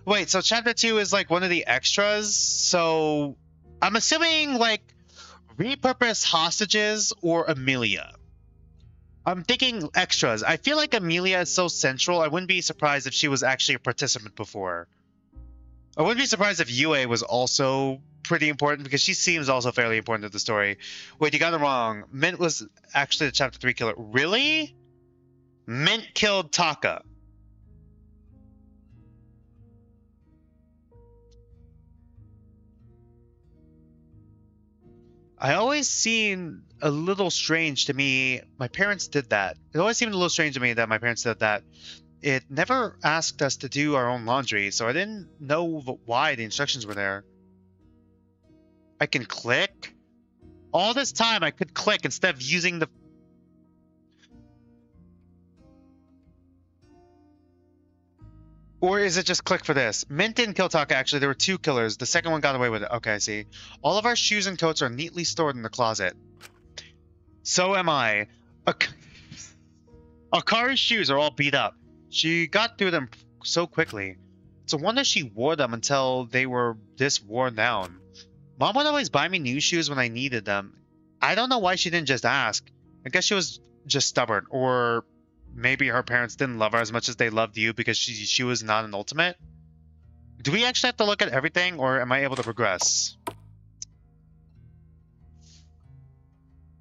Wait, so Chapter 2 is like one of the extras? So I'm assuming like repurposed hostages or Amelia. I'm thinking extras. I feel like Amelia is so central, I wouldn't be surprised if she was actually a participant before. I wouldn't be surprised if Yue was also pretty important because she seems also fairly important to the story. Wait, you got it wrong. Mint was actually the Chapter 3 killer. Really? Mint killed Taka. I always seemed a little strange to me. My parents did that. It always seemed a little strange to me that my parents did that. It never asked us to do our own laundry, so I didn't know why the instructions were there. I can click? All this time I could click instead of using the... Or is it just click for this? Mint didn't kill Taka, actually. There were two killers. The second one got away with it. Okay, I see. All of our shoes and coats are neatly stored in the closet. So am I. Akari's shoes are all beat up. She got through them so quickly. It's a wonder she wore them until they were this worn down. Mom would always buy me new shoes when I needed them. I don't know why she didn't just ask. I guess she was just stubborn. Or maybe her parents didn't love her as much as they loved you because she was not an ultimate. Do we actually have to look at everything, or am I able to progress?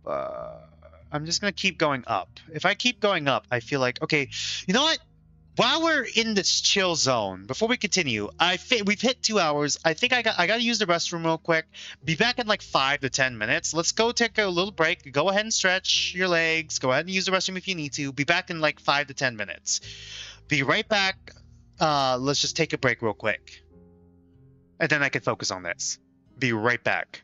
I'm just gonna keep going up. If I keep going up, I feel like, okay, you know what? While we're in this chill zone, before we continue, we've hit 2 hours. I think I gotta use the restroom real quick. Be back in like 5 to 10 minutes. Let's go take a little break. Go ahead and stretch your legs. Go ahead and use the restroom if you need to. Be back in like 5 to 10 minutes. Be right back. Let's just take a break real quick, and then I can focus on this. Be right back.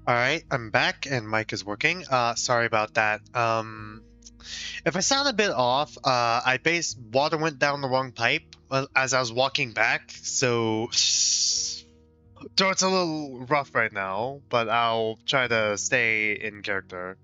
All right, I'm back and mic is working. Sorry about that. If I sound a bit off, I based water went down the wrong pipe as I was walking back, so it's a little rough right now, but I'll try to stay in character.